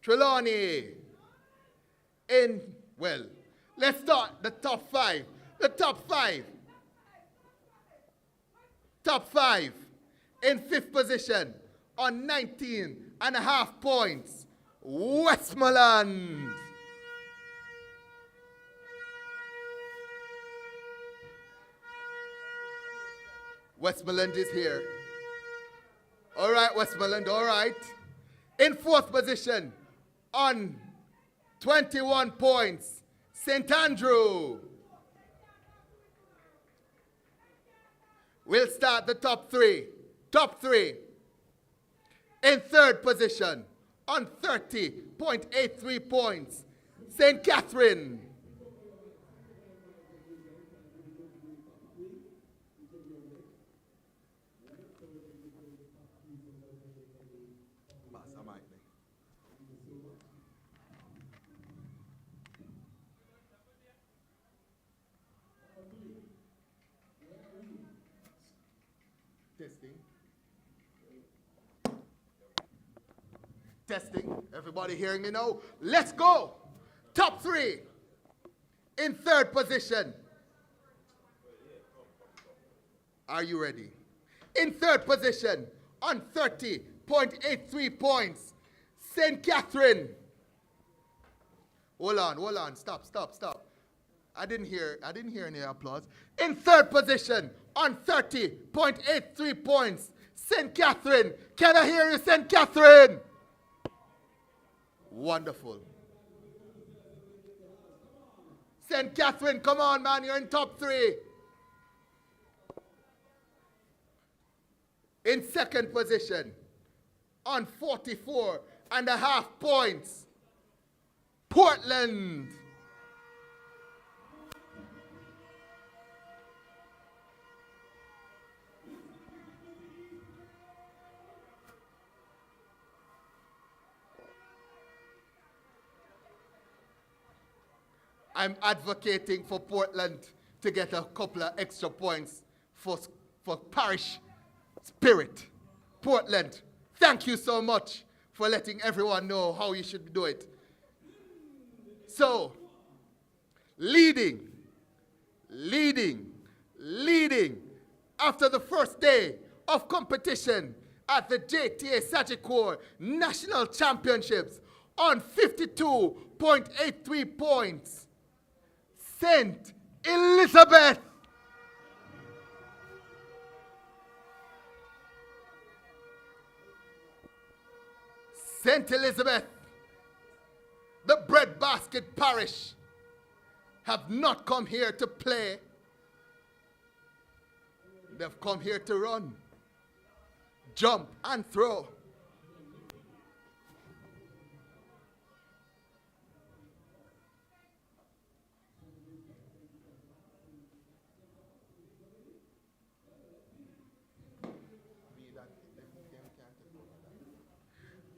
Trelawney. Let's start the top 5. The top 5. Top 5. In 5th position, on 19.5 points, Westmoreland. Westmoreland is here. All right, Westmoreland, all right. In 4th position, on 21 points, St. Andrew. We'll start the top 3. Top 3. In 3rd position, on 30.83 points, St. Catherine. Testing. Everybody hearing me now? Let's go. Top 3. In 3rd position. Are you ready? In 3rd position, on 30.83 points, St. Catherine. Hold on. Stop. I didn't hear any applause. In 3rd position, on 30.83 points, St. Catherine. Can I hear you, St. Catherine? Wonderful. St. Catherine, come on, man. You're in top 3. In 2nd position, on 44.5 points, Portland. I'm advocating for Portland to get a couple of extra points for parish spirit. Portland, thank you so much for letting everyone know how you should do it. So, leading after the first day of competition at the JTA Sagicor National Championships on 52.83 points. St. Elizabeth. St. Elizabeth, the breadbasket parish, have not come here to play. They've come here to run, jump, and throw.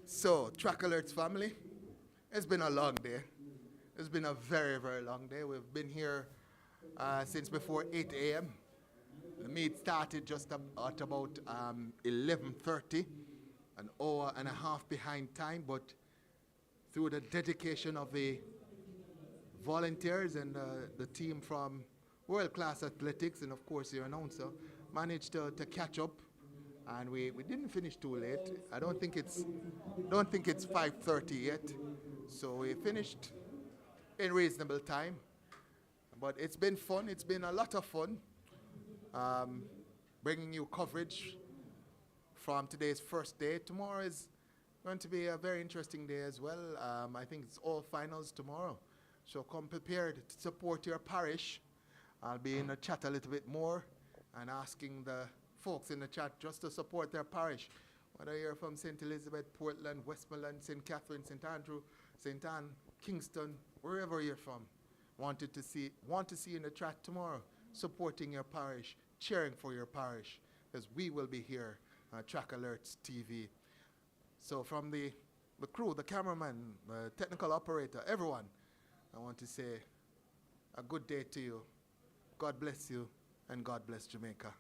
So, Track Alerts family, it's been a long day. It's been a very, very long day. We've been here since before 8 a.m. The meet started just at about 11:30, an hour and a half behind time, but through the dedication of the volunteers and the team from World Class Athletics, and of course your announcer, managed to catch up. And we didn't finish too late. I don't think it's 5:30 yet. So we finished in reasonable time. But it's been fun. It's been a lot of fun. Bringing you coverage from today's first day. Tomorrow is going to be a very interesting day as well. I think it's all finals tomorrow. So come prepared to support your parish. I'll be in the chat a little bit more and asking the folks in the chat just to support their parish, whether you're from St. Elizabeth, Portland, Westmoreland, St. Catherine, St. Andrew, St. Anne, Kingston, wherever you're from. Want to see you in the chat tomorrow, supporting your parish, cheering for your parish, because we will be here at Track Alerts TV. So from the crew, the cameraman, the technical operator, everyone, I want to say a good day to you. God bless you, and God bless Jamaica.